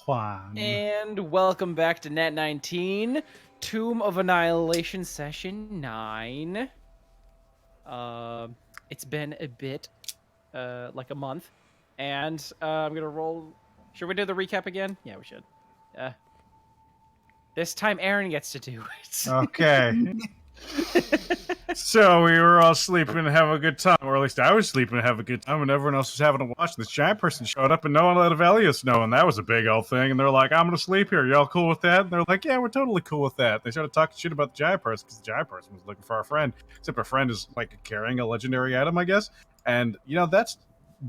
Juan. And welcome back to Nat19, Tomb of Annihilation Session 9. It's been a bit, like a month, and I'm gonna roll. Should we do the recap again? Yeah, we should. This time Aaron gets to do it. Okay. So we were all sleeping and having a good time, or at least I was sleeping and having a good time, and everyone else was having a watch. This giant person showed up, and no one let Avelius know, and that was a big old thing. And they're like, "I'm gonna sleep here. Y'all cool with that?" And they're like, "Yeah, we're totally cool with that." They started talking shit about the giant person because the giant person was looking for our friend, except our friend is like carrying a legendary item, I guess. And that's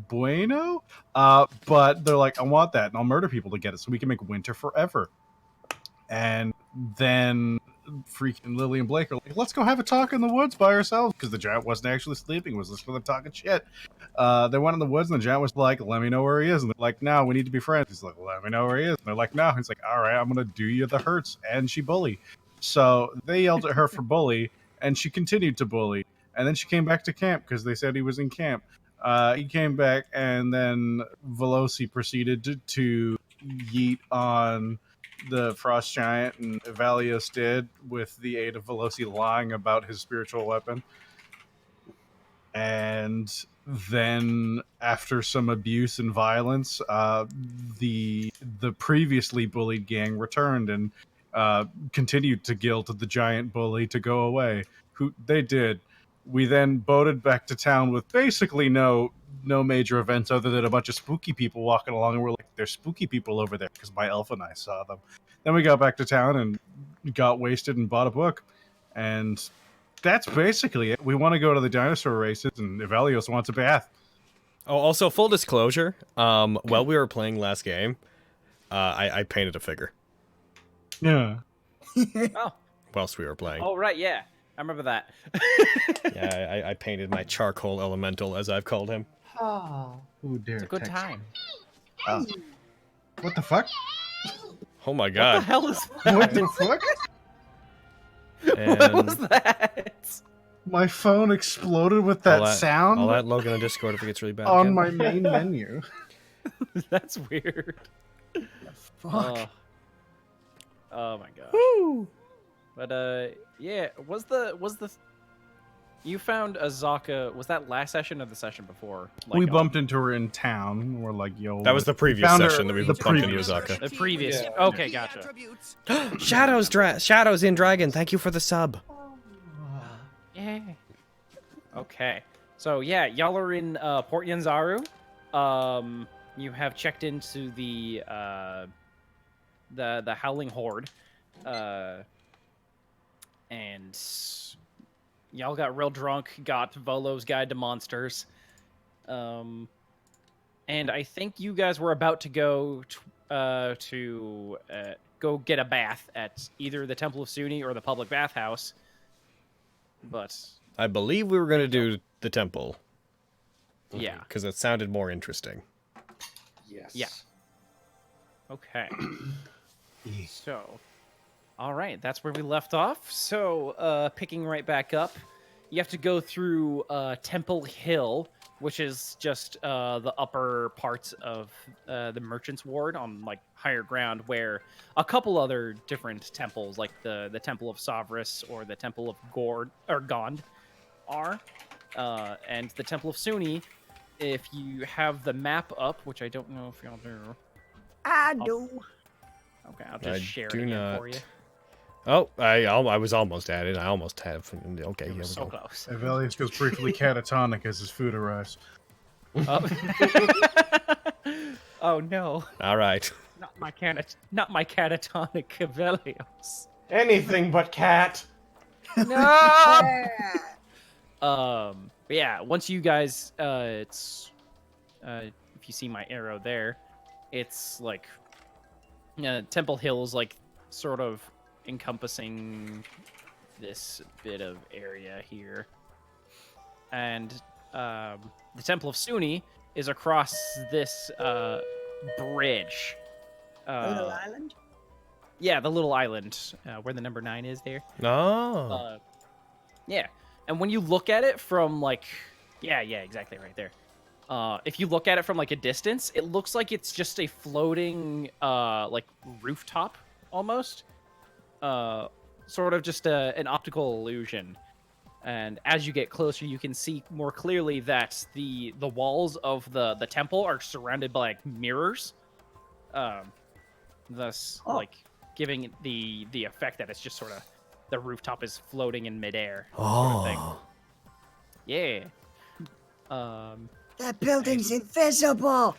bueno. But they're like, "I want that, and I'll murder people to get it, so we can make winter forever." And then freaking Lily and Blake are like, let's go have a talk in the woods by ourselves, because the giant wasn't actually sleeping, was listening to them talking shit. They went in the woods, and the giant was like, let me know where he is. And they're like, no, we need to be friends. He's like, let me know where he is. And they're like, no. He's like, all right, I'm gonna do you the hurts. And she bully. So they yelled at her for bully, and she continued to bully. And then she came back to camp because they said he was in camp. He came back, and then Veloci proceeded to yeet on the frost giant, and Valios did, with the aid of Veloci lying about his spiritual weapon. And then, after some abuse and violence, the previously bullied gang returned and continued to guilt the giant bully to go away. Who they did. We then boated back to town with basically no major events other than a bunch of spooky people walking along, and we're like, there's spooky people over there, because my elf and I saw them. Then we got back to town and got wasted and bought a book, and that's basically it. We want to go to the dinosaur races, and Evelios wants a bath. Oh, also, full disclosure, while we were playing last game, I painted a figure. Yeah. Oh. Whilst we were playing. Oh, right, yeah. I remember that. Yeah, I painted my charcoal elemental, as I've called him. Oh. Who dare It's a good time. What the fuck? Oh my god. What the hell is that? What the fuck? What was that? My phone exploded with that sound. I'll let Logan on Discord if it gets really bad. On my main menu. That's weird. Fuck. Oh my gosh. Woo! But yeah, was the you found Azaka? Was that last session or the session before? Like, we bumped into her in town. We're like, yo. That was the previous session that we bumped into Azaka. The previous. Yeah. Okay, gotcha. Shadows in Dragon. Thank you for the sub. Yeah. Okay. So yeah, y'all are in Port Yanzaru. You have checked into the Howling Horde. And y'all got real drunk, got Volo's Guide to Monsters. And I think you guys were about to go go get a bath at either the Temple of Sune or the public bathhouse. But I believe we were going to do the temple. Yeah. Because it sounded more interesting. Yes. Yeah. Okay. So, all right, that's where we left off. So, picking right back up, you have to go through Temple Hill, which is just the upper parts of the Merchant's Ward on like higher ground, where a couple other different temples, like the Temple of Savris or the Temple of Gond, are, and the Temple of Sune. If you have the map up, which I don't know if y'all do. I do. Okay, I'll just share it again for you. Oh, I was almost at it. I almost had. Okay, here we So go. close. Evelius goes briefly catatonic as his food arrives. Oh. Oh no! All right. Not my catatonic Avelios. Anything but cat. No. But yeah, once you guys, it's if you see my arrow there, it's like Temple Hill is like sort of encompassing this bit of area here, and the Temple of Sune is across this bridge. Little island? Yeah, the little island where the number 9 is there. Oh. Yeah, and when you look at it from like, yeah, exactly right there. if you look at it from like a distance, it looks like it's just a floating like rooftop almost, sort of just an optical illusion. And as you get closer, you can see more clearly that the walls of the temple are surrounded by like mirrors, thus like giving it the effect that it's just sort of the rooftop is floating in midair. Sort of thing. Yeah. That building's invisible.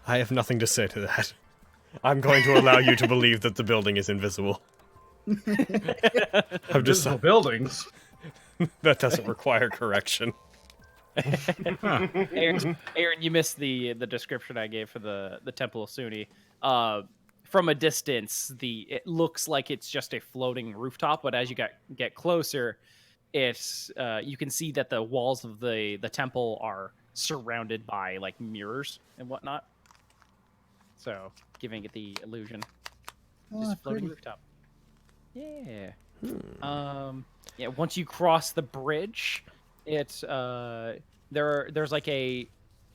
I have nothing to say to that. I'm going to allow you to believe that the building is invisible. I'm just Invisible buildings. that doesn't require correction. Aaron, you missed the description I gave for the Temple of Sune. From a distance, it looks like it's just a floating rooftop, but as you get closer, it's you can see that the walls of the temple are surrounded by like mirrors and whatnot. So giving it the illusion. Just a floating rooftop. Yeah. Yeah, once you cross the bridge, it's there's like a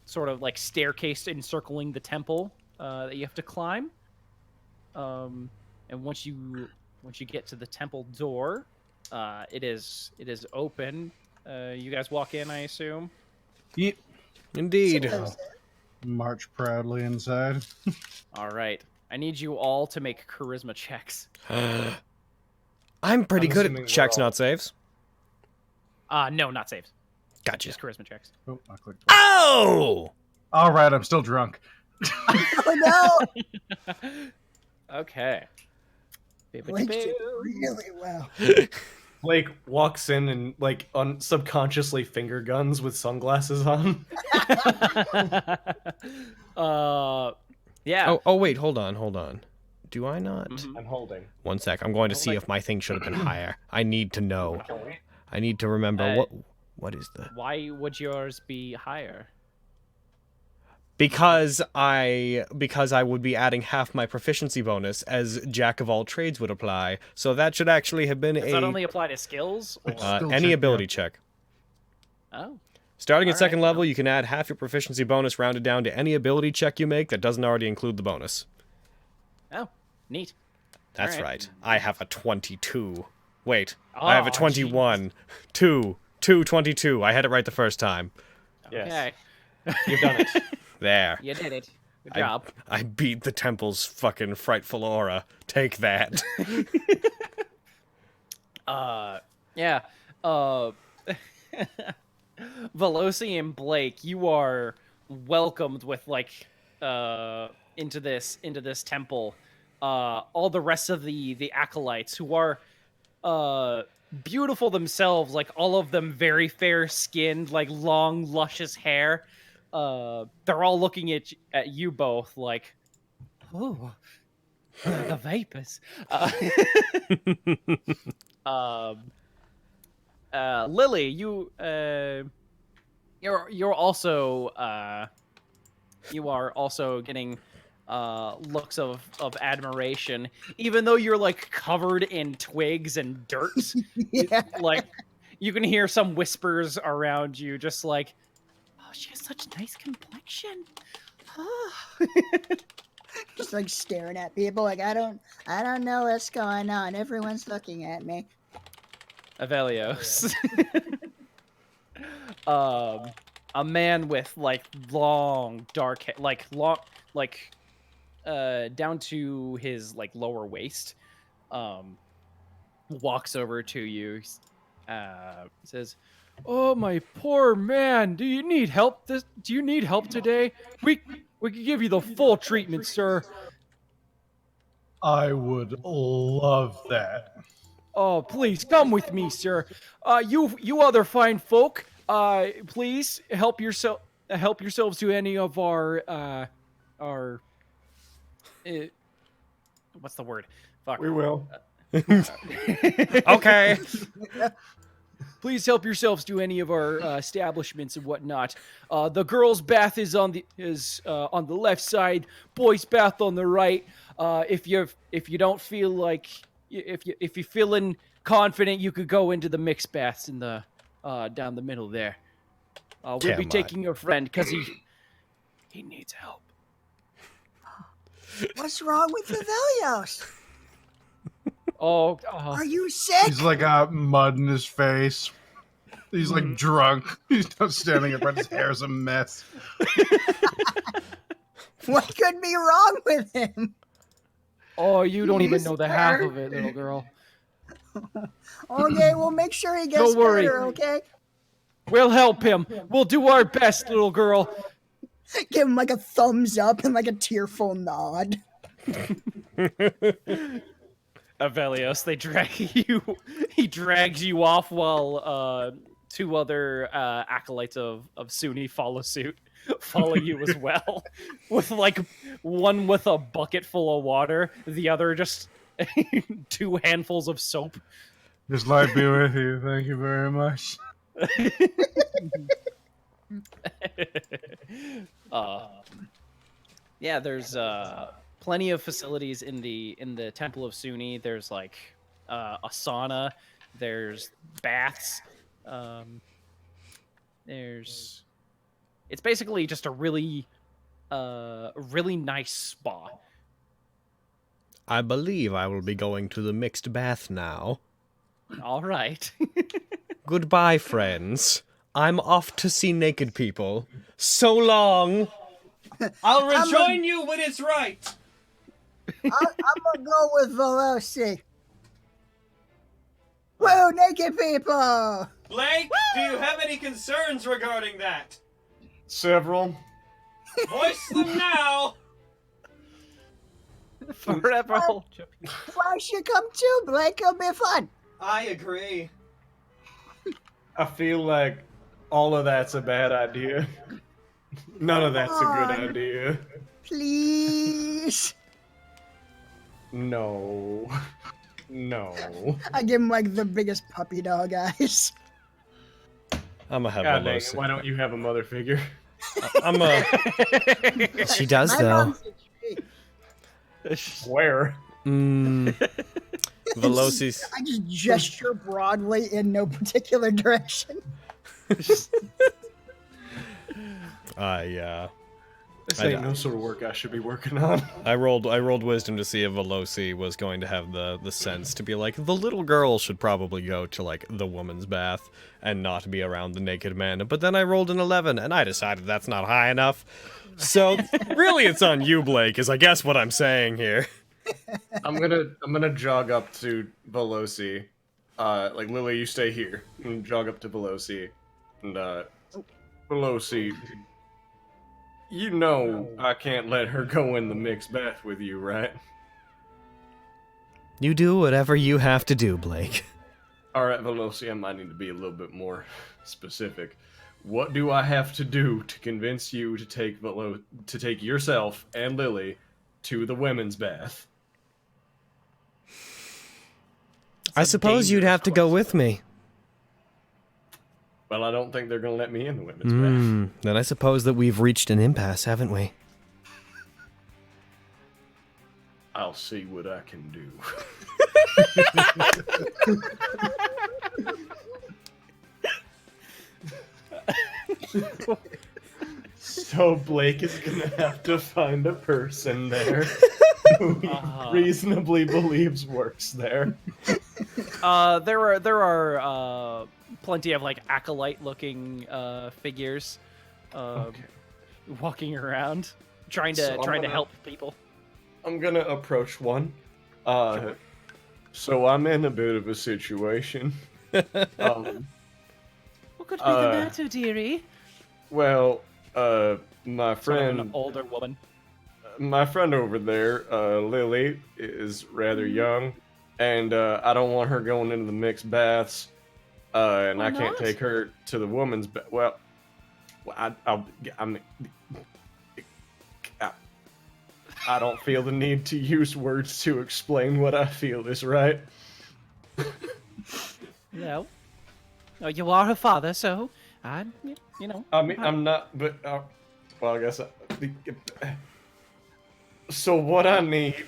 sort of like staircase encircling the temple that you have to climb. And once you get to the temple door, it is open. You guys walk in, I assume. Yep. Indeed. March proudly inside. All right. I need you all to make charisma checks. I'm pretty I'm good assuming at we're checks, all- not saves. No, not saves. Gotcha. Just charisma checks. Oh, I clicked. Oh! All right, I'm still drunk. Oh no! Okay. Blake did really well. Blake walks in and like subconsciously finger guns with sunglasses on. Yeah. Oh, wait, hold on. Do I not? Mhm. I'm holding. One sec, I'm going to see if my thing should have been higher. I need to know. I need to remember what is the... Why would yours be higher? Because I would be adding half my proficiency bonus as Jack of all trades would apply. So that should actually have been Does that only apply to skills? Or... Skill any check, ability yeah. check. Oh. Starting at All second right. level, you can add half your proficiency bonus rounded down to any ability check you make that doesn't already include the bonus. Oh, neat. That's All right. right. I have a 22. Wait, I have a Oh, 21. 2, 22. I had it right the first time. Yes. Okay. You've done it. There. You did it. Good job. I beat the temple's fucking frightful aura. Take that. Yeah. Veloci and Blake, you are welcomed with like into this temple. All the rest of the acolytes who are beautiful themselves, like all of them very fair skinned, like long luscious hair. They're all looking at you both like, oh, the vapors. Lily, you're also you are also getting looks of admiration, even though you're like covered in twigs and dirt. Yeah. Like you can hear some whispers around you, just like, "Oh, she has such nice complexion." Just like staring at people like I don't know what's going on. Everyone's looking at me. Avelios. A man with like long dark hair, down to his like lower waist, walks over to you, says, "Oh, my poor man, do you need help today? We can give you the full treatment, sir." I would love that. "Oh, please come with me, sir. You other fine folk, please help yourselves to any of our what's the word? Fuck. We will. Okay. Please help yourselves to any of our establishments and whatnot. The girls' bath is on the left side, boys' bath on the right. If you don't feel like if you're feeling confident, you could go into the mixed baths in the down the middle there. We'll be Tiamat. taking your friend because he needs help. What's wrong with Vivelios? Oh, Are you sick? He's like got mud in his face. He's like drunk. He's just standing up, and his hair's a mess. What could be wrong with him? oh, you don't even He's know the half hurt. of it, little girl. Okay, we'll make sure he gets Don't worry. better, okay? We'll help him. We'll do our best, little girl. Give him like a thumbs up and like a tearful nod. Avelios, they drag you. He drags you off while two other acolytes of Sune follow suit, follow you as well. With like one with a bucket full of water, the other just 2 handfuls of soap. Just life be with you. Thank you very much. Yeah, there's plenty of facilities in the Temple of Sune. There's like a sauna. There's baths. It's basically just a really nice spa. I believe I will be going to the mixed bath now. All right. Goodbye, friends. I'm off to see naked people. So long. I'll rejoin you when it's right. I'm gonna go with Veloci. Woo, naked people! Blake, do you have any concerns regarding that? Several. Voice them now. Forever hold you. Why should come too, Blake? It'll be fun. I agree. I feel like all of that's a bad idea. None of that's a good idea. Please. No. No. I give him like the biggest puppy dog eyes. I'm gonna have God a dang low it, why don't you have a mother figure? I'm a. She does My though. mom's a treat. Where? Veloci's. I just gesture broadly in no particular direction. Yeah. This I ain't know. no sort of work I should be working on. I rolled wisdom to see if Veloci was going to have the sense to be like, the little girl should probably go to like the woman's bath and not be around the naked men. But then I rolled an 11 and I decided that's not high enough. So really it's on you, Blake, is I guess what I'm saying here. I'm gonna jog up to Veloci. Like Lily, you stay here. And jog up to Veloci. And Veloci, you know I can't let her go in the mixed bath with you, right? You do whatever you have to do, Blake. Alright, Veloci, I might need to be a little bit more specific. What do I have to do to convince you to take yourself and Lily to the women's bath? I suppose you'd have to go with me. Well, I don't think they're gonna let me in the women's bath. Then I suppose that we've reached an impasse, haven't we? I'll see what I can do. So Blake is gonna have to find a person there who he reasonably believes works there. There are plenty of like acolyte-looking figures, walking around, trying to help people. I'm gonna approach one. So I'm in a bit of a situation. What could be the matter, dearie? Well, my Sort of friend, an older woman. my friend over there, Lily, is rather young, and I don't want her going into the mixed baths, and Why I can't not? take her to the women's bath. Well, I don't feel the need to use words to explain what I feel is right. No. Oh, you are her father, so I, you know. I mean, I'm not, but well, I guess. So what I need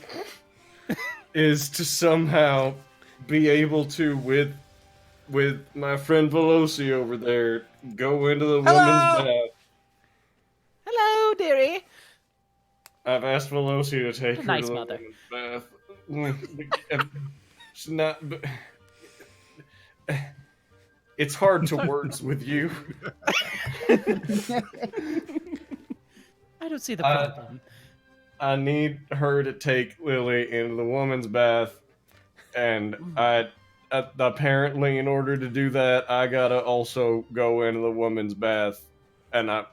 is to somehow be able to, with with my friend Veloci over there. Go into the Hello? woman's bath. Hello, dearie. I've asked Veloci to take her Nice to the mother. woman's bath. She's not. It's hard to words with you. I don't see the problem. I need her to take Lily into the woman's bath, and apparently in order to do that, I gotta also go into the woman's bath, and I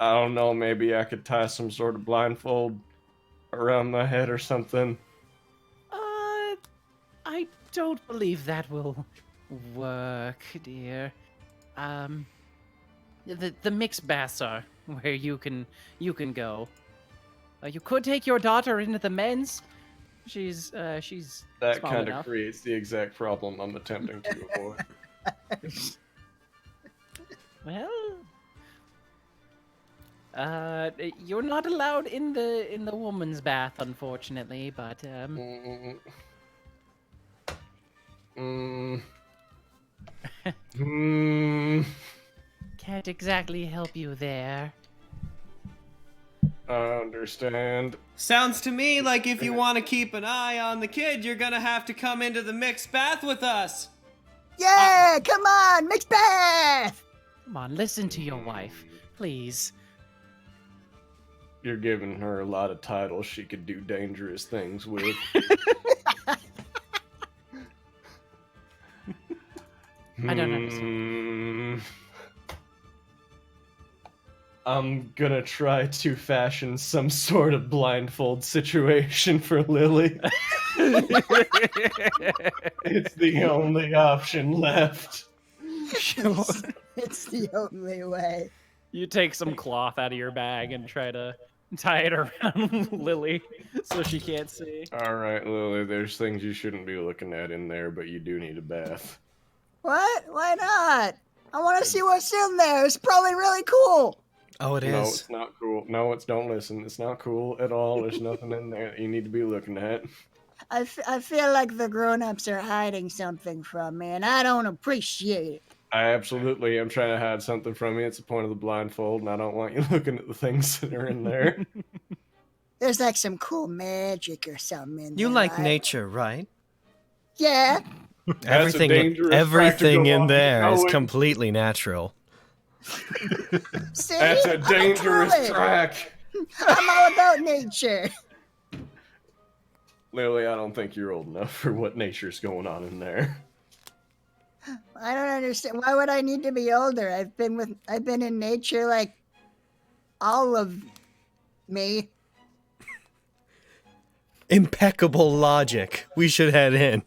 don't know, maybe I could tie some sort of blindfold around my head or something. I don't believe that will work, dear. The mixed baths are where you can go. You could take your daughter into the men's. She's That small kind of enough. creates the exact problem I'm attempting to avoid. Well, you're not allowed in the woman's bath, unfortunately. But can't exactly help you there. I understand. Sounds to me like if you want to keep an eye on the kid, you're gonna have to come into the mixed bath with us. Yeah, come on, mixed bath. Come on, listen to your wife, please. You're giving her a lot of titles she could do dangerous things with. I don't understand. I'm gonna try to fashion some sort of blindfold situation for Lily. It's the only option left. It's the only way. You take some cloth out of your bag and try to tie it around Lily so she can't see. Alright, Lily, there's things you shouldn't be looking at in there, but you do need a bath. What? Why not? I want to see what's in there. It's probably really cool. Oh, it No, is. it's not cool. No, don't listen. It's not cool at all. There's nothing in there that you need to be looking at. I feel like the grown-ups are hiding something from me, and I don't appreciate it. I absolutely am trying to hide something from you. It's the point of the blindfold, and I don't want you looking at the things that are in there. There's like some cool magic or something in there. You like right? nature, right? Yeah. Everything dangerous everything practical in there is knowing. completely natural. See? That's a I'm dangerous into it. track. I'm all about nature. Lily, I don't think you're old enough for what nature's going on in there. I don't understand. Why would I need to be older? I've been in nature like all of me. Impeccable logic. We should head in.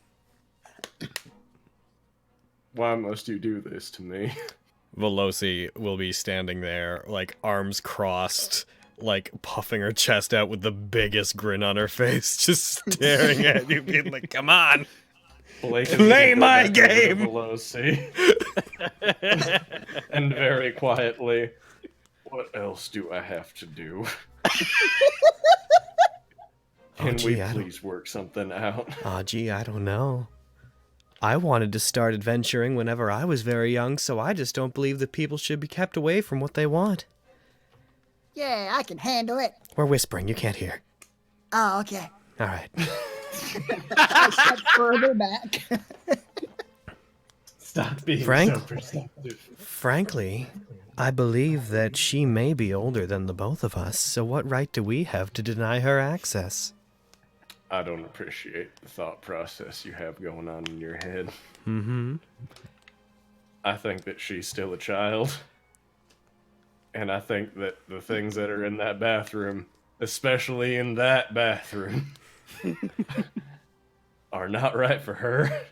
Why must you do this to me? Veloci will be standing there, like, arms crossed, like, puffing her chest out with the biggest grin on her face, just staring at you, being like, come on! Blake is Play gonna go my back over to game! Veloci. And very quietly, what else do I have to do? Can we please work something out? Aw, gee, I don't know. I wanted to start adventuring whenever I was very young, so I just don't believe that people should be kept away from what they want. Yeah, I can handle it. We're whispering, you can't hear. Oh, okay. All right. I step further back. Stop being Frank? so perceptive. Frankly, I believe that she may be older than the both of us, so what right do we have to deny her access? I don't appreciate the thought process you have going on in your head. Mm-hmm. I think that she's still a child. And I think that the things that are in that bathroom, especially in that bathroom, are not right for her.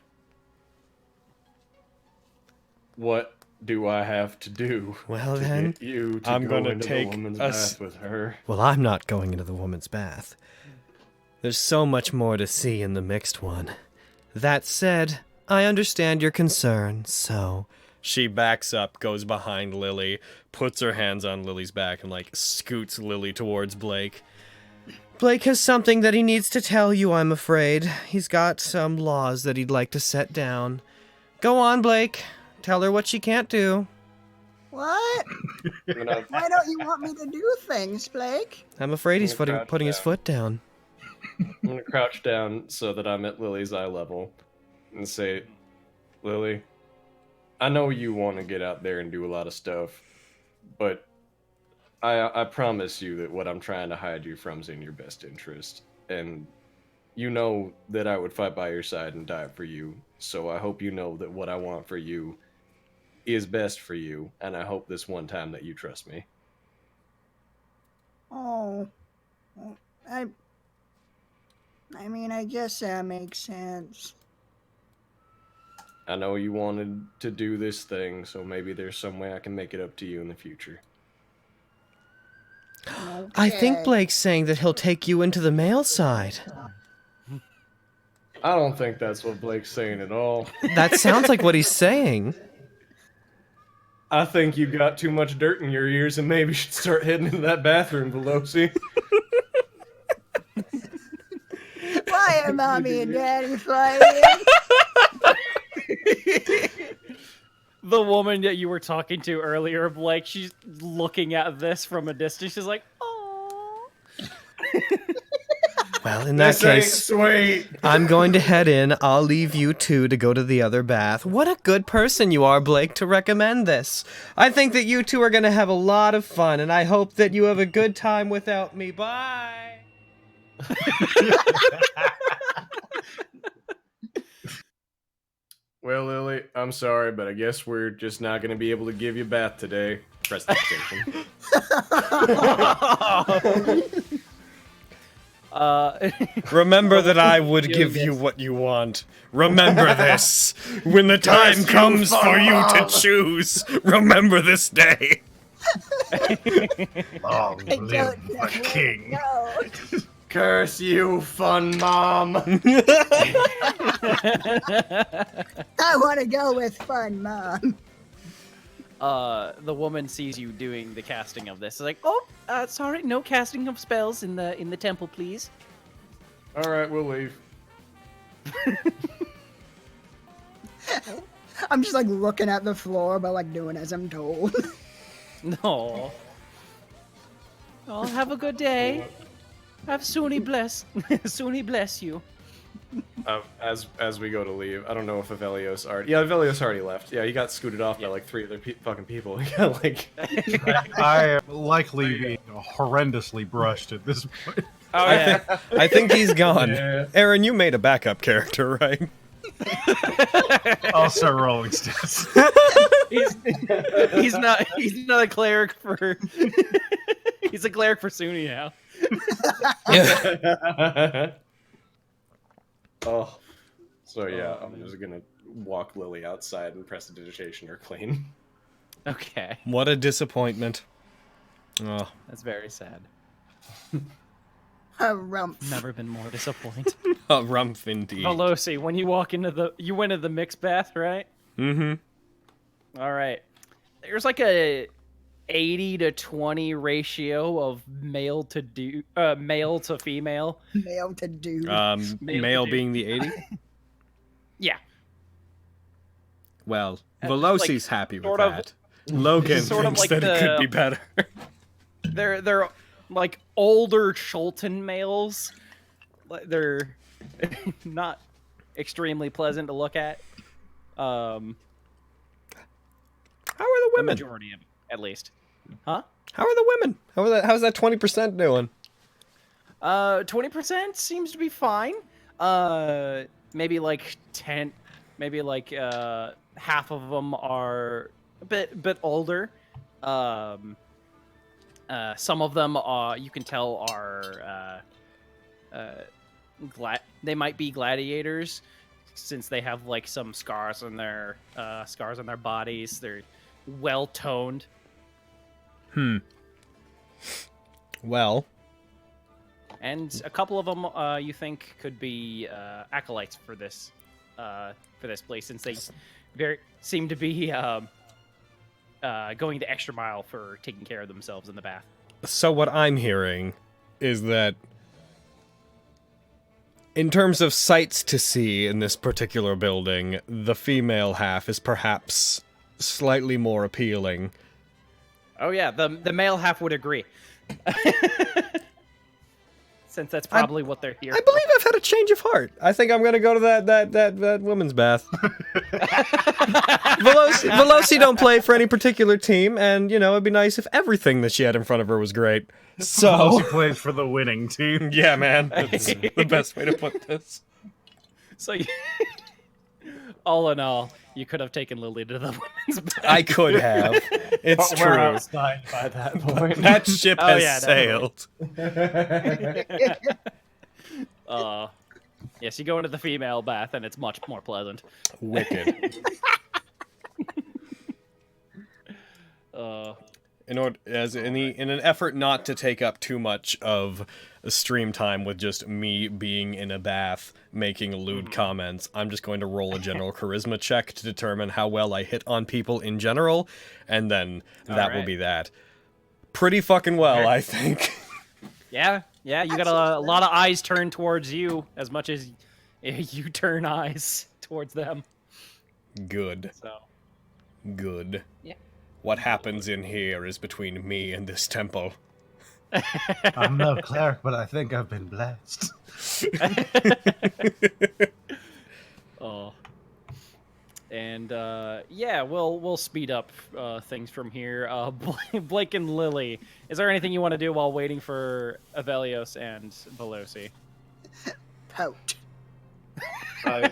What do I have to do Well, to then, get you to I'm go gonna into take the woman's a bath with her? Well, I'm not going into the woman's bath. There's so much more to see in the mixed one. That said, I understand your concern, so... She backs up, goes behind Lily, puts her hands on Lily's back, and, like, scoots Lily towards Blake. Blake has something that he needs to tell you, I'm afraid. He's got some laws that he'd like to set down. Go on, Blake. Tell her what she can't do. What? I'm gonna, Why don't you want me to do things, Blake? I'm afraid he's We'll crouch putting his down. foot down. I'm gonna crouch down so that I'm at Lily's eye level and say, Lily, I know you want to get out there and do a lot of stuff, but I promise you that what I'm trying to hide you from is in your best interest. And you know that I would fight by your side and die for you, so I hope you know that what I want for you is best for you, and I hope this one time that you trust me. Oh, I mean, I guess that makes sense. I know you wanted to do this thing, so maybe there's some way I can make it up to you in the future. I think Okay. Blake's saying that he'll take you into the male side. I don't think that's what Blake's saying at all. That sounds like what he's saying. I think you got too much dirt in your ears and maybe should start heading into that bathroom, Veloci. Why are mommy and daddy fighting? The woman that you were talking to earlier, Blake, she's looking at this from a distance. She's like, "Oh." Well, in that This ain't case, sweet. I'm going to head in. I'll leave you two to go to the other bath. What a good person you are, Blake, to recommend this. I think that you two are going to have a lot of fun, and I hope that you have a good time without me. Bye! Well, Lily, I'm sorry, but I guess we're just not going to be able to give you a bath today. Press the station. Remember that I would give you what you want. Remember this. When the time comes for you to choose, remember this day. Long I live don't know the where king. to go. Curse you, fun mom. I want to go with fun, Mom. The woman sees you doing the casting of this. It's like, "Oh, sorry, no casting of spells in the temple, please." All right, we'll leave. I'm just like looking at the floor, but like doing as I'm told. No. Oh, have a good day. Have Sune bless. Sune bless you. As we go to leave, I don't know if Avelios already. Yeah, Avelios already left. Yeah, he got scooted off by like 3 other fucking people. He got like. I am likely being horrendously brushed at this point. Oh yeah. I think he's gone. Yeah. Aaron, you made a backup character, right? I'll start rolling stats. he's not a cleric for. He's a cleric for Sune now. Oh, so yeah, I'm just gonna walk Lily outside and press the digitation or clean. Okay, What a disappointment. Oh. that's very sad. A rump. Never been more disappointed. A rumph indeed. Veloci, when you walk into you went to the mixed bath, right? Mm-hmm. All right. There's like a 80 to 20 ratio of male to female. Male to dude. Male being the 80? Yeah. Well, Like, Veloci's happy with sort of- that. Logan sort of thinks like that it could the- be better. They're like older Cholton males. They're not extremely pleasant to look at. How are the The women? majority of them, at least. Huh? How are the women? How's that 20% doing? 20% seems to be fine. Maybe like 10, maybe like half of them are a bit older. Some of them you can tell are they might be gladiators, since they have like some scars on their bodies. They're well toned. Well, And a couple of them you think could be acolytes for this place, since they seem to be going the extra mile for taking care of themselves in the bath. so what I'm hearing is that In terms of sights to see in this particular building, the female half is perhaps slightly more appealing. Oh yeah, the male half would agree. Since that's probably what they're here I believe I've had a change of heart. I think I'm gonna go to that women's bath. Veloci don't play for any particular team, and you know it'd be nice if everything that she had in front of her was great. So She plays for the winning team. yeah, man, that's the best way to put this. So, all in all, you could have taken Lily to the women's bath. I could have. It's But we're true. outside by that point. That ship Oh, has yeah, sailed. Yes, you go into the female bath, and it's much more pleasant. Wicked. In an effort not to take up too much of stream time with just me being in a bath making lewd comments, I'm just going to roll a general charisma check to determine how well I hit on people in general, and then that will be that. Pretty fucking well, I think. Yeah, you got a lot of eyes turned towards you, as much as you turn eyes towards them. Good. So, Good. yeah. What happens in here is between me and this temple. I'm no cleric, but I think I've been blessed. And yeah, we'll speed up things from here. Blake and Lily, is there anything you want to do while waiting for Avelios and Veloci? Pout. I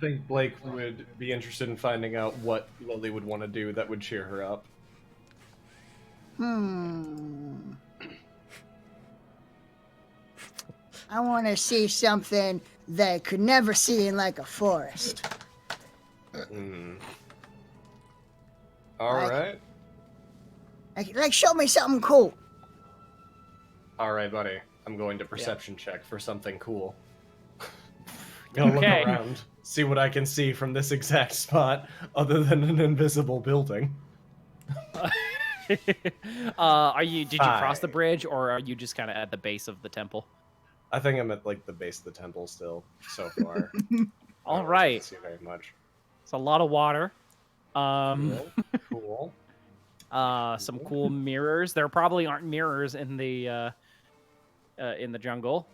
think Blake would be interested in finding out what Lily would want to do that would cheer her up. I want to see something that I could never see in like a forest. All right. Like show me something cool. All right, buddy. I'm going to perception check for something cool. Gonna Okay. look around, see what I can see from this exact spot, other than an invisible building. Did you cross the bridge, or are you just kind of at the base of the temple? I think I'm at like the base of the temple still so far. All I don't right. see very much. It's a lot of water. Cool. Some cool mirrors. There probably aren't mirrors in the jungle.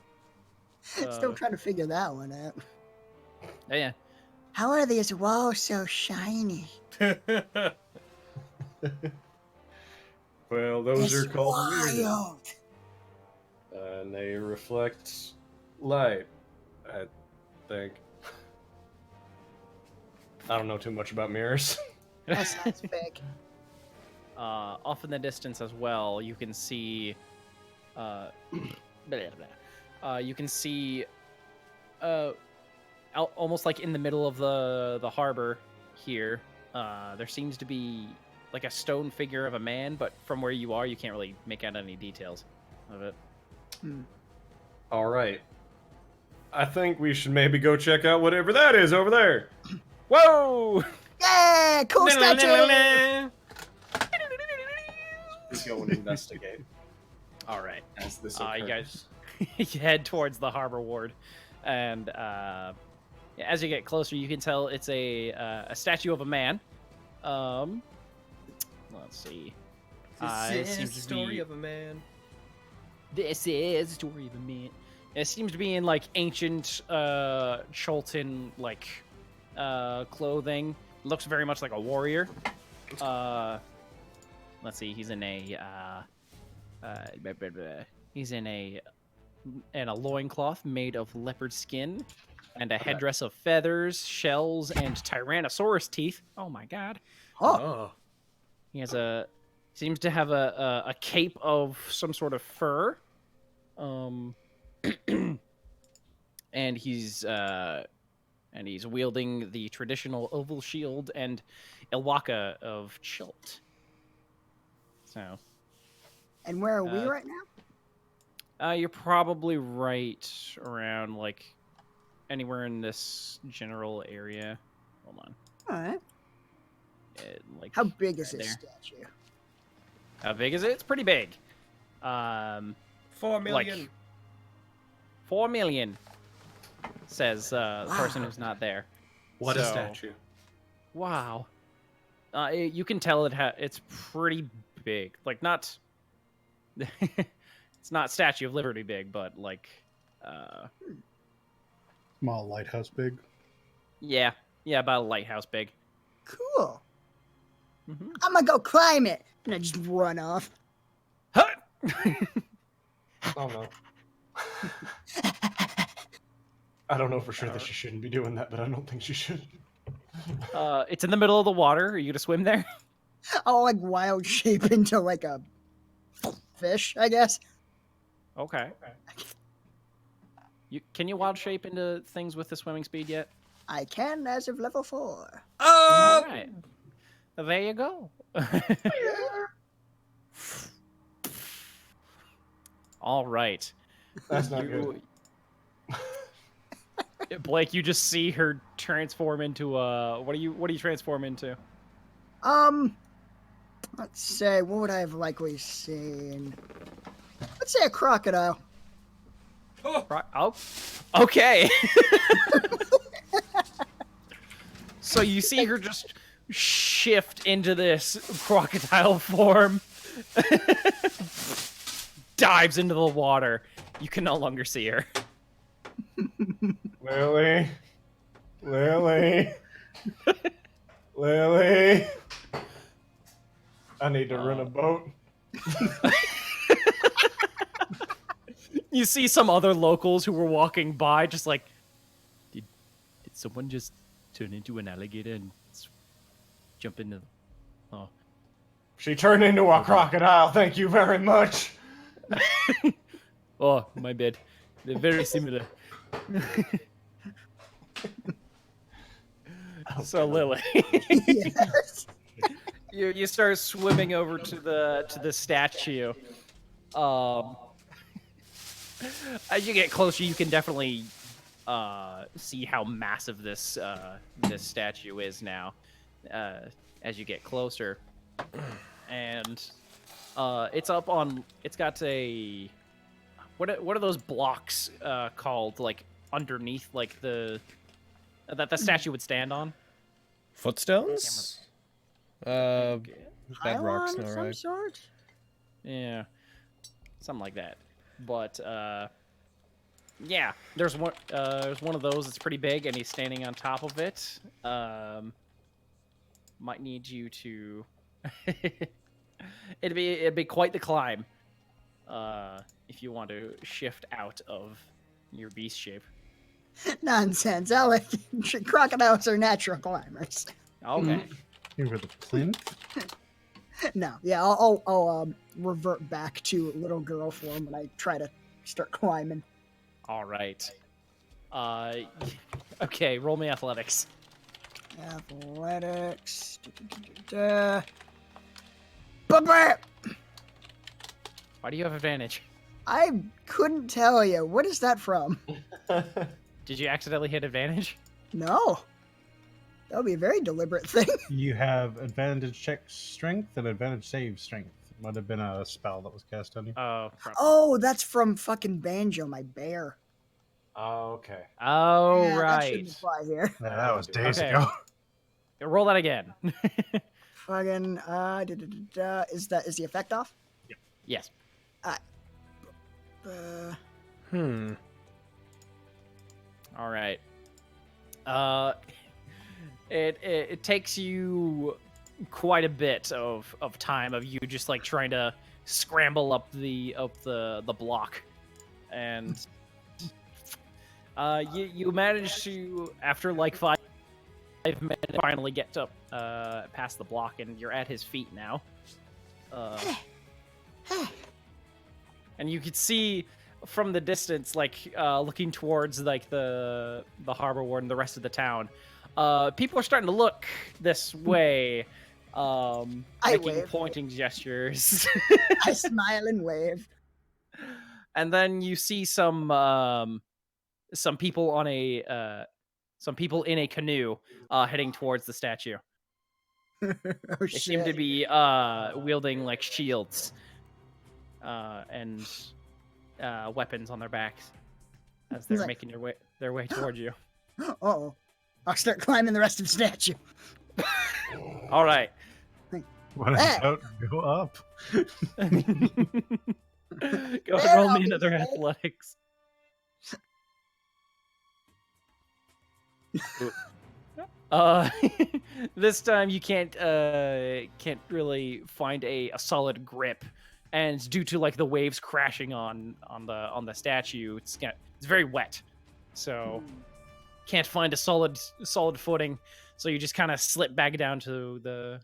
Still trying to figure that one out. Yeah. How are these walls so shiny? Well, those It's are called mirrors, wild. and they reflect light, I think. I don't know too much about mirrors. That sounds fake. Off in the distance as well, you can see. You can see, almost like in the middle of the harbor here. There seems to be like a stone figure of a man, but from where you are, you can't really make out any details of it. All right. I think we should maybe go check out whatever that is over there. Whoa! Yeah, cool statue. Let's go and investigate. All right. As this You occurs. guys you head towards the harbor ward, and as you get closer, you can tell it's a statue of a man. Let's see. It seems to be- of a man. This is the story of a man. It seems to be in like ancient Cholton like clothing. Looks very much like a warrior. Let's see. He's in a loincloth made of leopard skin and a headdress of feathers, shells, and Tyrannosaurus teeth. Oh my god. Oh. He has seems to have a cape of some sort of fur. And he's wielding the traditional oval shield and Ilwaka of Chult. So, And where are we right now? you're probably right around like anywhere in this general area. Hold on. All right. Like How big is right this there. statue? How big is it? It's pretty big. 4 million. Like 4 million, says the person who's not there. What a So- statue. Wow. You can tell it's pretty big. Like, not... it's not Statue of Liberty big, but, like... Small lighthouse big. Yeah, about a lighthouse big. Cool. Mhm. I'm gonna go climb it. And I just run off. Huh! Oh no. I don't know for sure that she shouldn't be doing that, but I don't think she should. It's in the middle of the water. Are you gonna swim there? I'll like wild shape into like a fish, I guess. Okay. Can you wild shape into things with the swimming speed yet? I can as of level 4. All right. There you go. All right. That's not good. Blake, you just see her transform into a what do you transform into? Let's say, what would I have likely seen? Let's say a crocodile. Oh, okay. So you see her just shift into this crocodile form, dives into the water. You can no longer see her. Lily. Lily. Lily. I need to rent a boat. You see some other locals who were walking by, just like, did someone just turn into an alligator and jump into? Oh, She turned into a crocodile. Thank you very much. oh, my bad. They're very similar. So Lily, Yes. you start swimming over to the statue. As you get closer, you can definitely see how massive this statue is now. As you get closer, and it's up on. It's got a what are those blocks called? Like underneath, like that the statue would stand on. Footstones? Bedrocks, Pylon no, of some right? sort? Yeah, something like that. But yeah, there's one of those that's pretty big, and he's standing on top of it. Might need you to. It'd be quite the climb. If you want to shift out of your beast shape. Nonsense. Crocodiles are natural climbers. Okay. You were the plinth? No, yeah, I'll revert back to little girl form when I try to start climbing. All right. Okay. Roll me athletics. Athletics. Ba-ba! Why do you have advantage? I couldn't tell you. What is that from? Did you accidentally hit advantage? No. That would be a very deliberate thing. You have advantage check strength and advantage save strength. Might have been a spell that was cast on you. Oh. Probably. Oh, that's from fucking Banjo, my bear. Oh, okay. Oh, Yeah, That right. shouldn't apply here. Yeah, that was days Okay. ago. Roll that again. Fucking, is the effect off? Yes. All right. It takes you quite a bit of time of you just like trying to scramble up the block, and you manage to, after like 5 minutes, finally get up past the block, and you're at his feet now. And you could see from the distance, like looking towards like the harbor ward and the rest of the town, people are starting to look this way, I making wave. pointing gestures. I smile and wave. And then you see some people on some people in a canoe heading towards the statue. Oh, They seem to shit. be wielding like shields and weapons on their backs. as they're like- making their way towards you. Oh, I'll start climbing the rest of the statue. All right. What is out? Go up. Go ahead, roll me another athletics. This time you can't really find a solid grip, and it's due to like the waves crashing on the statue. It's very wet, so can't find a solid footing. So you just kind of slip back down to the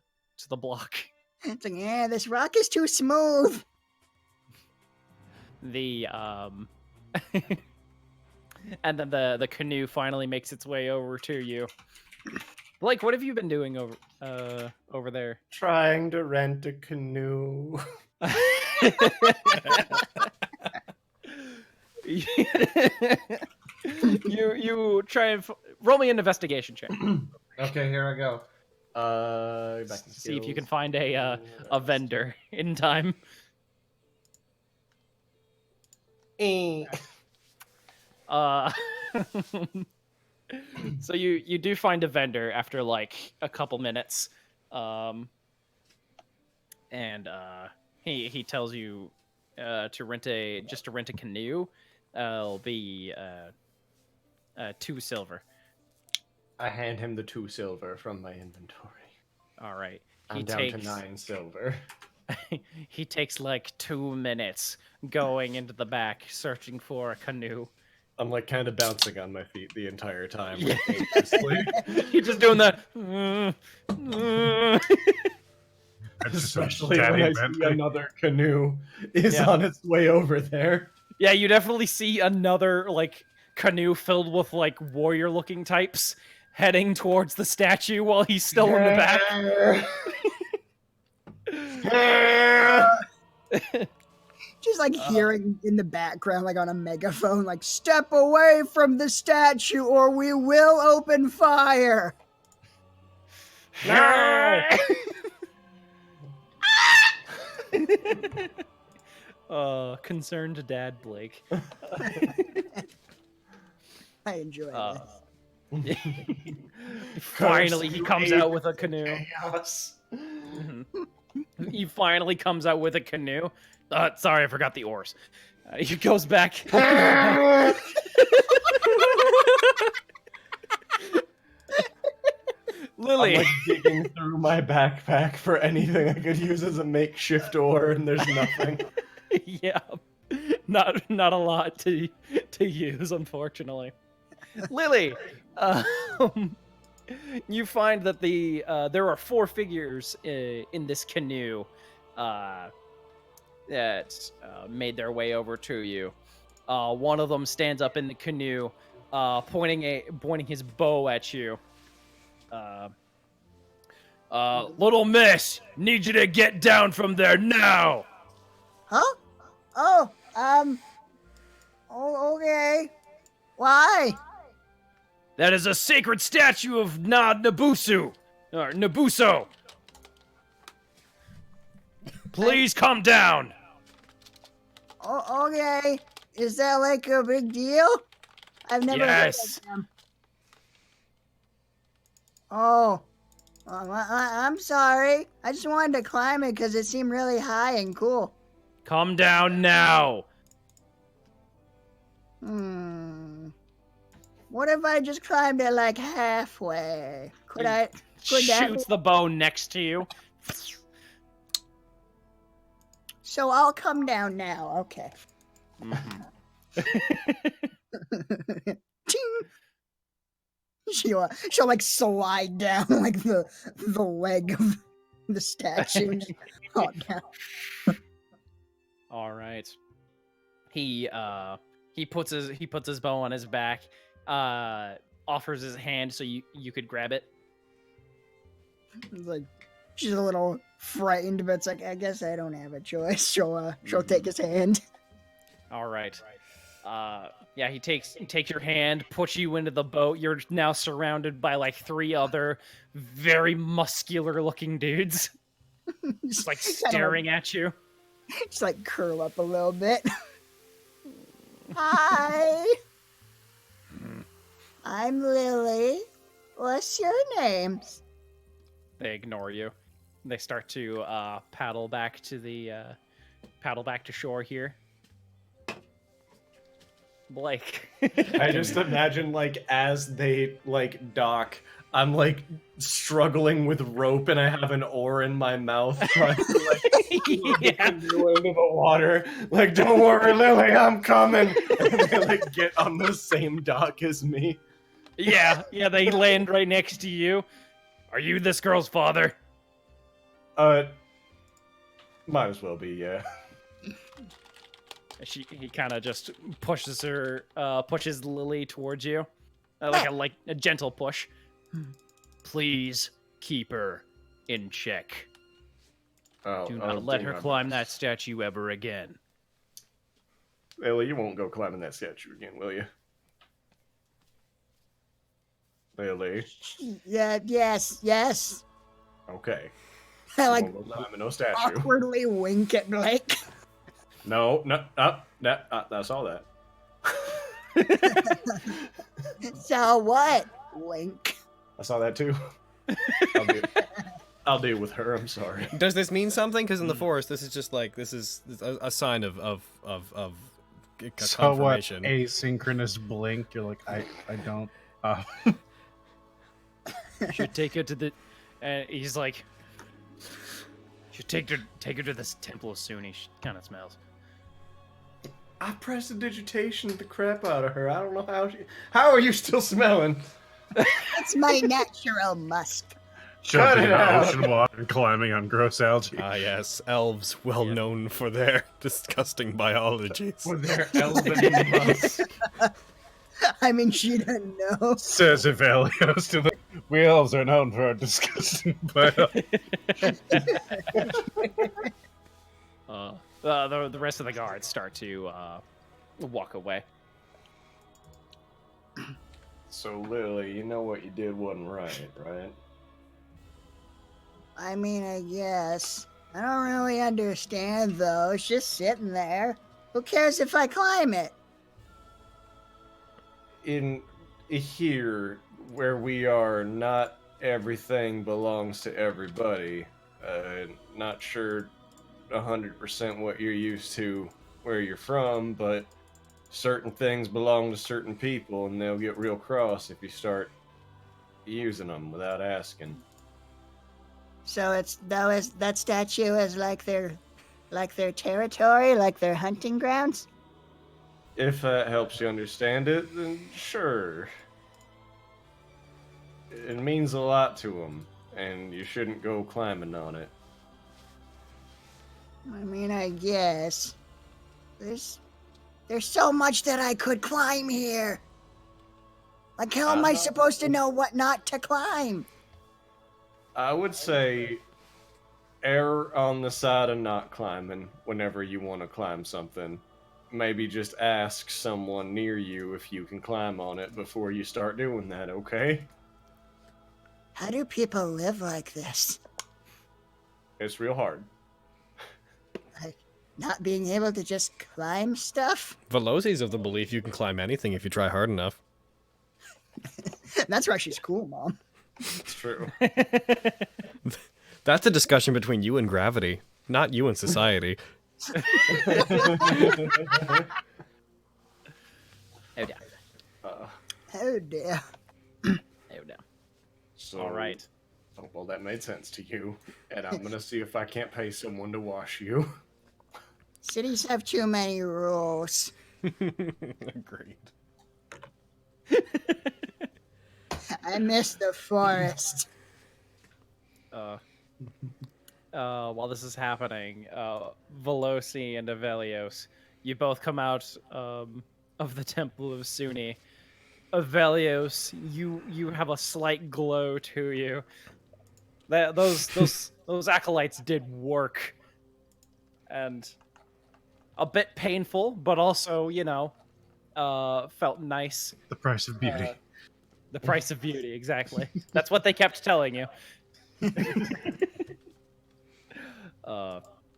block. It's like, yeah, this rock is too smooth. The and then the canoe finally makes its way over to you. Blake, what have you been doing over there? Trying to rent a canoe. you try and roll me an investigation check. Okay, here I go. Back to See if you can skills. find a vendor in time. Uh, so you do find a vendor after like a couple minutes, and he tells you to rent a canoe. It'll be 2 silver. I hand him the 2 silver from my inventory. All right. I'm down to 9 silver. He takes like 2 minutes going into the back searching for a canoe. I'm like kind of bouncing on my feet the entire time. Yeah. Like, anxiously. You're just doing that. That's just some Especially when daddy I Bentley. see another canoe is Yeah. on its way over there. Yeah, you definitely see another like canoe filled with like warrior looking types heading towards the statue while he's still in the back. Just like hearing in the background, like on a megaphone, like, step away from the statue or we will open fire. Concerned dad Blake. I enjoy Uh, Finally, he comes out with a canoe. Chaos. He finally comes out with a canoe. Sorry, I forgot the oars. He goes back. Lily. I'm like digging through my backpack for anything I could use as a makeshift oar, and there's nothing. Yeah, not a lot to use, unfortunately. Lily, you find that there are 4 figures in this canoe that made their way over to you. One of them stands up in the canoe, pointing his bow at you. Little miss, need you to get down from there now. Huh? Oh, okay. Why? That is a sacred statue of Nabusu, or Nabuso. Please come down. Oh, okay. Is that like a big deal? I've never Yes. heard of them. Oh, I'm sorry. I just wanted to climb it because it seemed really high and cool. Come down now. What if I just climbed it like halfway? Could that Shoots the bow next to you. So I'll come down now. Okay. Ting! She'll like slide down like the leg of the statue and just fall down. All right. He puts his bow on his back. Offers his hand so you could grab it. It's like she's a little frightened, but it's like, I guess I don't have a choice. She'll take his hand. All right. Yeah, he takes your hand, puts you into the boat. You're now surrounded by like 3 other very muscular looking dudes, just like staring at you. Just like curl up a little bit. Hi. I'm Lily. What's your names? They ignore you. They start to paddle back to shore here. Blake. I just imagine, like, as they, like, dock, I'm, like, struggling with rope and I have an oar in my mouth trying to, like, Yeah. go into the water. Like, don't worry, Lily, I'm coming. And they, like, get on the same dock as me. Yeah, they land right next to you. Are you this girl's father? Might as well be, yeah. He kind of just pushes Lily towards you, like a gentle push. Please keep her in check. Do not let her climb that statue ever again. Lily, you won't go climbing that statue again, will you? Lily. Yeah, yes. Okay. I You like won't go climbing no statue. awkwardly wink at Blake. No, that's all that. So what? Wink. I saw that too. I'll deal with her. I'm sorry. Does this mean something? Because in the forest, this is just like this is a sign of So what? confirmation. Asynchronous blink. You're like, I don't. Should take her to the. And he's like, should take her to this temple of Sune. She kind of smells. I prestidigitation the crap out of her. I don't know how she. How are you still smelling? It's my natural musk. Jumping it in out. ocean water and climbing on gross algae. Ah, yes, elves well known for their disgusting biologies. With their elven musk. I mean, she doesn't know. Says Evelios to the we elves are known for our disgusting bio. The rest of the guards start to walk away. So Lily, you know what you did wasn't right, right? I mean, I guess. I don't really understand, though. It's just sitting there. Who cares if I climb it? In here, where we are, not everything belongs to everybody. Not sure 100% what you're used to where you're from, but certain things belong to certain people, and they'll get real cross if you start using them without asking. So that statue is like their territory, like their hunting grounds? If that helps you understand it, then sure. It means a lot to them, and you shouldn't go climbing on it. I mean, I guess. There's so much that I could climb here. Like, how am I supposed to know what not to climb? I would say err on the side of not climbing whenever you want to climb something. Maybe just ask someone near you if you can climb on it before you start doing that, okay? How do people live like this? It's real hard. Like, not being able to just climb stuff? Veloci's of the belief you can climb anything if you try hard enough. That's why she's cool, Mom. It's true. That's a discussion between you and gravity, not you and society. Oh, yeah. Oh dear. Oh, no. So, All right. Oh, well, that made sense to you. And I'm going to see if I can't pay someone to wash you. Cities have too many rules. Agreed. I miss the forest. While this is happening, Veloci and Avelios, you both come out of the Temple of Sune. Avelios, you have a slight glow to you. Those acolytes did work, and a bit painful, but also felt nice. The price of beauty. The price of beauty, exactly. That's what they kept telling you.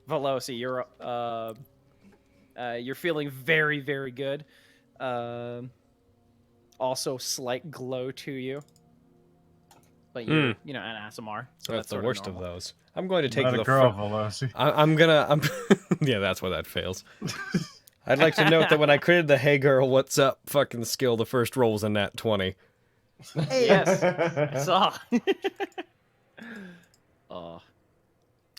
Veloci, you're feeling very, very good. also slight glow to you. But you're, you know, an ASMR. So That's the sort worst normal. of those. I'm going to take Not the a girl, Velocity. I'm yeah, that's why that fails. I'd like to note that when I created the "Hey girl, what's up" fucking skill, the first roll was a nat 20. Hey, Yes, I saw.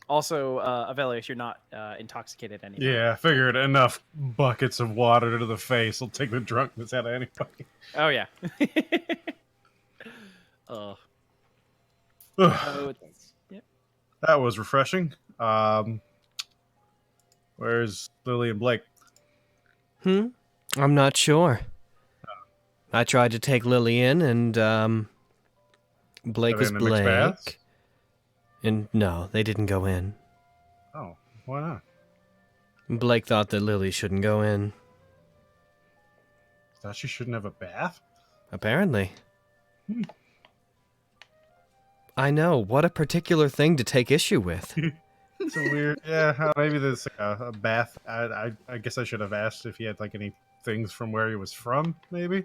Also, Avelius, you're not intoxicated anymore. Yeah, I figured enough buckets of water to the face will take the drunkenness out of anybody. Oh yeah. Ugh, Oh, yeah. that was refreshing. Where's Lily and Blake? I'm not sure. I tried to take Lily in, and Blake Are they was in the mixed baths? Blake. And no, they didn't go in. Oh, why not? Blake thought that Lily shouldn't go in. Thought she shouldn't have a bath? Apparently. I know, what a particular thing to take issue with. It's a weird. Yeah, maybe there's a bath. I guess I should have asked if he had like any things from where he was from. Maybe.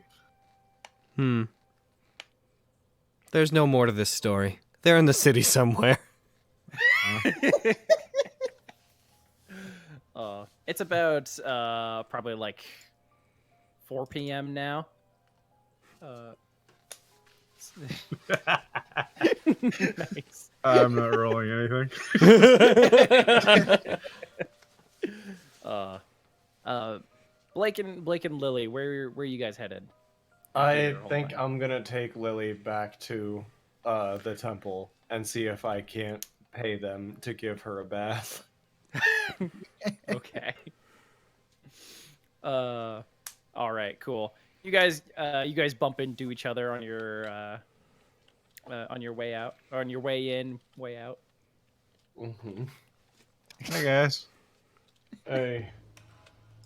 There's no more to this story. They're in the city somewhere. It's about probably like 4 p.m. now. Nice. I'm not rolling anything. Blake and Lily, where you guys headed? I think I'm gonna take Lily back to the temple and see if I can't pay them to give her a bath. Okay. All right, cool. You guys bump into each other on your way out, or on your way in, way out. Mm-hmm. Hey guys. Hey.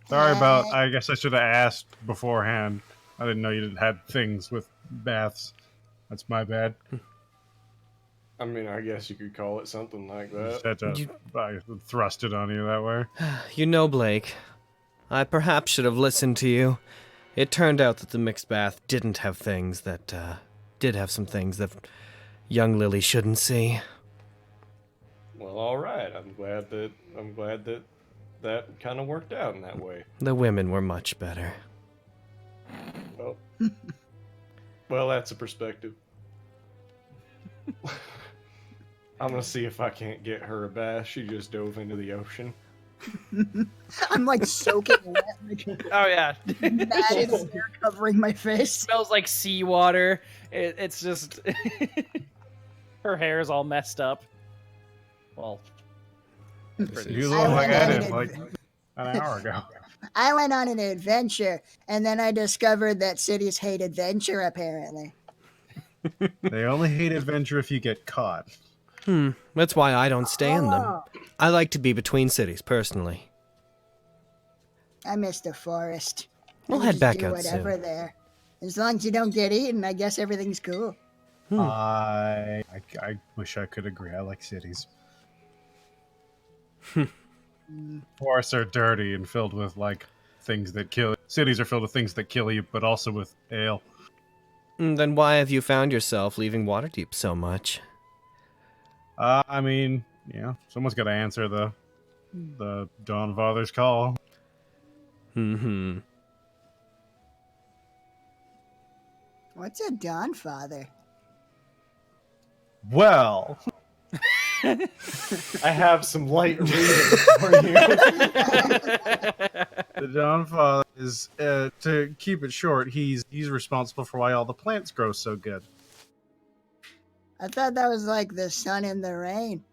Sorry about. I guess I should have asked beforehand. I didn't know you had things with baths. That's my bad. I mean, I guess you could call it something like Just that. had to I thrust it on you that way. You know, Blake, I perhaps should have listened to you. It turned out that the mixed bath did have some things that young Lily shouldn't see. Well, all right. I'm glad that that kind of worked out in that way. The women were much better. Well, well, that's a perspective. I'm gonna see if I can't get her a bath. She just dove into the ocean. I'm like soaking wet. Like, Oh yeah. matted hair covering my face. Smells like seawater. It's just her hair is all messed up. Well, You look like I did like an hour ago. I went on an adventure, and then I discovered that cities hate adventure, apparently. They only hate adventure if you get caught. That's why I don't stay in them. I like to be between cities, personally. I miss the forest. We'll You head just back do out whatever soon. there. As long as you don't get eaten, I guess everything's cool. I wish I could agree. I like cities. Forests are dirty and filled with like things that kill. Cities are filled with things that kill you, but also with ale. Then why have you found yourself leaving Waterdeep so much? I mean, yeah, someone's got to answer the Dawn Father's call. What's a Dawn Father? Well, I have some light reading for you. the Dawn Father is, to keep it short, he's responsible for why all the plants grow so good. I thought that was like the sun and the rain.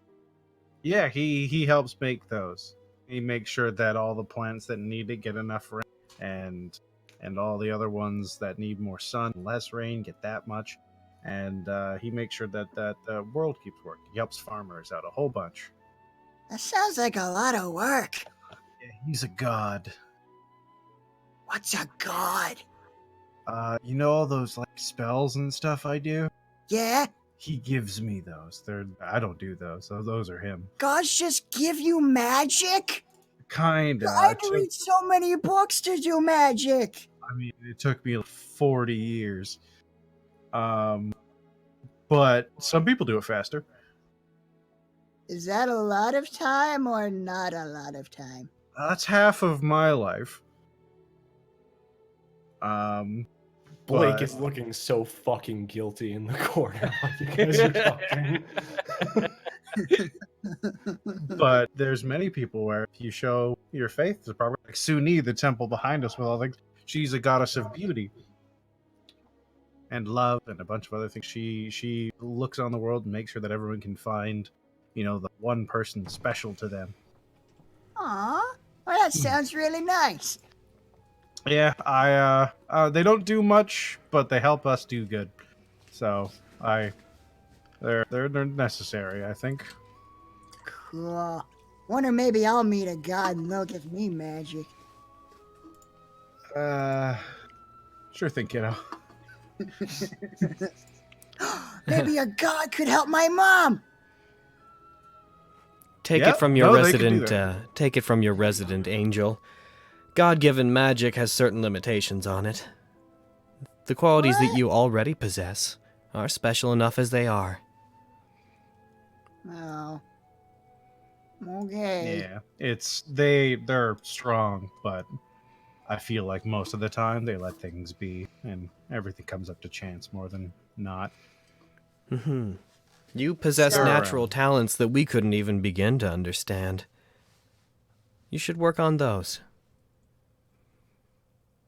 Yeah, he helps make those. He makes sure that all the plants that need it get enough rain, and all the other ones that need more sun, less rain, get that much. And he makes sure that the world keeps working. He helps farmers out a whole bunch. That sounds like a lot of work. Yeah, he's a god. What's a god? You know all those like spells and stuff I do? Yeah? He gives me those. I don't do those. Those are him. Gods just give you magic? Kinda. I'd read so many books to do magic. I mean, it took me 40 years. But some people do it faster. Is that a lot of time or not a lot of time? That's half of my life. Blake but- is looking so fucking guilty in the corner while you guys are talking. But there's many people where if you show your faith to probably like Sune, the temple behind us with all things, she's a goddess of beauty and love and a bunch of other things. She looks on the world and makes sure that everyone can find, the one person special to them. Aw, well, that sounds really nice. Yeah, they don't do much, but they help us do good. So they're necessary, I think. Cool. Wonder maybe I'll meet a god and they'll give me magic. Sure thing, kiddo. Maybe a god could help my mom. Take Yeah, it from your no, they can do resident. that. Take it from your resident angel. God-given magic has certain limitations on it. The qualities that you already possess are special enough as they are. Oh. Okay. Yeah, they're strong, but I feel like most of the time they let things be, and everything comes up to chance more than not. You possess Sure. natural talents that we couldn't even begin to understand. You should work on those.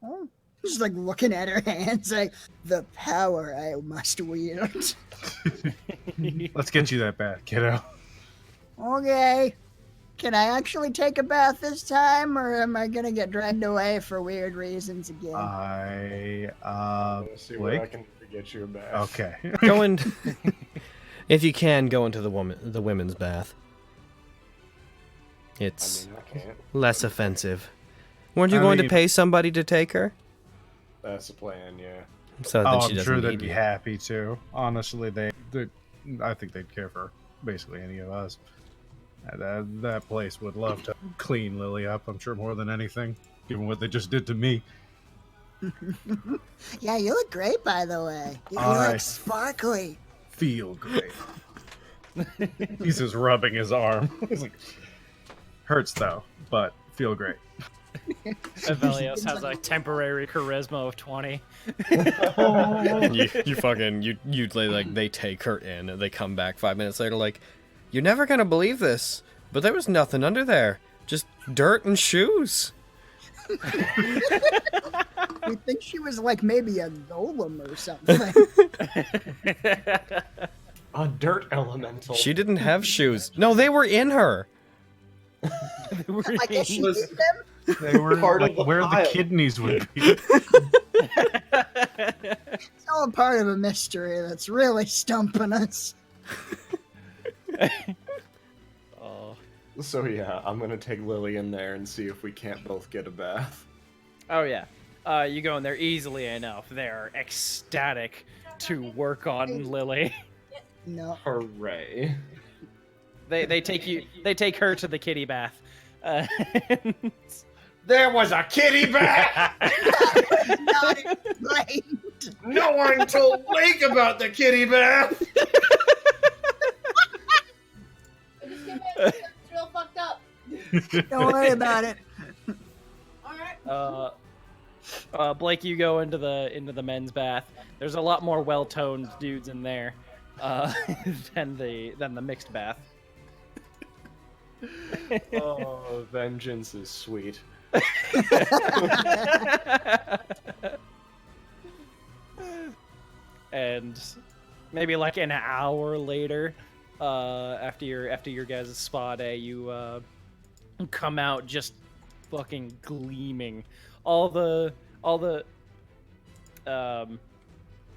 Oh, just like looking at her hands, like the power I must wield. Let's get you that back, kiddo. Okay. Can I actually take a bath this time, or am I gonna get dragged away for weird reasons again? Let's see what I Blake? can do to get you a bath. Okay. Go in. If you can, go into the women's bath. It's I can't. less offensive. Weren't you I going mean- to pay somebody to take her? That's the plan, yeah. So that Oh, she I'm doesn't sure they'd need be you. happy to. Honestly, I think they'd care for basically any of us. That place would love to clean Lily up, I'm sure, more than anything, given what they just did to me. Yeah, you look great, by the way. You I- look sparkly. Feel great. He's just rubbing his arm. He's like, hurts though, but feel great. Avelios has a temporary charisma of 20. They take her in and they come back 5 minutes later like, you're never gonna believe this, but there was nothing under there, just dirt and shoes. You think she was like maybe a golem or something? A dirt elemental. She didn't have shoes. No, they were in her. I guess she Was- did them. They were Part of like the where the pile. kidneys would be. It's all a part of a mystery that's really stumping us. Oh. So yeah, I'm gonna take Lily in there and see if we can't both get a bath. Oh yeah. You go in there easily enough. They're ecstatic to work on Lily. No. Hooray. They take her to the kitty bath. There was a kitty bath! Not explained. No one told Blake about the kitty bath! It's real fucked up. Don't worry about it. Alright. Blake, you go into the men's bath. There's a lot more well-toned dudes in there than the mixed bath. Oh, vengeance is sweet. And maybe like an hour later, after your guys' spa day, you come out just fucking gleaming. All the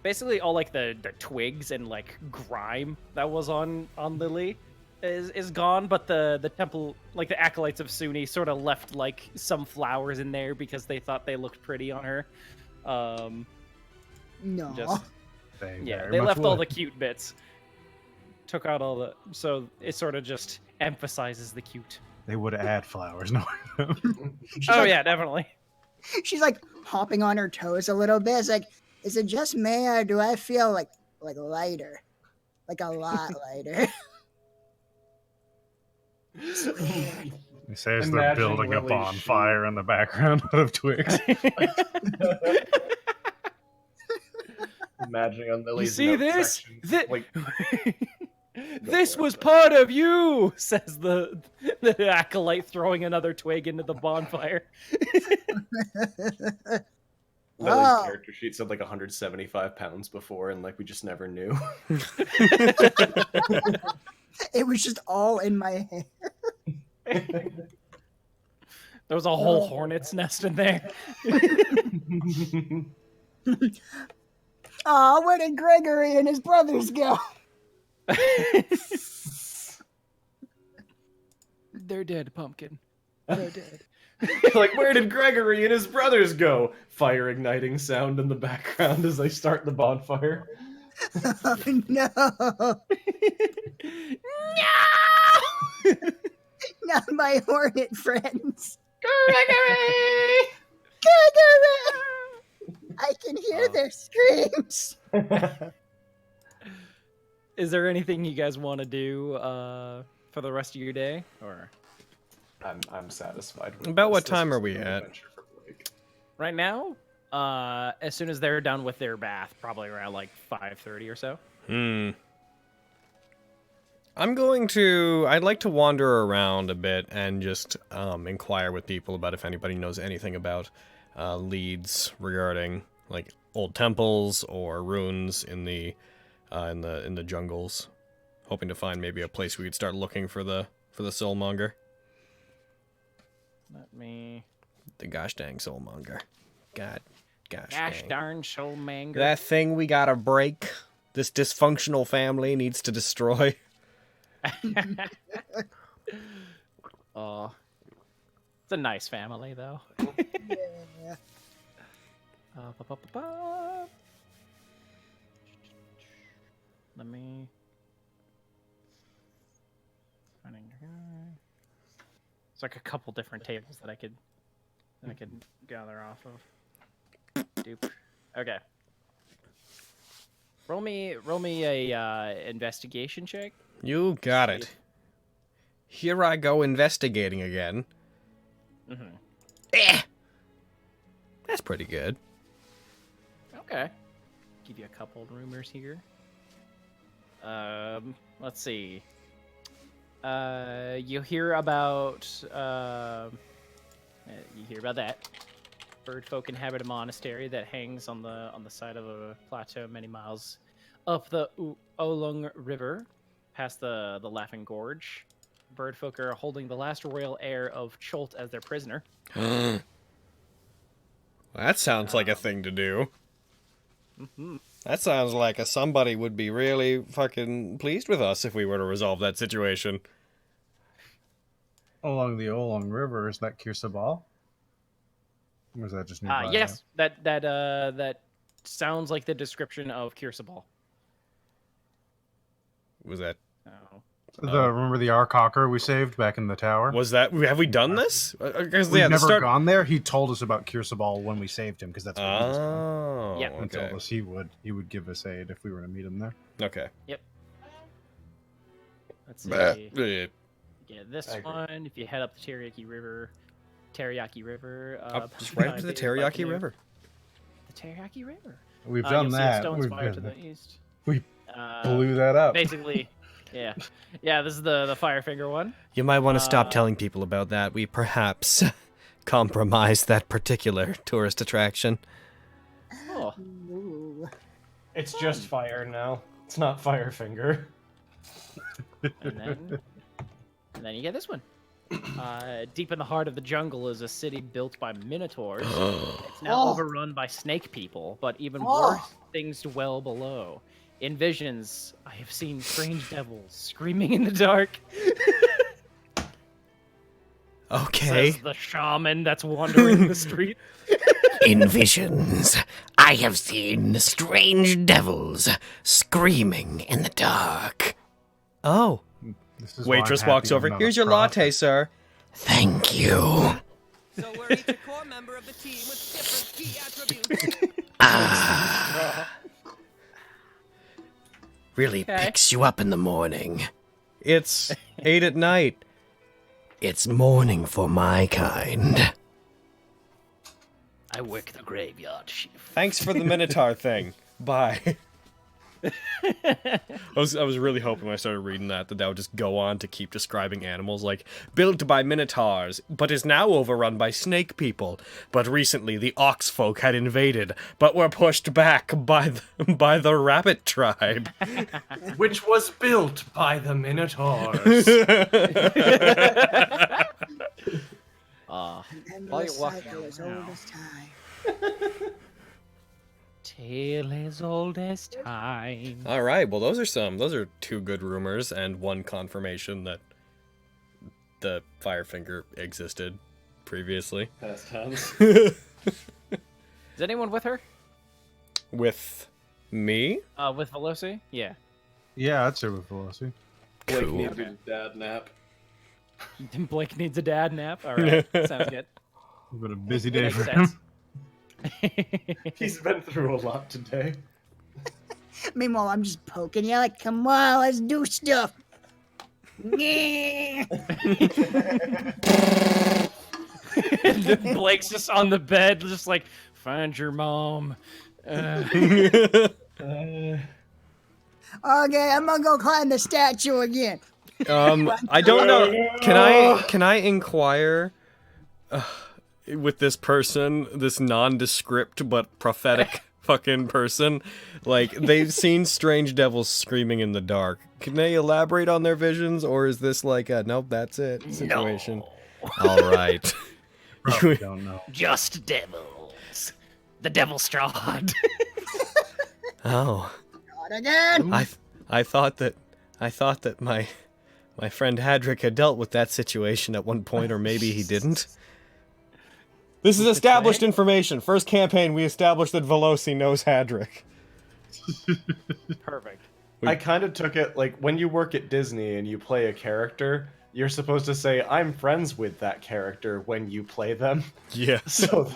basically all like the twigs and like grime that was on Lily is gone, but the temple, like the acolytes of Sune, sort of left like some flowers in there because they thought they looked pretty on her. No. Just yeah, very they much left all would. the cute bits. Took out all the, so it sort of just emphasizes the cute. They would add flowers. No. Oh yeah, definitely. She's like hopping on her toes a little bit. It's like, is it just me or do I feel like lighter? Like a lot lighter. It's weird. They say as they're Imagine building a Lily's bonfire in the background out of twigs. Imagining on You Lily's see note this? section, like, This for was it. part of you, says the acolyte, throwing another twig into the bonfire. Lily's Oh. character sheet said like 175 pounds before, and like we just never knew. It was just all in my hair. There was a whole hornet's nest in there. Oh, where did Gregory and his brothers go? They're dead, Pumpkin. They're dead. Like, where did Gregory and his brothers go? Fire igniting sound in the background as they start the bonfire. Oh, no. Not my hornet friends. Gregory! Gregory! I can hear their screams. Is there anything you guys want to do for the rest of your day, or I'm satisfied with About this. what This time was are we an at? adventure for Blake. right now? As soon as they're done with their bath, probably around like 5:30 or so. I'd like to wander around a bit and just inquire with people about if anybody knows anything about leads regarding like old temples or ruins in the jungles, hoping to find maybe a place we could start looking for the soulmonger. Let me. The gosh dang soulmonger. Gosh Gosh dang. darn soul manger. That thing we gotta break. This dysfunctional family needs to destroy. Oh, it's a nice family though. Yeah. Ba-ba-ba-ba. Let me. It's like a couple different tables that I could gather off of. Dupe. Okay. Roll me a investigation check. You got it. Here I go investigating again. Mm-hmm. That's pretty good. Okay. Give you a couple rumors here. Let's see. You hear about that. Birdfolk inhabit a monastery that hangs on the side of a plateau many miles up the Oolong River, past the Laughing Gorge. Birdfolk are holding the last royal heir of Cholt as their prisoner. That sounds like a thing to do. Mm-hmm. That sounds like somebody would be really fucking pleased with us if we were to resolve that situation. Along the Oolong River, is that Kirsabal? Or is that just nearby? Yes, that sounds like the description of Kirsabal. Was that? Oh. Remember the Arcocker we saved back in the tower? Was that? Have we done this? Because We've never gone there. He told us about Kirsabal when we saved him, because that's what he was doing. Oh, Yeah. And told okay. us he would give us aid if we were to meet him there. Okay. Let's see. Yeah. Yeah, this I agree. one. If you head up the Teriyaki River, Up just right up to the Teriyaki River. The Teriyaki River. We've You'll done see a that. stone We've spire to been the there. east. We Uh, blew that up. Basically, yeah. This is the Firefinger one. You might want to stop telling people about that. We perhaps compromised that particular tourist attraction. Oh, Ooh. It's just fire now. It's not Firefinger. and then you get this one. Deep in the heart of the jungle is a city built by minotaurs. It's now Oh. overrun by snake people, but even Oh. worse things dwell below. In visions, I have seen strange devils screaming in the dark. Okay. Says the shaman that's wandering the street. In visions, I have seen strange devils screaming in the dark. Oh. This is why I'm Waitress happy walks I'm over. not Here's a your prophet. latte, sir. Thank you. So we're each a core member of the team with different key attributes. Really picks you up in the morning. It's 8 at night. It's morning for my kind. I work the graveyard shift. Thanks for the Minotaur thing. Bye. I was really hoping when I started reading that would just go on to keep describing animals like built by minotaurs, but is now overrun by snake people. But recently the ox folk had invaded, but were pushed back by the rabbit tribe, Which was built by the Minotaurs. Endless cycle as old as time. Tale as old as time. All right, well those are 2 good rumors and 1 confirmation that the Firefinger existed previously. Past tense. Is anyone with her? With me? With Veloci? Yeah. Yeah, I'd say with Velocity. Blake Cool. needs a dad nap. Blake needs a dad nap. All right, sounds good. It's been a busy day Makes for sense. him. He's been through a lot today. Meanwhile, I'm just poking you like, come on, let's do stuff. Yeah. Blake's just on the bed, just like, find your mom. Okay, I'm gonna go climb the statue again. I don't know. Can I inquire with this person, this nondescript but prophetic fucking person? Like, they've seen strange devils screaming in the dark. Can they elaborate on their visions, or is this like a nope, that's it situation? All right. Probably don't know. Just devils. The devil Strahd. Oh, Not again. I thought that my friend Hadrick had dealt with that situation at one point, or maybe he didn't. This is established information. First campaign, we established that Veloci knows Hadrick. Perfect. I kind of took it like when you work at Disney and you play a character, you're supposed to say, I'm friends with that character when you play them. Yeah. So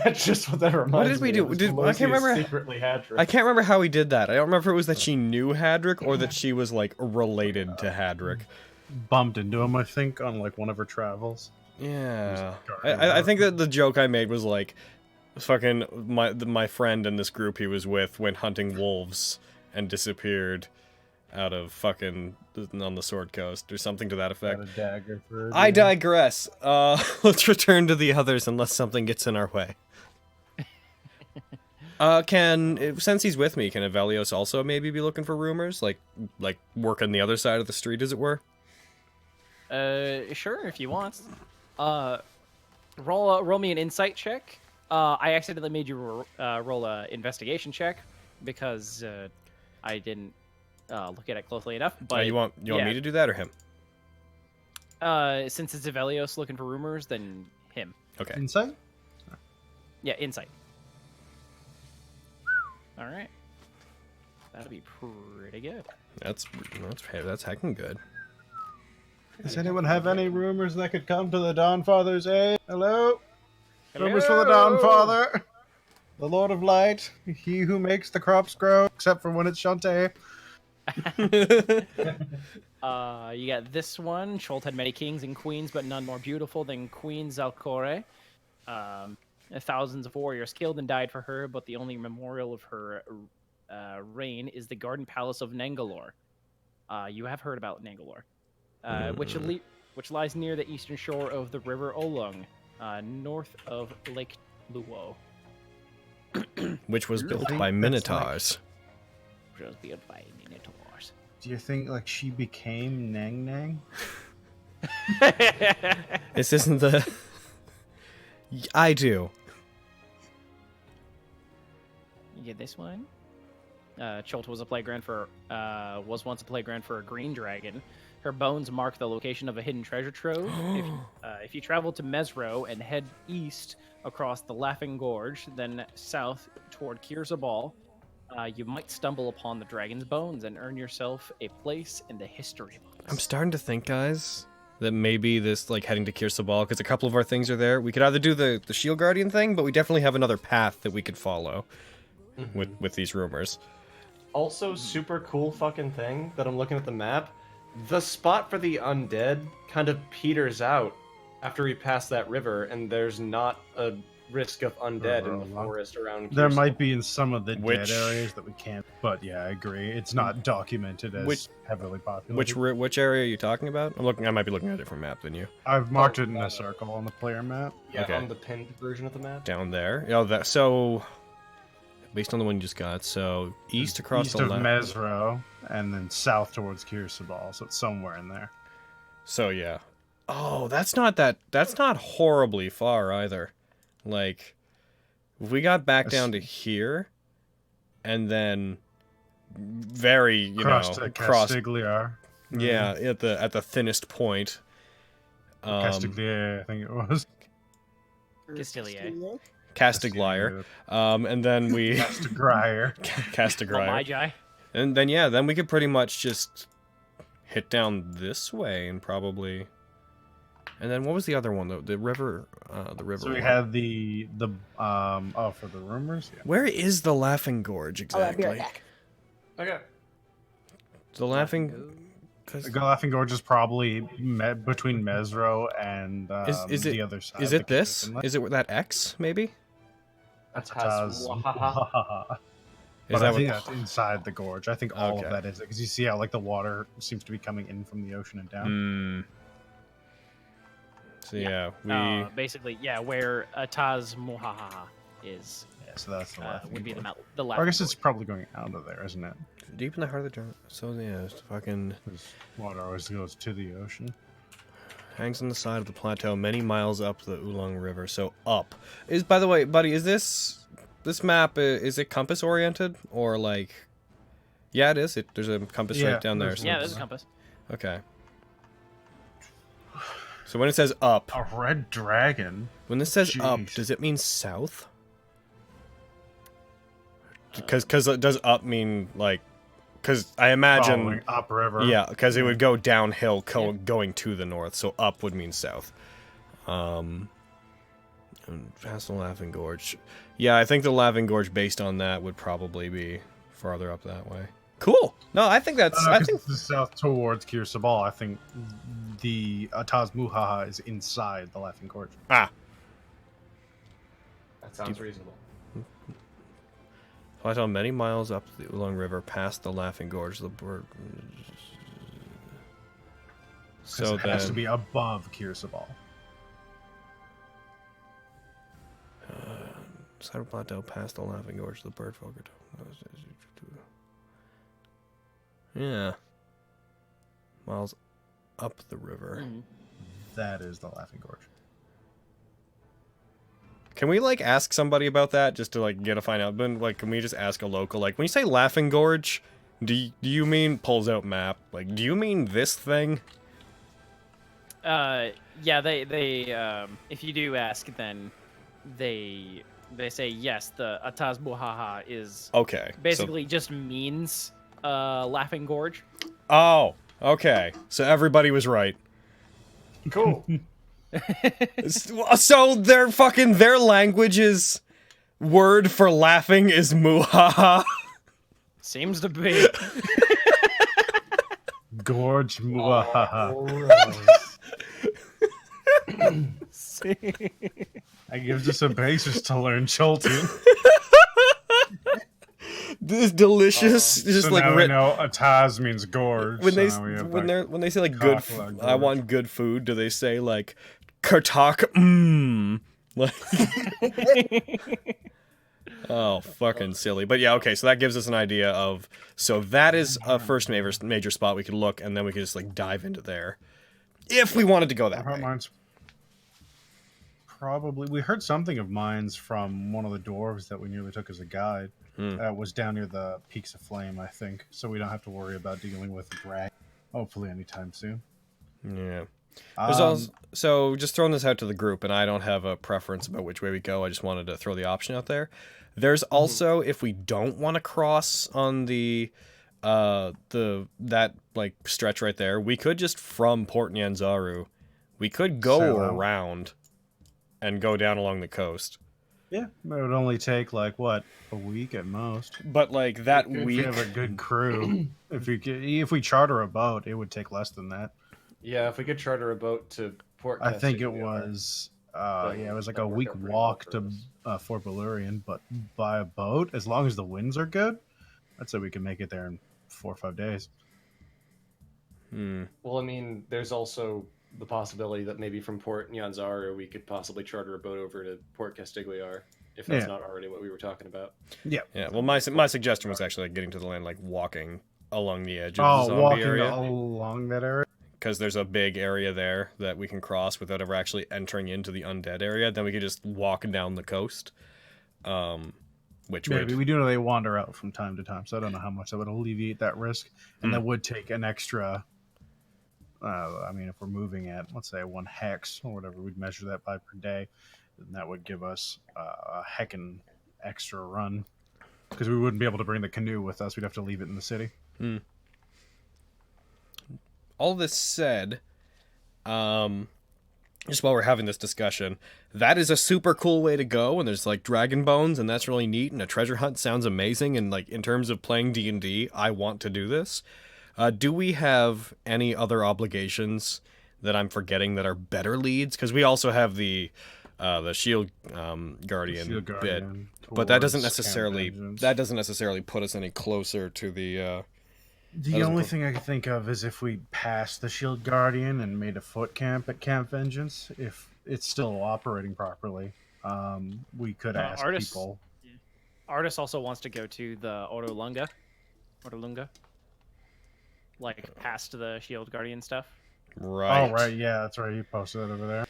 that's just what that reminds me. What did we do? of, is I Pelosi can't remember. is secretly Hadrick. I can't remember how he did that. I don't remember if it was that she knew Hadrick or that she was like related to Hadrick. Bumped into him, I think, on like one of her travels. Yeah. I think that the joke I made was like, fucking my friend in this group he was with went hunting wolves and disappeared out of fucking on the Sword Coast or something to that effect. Got a dagger for her, I dude. digress. Let's return to the others unless something gets in our way. Since he's with me, can Avelios also maybe be looking for rumors? Like work on the other side of the street, as it were? Sure, if you want. Roll me an insight check. I accidentally made you roll a investigation check because I didn't look at it closely enough. But You want me to do that or him? Since it's Avelios looking for rumors, then him. Okay. Insight? Yeah, insight. All right, that'll be pretty good. That's heckin' good. Does anyone have any rumors that could come to the Dawnfather's aid? Hello? Rumors for the Dawnfather? The Lord of Light, he who makes the crops grow, except for when it's Shantae. You got this one. Cholt had many kings and queens, but none more beautiful than Queen Zalcore. Thousands of warriors killed and died for her, but the only memorial of her reign is the Garden Palace of Nangalore. You have heard about Nangalore, which lies near the eastern shore of the River Olung, north of Lake Luo. Which was built by Minotaurs. Which was built by Minotaurs. Do you think, like, she became Nang Nang? This isn't the... I do. You get this one. Cholt was was once a playground for a green dragon. Her bones mark the location of a hidden treasure trove. If you travel to Mesro and head east across the Laughing Gorge, then south toward Kirzabal, you might stumble upon the dragon's bones and earn yourself a place in the history books. I'm starting to think, guys, that maybe this, like, heading to Kirsabal, because a couple of our things are there. We could either do the Shield Guardian thing, but we definitely have another path that we could follow with these rumors. Also, super cool fucking thing that I'm looking at the map. The spot for the undead kind of peters out after we pass that river, and there's not a risk of undead in the forest around. There might be in some of the Which- dead areas that we can't, but yeah, I agree. It's not documented as heavily populated. Which area are you talking about? I might be looking at a different map than you. I've marked it in a circle on the player map. Yeah, Okay. on the pinned version of the map. Down there. Oh, so based on the one you just got, so east across East the of left. Mesro, and then south towards Kirsabal, so it's somewhere in there. So yeah. Oh, that's not horribly far either. Like, if we got back down to here, and then very, Cross to Castigliar. Yeah, at the thinnest point. Castigliar, I think it was. Castilier. Castigliar. And then we Castigliar. Castigliar. Magi. And then we could pretty much just hit down this way and probably. And then what was the other one though? The river. So we had the for the rumors. Yeah. Where is the Laughing Gorge I'll be exactly? right back. Okay. The Laughing. The Laughing Gorge is probably between Mesro and Is it the other side. Is of it the this? Inlet. Is it that X maybe? That's Taz. Is But that I think what? that's inside the gorge. I think all Okay. of that is it, because you see how like the water seems to be coming in from the ocean and down. So yeah, we. Basically, yeah, where Taz Muhaha is Yeah, so that's the Laughing would be Gorge. the Or left. I guess it's probably going out of there, isn't it? Deep in the heart of the jungle. So yeah, it's fucking Because water always goes to the ocean. hangs on the side of the plateau, many miles up the Oolong River. So up is, by the way, buddy, is this map? Is it compass oriented or like? Yeah, it is. There's a compass Yeah, right down there. there's So Yeah, there's a compass. okay. So when it says up, A red dragon. when this says up, Jeez. does it mean south? Because does up mean like? Because I imagine. Following upriver. Yeah, because it would go downhill going to the north, so up would mean south. And past the Laughing Gorge. Yeah, I think the Laughing Gorge, based on that, would probably be farther up that way. Cool. No, I think that's. I think this is south towards Kirsabal. I think the Taz Muhaha is inside the Laughing Gorge. ah. That sounds reasonable. Plateau many miles up the Oolong River, past the Laughing Gorge. The bird. So it has to then, be above Kirsabal. side of plateau, past the Laughing Gorge. The bird folk are. Yeah. Miles up the river. That is the Laughing Gorge. Can we like ask somebody about that just to like get a find out? But like, can we just ask a local? Like, when you say Laughing Gorge, do you mean pulls out map? Like, do you mean this thing? Yeah, they if you do ask, then they say yes. The Ataz Muhaha is Okay. basically just means Laughing Gorge. Oh, okay. So everybody was right. Cool. So their language's word for laughing is muhaha. Seems to be. Gorge Muhaha. That gives us a basis to learn Cholton. This delicious, just So like now we know Ataz means gorge. when so they now we have, when they say like good, Cockla I gorge. want good food. Do they say like Kartak? Like. Oh, fucking silly. But yeah, okay. So that gives us an idea of. So that is a first major spot we could look, and then we could just like dive into there, if we wanted to go that Heart way. mines. Probably. We heard something of mines from one of the dwarves that we nearly took as a guide. That was down near the Peaks of Flame, I think. So we don't have to worry about dealing with drag. Hopefully anytime soon. Yeah. There's also, so just throwing this out to the group, and I don't have a preference about which way we go. I just wanted to throw the option out there. There's also, if we don't want to cross on the that like stretch right there, we could just from Port Nyanzaru, we could go Sail out. around and go down along the coast. Yeah, it would only take like what, a week at most. But like that If week, we have a good crew, if we charter a boat, it would take less than that. Yeah, if we could charter a boat to Port I think it Castiglione. was, it was like That'd a work week out pretty walk well to for us. Fort Balurian, but by a boat, as long as the winds are good, I'd say we can make it there in 4 or 5 days. Well, I mean, there's also the possibility that maybe from Port Nyanzaru we could possibly charter a boat over to Port Castiglione, if that's not already what we were talking about. Yeah. Yeah. Well, my suggestion was actually like getting to the land, like walking along the edge of the zombie walking area, along that area. because there's a big area there that we can cross without ever actually entering into the undead area. Then we could just walk down the coast. Which Maybe would we do know they wander out from time to time, so I don't know how much that would alleviate that risk, and that would take an extra. I mean, if we're moving at, let's say, 1 hex or whatever, we'd measure that by per day, then that would give us a heckin' extra run, because we wouldn't be able to bring the canoe with us. We'd have to leave it in the city. all this said, just while we're having this discussion, that is a super cool way to go, and there's like dragon bones, and that's really neat, and a treasure hunt sounds amazing, and like in terms of playing D&D, I want to do this. Do we have any other obligations that I'm forgetting that are better leads? Because we also have the shield guardian bit, but that doesn't necessarily put us any closer to the. The only thing I can think of is if we passed the Shield Guardian and made a foot camp at Camp Vengeance, if it's still operating properly, we could ask people. Artis also wants to go to the Orolunga, like past the Shield Guardian stuff. Right. Oh, right, yeah, that's right. You posted it over there.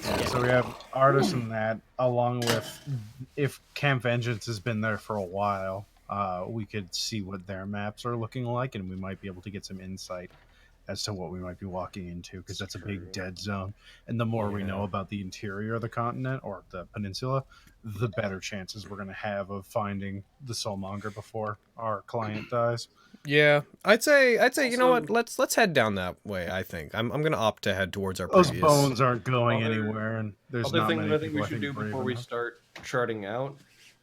Yeah, so we have Artis and that, along with if Camp Vengeance has been there for a while. We could see what their maps are looking like, and we might be able to get some insight as to what we might be walking into, because that's a big dead zone. And the more we know about the interior of the continent or the peninsula, the better chances we're going to have of finding the Soulmonger before our client dies. Yeah, I'd say also, you know what? Let's head down that way. I think I'm gonna opt to head towards our Those previous. bones aren't going anywhere, and there's Other not thing many that I think people we should do brave before we enough. start charting out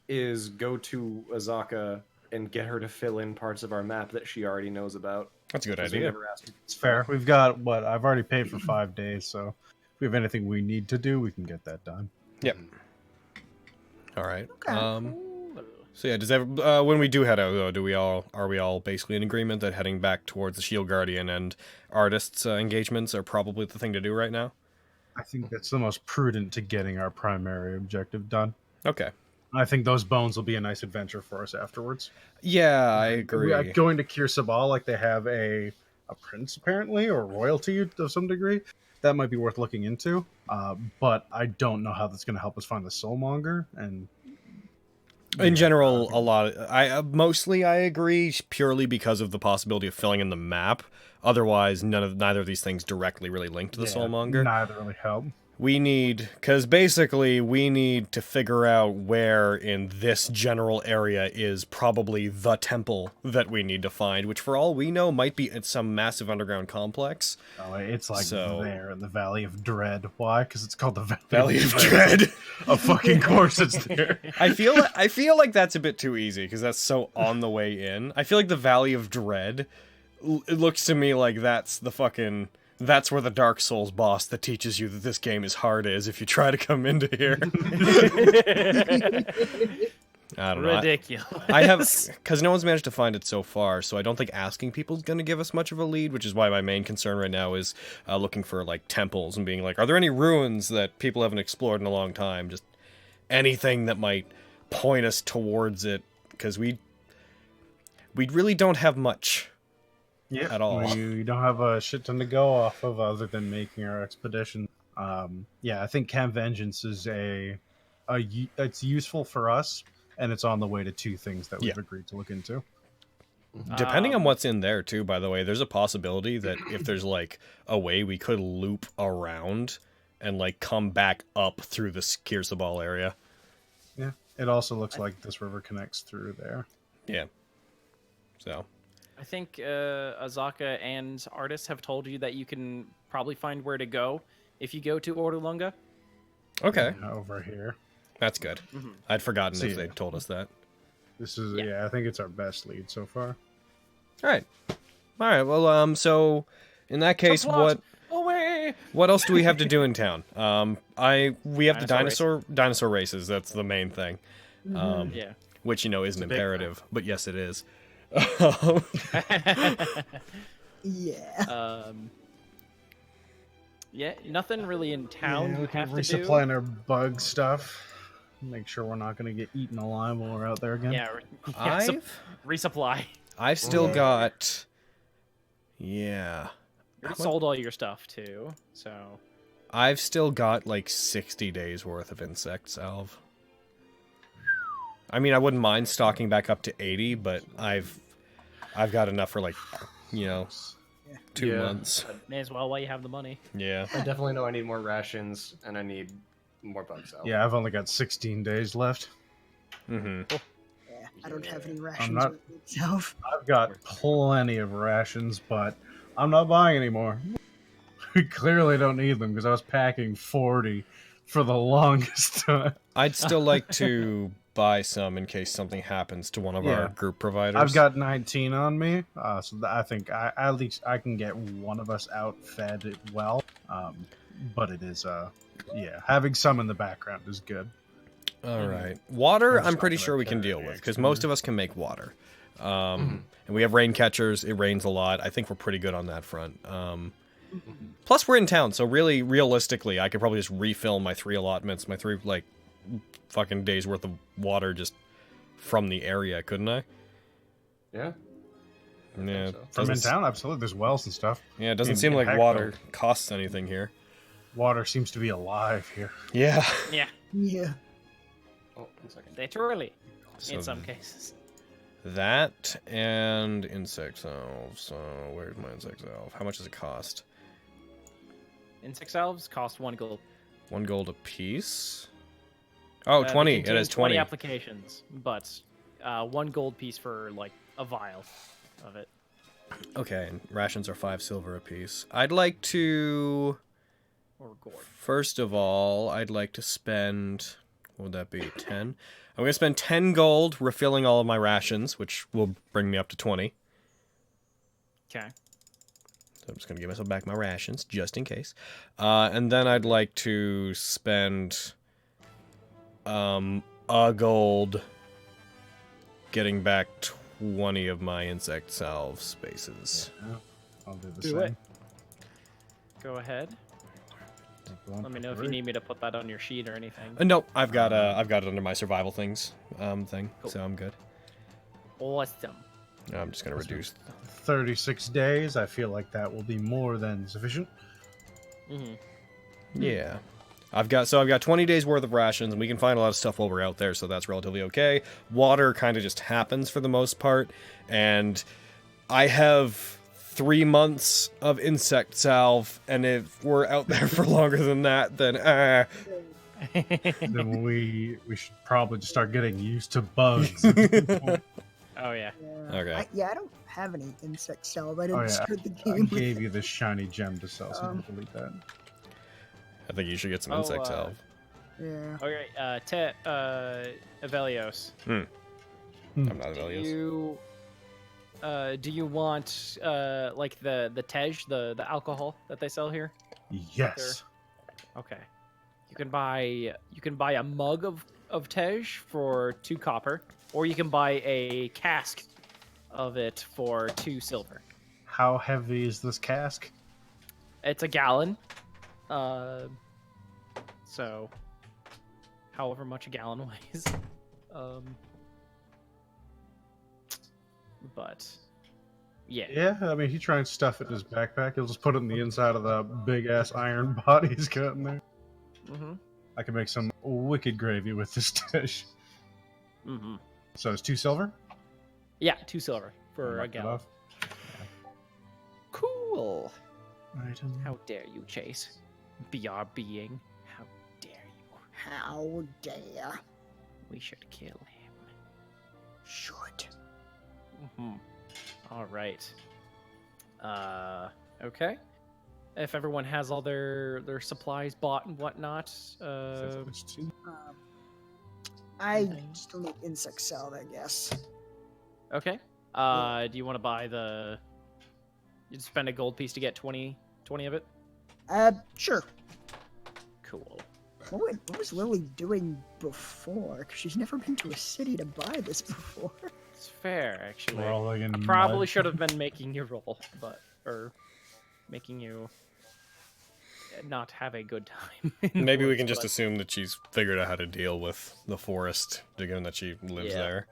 is go to Azaka and get her to fill in parts of our map that she already knows about. That's a good 'Cause we idea. never asked her. It's fair. We've got what I've already paid for 5 days, so if we have anything we need to do, we can get that done. Yep. All right. Okay. So yeah, does when we do head out, though, are we all basically in agreement that heading back towards the Shield Guardian and artists' engagements are probably the thing to do right now? I think that's the most prudent to getting our primary objective done. Okay. I think those bones will be a nice adventure for us afterwards. Yeah, I agree. Going to Kir Sabal, like they have a prince apparently, or royalty to some degree, that might be worth looking into. But I don't know how that's going to help us find the Soulmonger. And in general, mostly I agree purely because of the possibility of filling in the map. Otherwise, neither of these things directly really link to the Soulmonger. Neither really help. Because basically we need to figure out where in this general area is probably the temple that we need to find, which for all we know might be in some massive underground complex. Oh, it's like there in the Valley of Dread. Why? Because it's called the Valley of Dread. Of fucking course it's there. I feel like that's a bit too easy because that's so on the way in. I feel like the Valley of Dread, it looks to me like that's where the Dark Souls boss that teaches you that this game is hard is if you try to come into here. I don't know. Ridiculous. I have, because no one's managed to find it so far, so I don't think asking people is going to give us much of a lead, which is why my main concern right now is looking for like temples and being like, are there any ruins that people haven't explored in a long time? Just anything that might point us towards it, because we really don't have much. Yeah, at all. We don't have a shit ton to go off of other than making our expedition. I think Camp Vengeance is it's useful for us, and it's on the way to 2 things that we've agreed to look into. Depending on what's in there, too, by the way, there's a possibility that if there's, like, a way we could loop around and, like, come back up through the Kir Sabal area. Yeah, it also looks like this river connects through there. Yeah. So... I think Azaka and Artis have told you that you can probably find where to go if you go to Ordalunga. Okay, Over here. that's good. Mhm. I'd forgotten See if ya. they'd told us that. This is Yeah. I think it's our best lead so far. All right. Well, so in that case, Subplot away. what else do we have to do in town? We have Dinosaur the dinosaur races. That's the main thing. Yeah. Which isn't a big imperative, but yes, it is. Yeah. Yeah, nothing really in town you we can have to do. resupply our bug stuff. Make sure we're not going to get eaten alive while we're out there again. Yeah, resupply. I've still got. Yeah. You sold all your stuff too, so. I've still got like 60 days worth of insect salve. I mean, I wouldn't mind stocking back up to 80, but I've got enough for like, 2 months. May as well while you have the money. Yeah. I definitely know I need more rations, and I need more bug salve. Yeah, I've only got 16 days left. Mm-hmm. Yeah, I don't have any rations not- with myself. I've got plenty of rations, but I'm not buying anymore. We clearly don't need them because I was packing 40 for the longest time. I'd still like to buy some in case something happens to one of our group providers. I've got 19 on me, so I think at least I can get one of us out fed well. But it is, having some in the background is good. All right. Water, I'm I'm just pretty not sure we gonna can carry deal the with, because extra most one. of us can make water. And we have rain catchers. It rains a lot. I think we're pretty good on that front. Plus, we're in town, so really, realistically, I could probably just refill my 3 allotments, my 3, fucking days worth of water just from the area, couldn't I? Yeah. Yeah. so. From in doesn't- town, absolutely. There's wells and stuff. Yeah, it doesn't In- seem in like Heckville. water costs anything here. Water seems to be alive here. Yeah. Yeah, Yeah. Oh, 1 second. literally. So In some cases. that and insect salve. So where's my insect salve? How much does it cost? Insect salves cost 1 gold. 1 gold a piece. Oh, They 20. It contain is 20. applications, but 1 gold piece for like a vial of it. Okay, and rations are 5 silver a piece. I'd like to. Or gourd. First of all, I'd like to spend. What would that be? 10? I'm going to spend 10 gold refilling all of my rations, which will bring me up to 20. Okay. So I'm just going to give myself back my rations, just in case. And then I'd like to spend a gold getting back 20 of my insect salve spaces. Yeah, I'll do the Do same. it. Go ahead. Let me know if you need me to put that on your sheet or anything. No, I've got it under my survival things thing, so I'm good. Awesome. I'm just going to reduce. 36 days. I feel like that will be more than sufficient. Mm-hmm. Yeah. I've got 20 days worth of rations, and we can find a lot of stuff while we're out there, so that's relatively okay. Water kind of just happens for the most part, and I have 3 months of insect salve, and if we're out there for longer than that, then Then we should probably just start getting used to bugs. Oh yeah. Okay. I don't have any insect salve. I didn't Oh, yeah. start the I game with gave you this shiny gem to sell, so I'm gonna delete that. I think you should get some Oh, insect salve. Yeah. Okay, Avelios. I'm not Avelios. Do you want like the tej, the alcohol that they sell here? Yes. Okay. You can buy a mug of tej for 2 copper, or you can buy a cask of it for 2 silver. How heavy is this cask? It's a gallon. So however much a gallon weighs. But yeah. Yeah, I mean, he tries and stuff it in his backpack. He'll just put it in the inside of the big ass iron body he's got in there. Mm-hmm. I can make some wicked gravy with this dish. Mm-hmm. So it's 2 silver? Yeah, 2 silver for a Mark that gallon. off. Cool. Item. How dare you, Chase? Be our being. How dare you? How dare. We should kill him. Should. Mm-hmm. All right. Okay. If everyone has all their supplies bought and whatnot, I still need insect salve, I guess. okay. Do you want to buy the? You'd spend a gold piece to get 20 of it. Sure. Cool. What was Lily doing before? Because she's never been to a city to buy this before. It's fair, actually. We're all like in I probably mud. should have been making you roll, or making you not have a good time. Maybe we can just assume that she's figured out how to deal with the forest, given that she lives there.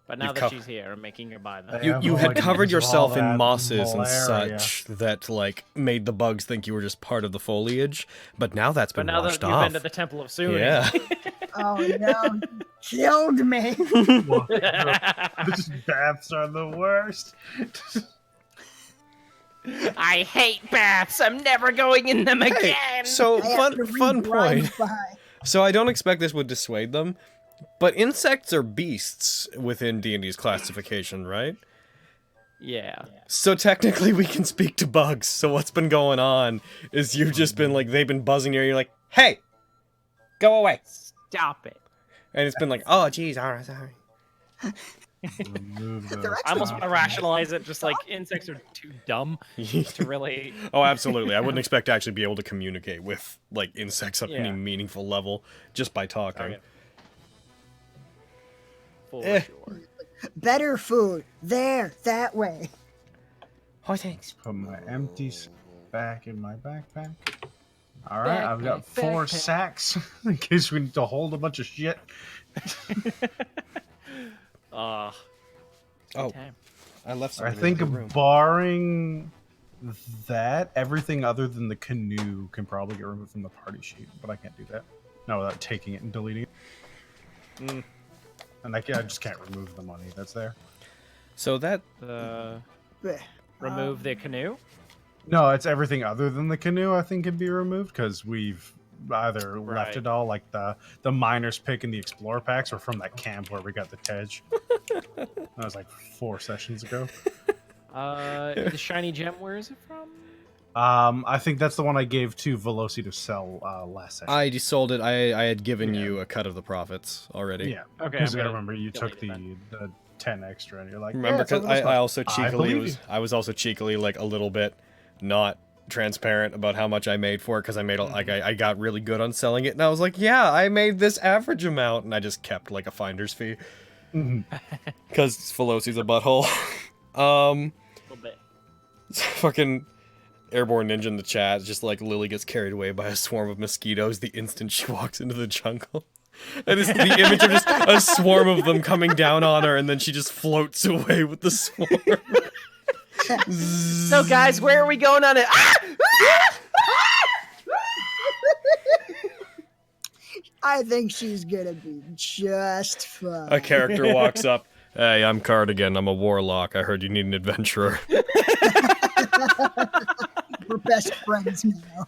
But now You've that co- she's here, I'm making her buy that. Yeah. You Oh had my covered goodness, yourself all in that mosses and malaria. such that, like, made the bugs think you were just part of the foliage, but now that's But been now washed that you've off. been to the Temple of Sune, Yeah. Oh no, you killed me. These baths are the worst. I hate baths. I'm never going in them again. So, I have to fun point. rebrine. So I don't expect this would dissuade them, but insects are beasts within D&D's classification, right? yeah. So technically we can speak to bugs, so what's been going on is you've just been like, they've been buzzing you, and you're like, hey! Go away! Stop it. And it's been like, oh geez, alright, sorry. Remove They're the I almost want to actually- rationalize it, just like insects are too dumb to really. Oh, absolutely. I wouldn't expect to actually be able to communicate with, like, insects at any Yeah. meaningful level just by talking. Okay. For Eh. sure. Better food. There, that way. Oh, thanks. Put my empty back in my backpack. All right, I've got 4 sacks in case we need to hold a bunch of shit. Oh, Time. I left I something think in the room. barring that, everything other than the canoe can probably get removed from the party sheet, but I can't do that. No, without taking it and deleting it. And I just can't remove the money that's there. So that... Bleh. Remove the canoe. No, it's everything other than the canoe I think can be removed because we've either left Right. it all, like the miner's pick and the explorer packs, or from that camp where we got the Tej. That was like 4 sessions ago. The shiny gem. Where is it from? I think that's the one I gave to Veloci to sell last session. I sold it. I had given you a cut of the profits already. Yeah, Okay, because I'm I gonna remember you took delete the, it the 10 extra, and you're like, Remember, yeah, because I also I cheekily believe you. I was also cheekily like a little bit not transparent about how much I made for it because I made like I got really good on selling it, and I was like, yeah, I made this average amount, and I just kept like a finder's fee because Veloci's a butthole. A little bit. Fucking airborne ninja in the chat, just like Lily gets carried away by a swarm of mosquitoes the instant she walks into the jungle. And it's the image of just a swarm of them coming down on her, and then she just floats away with the swarm. So, guys, where are we going on it? Ah! I think she's gonna be just fine. A character walks up. Hey, I'm Cardigan. I'm a warlock. I heard you need an adventurer. We're best friends now.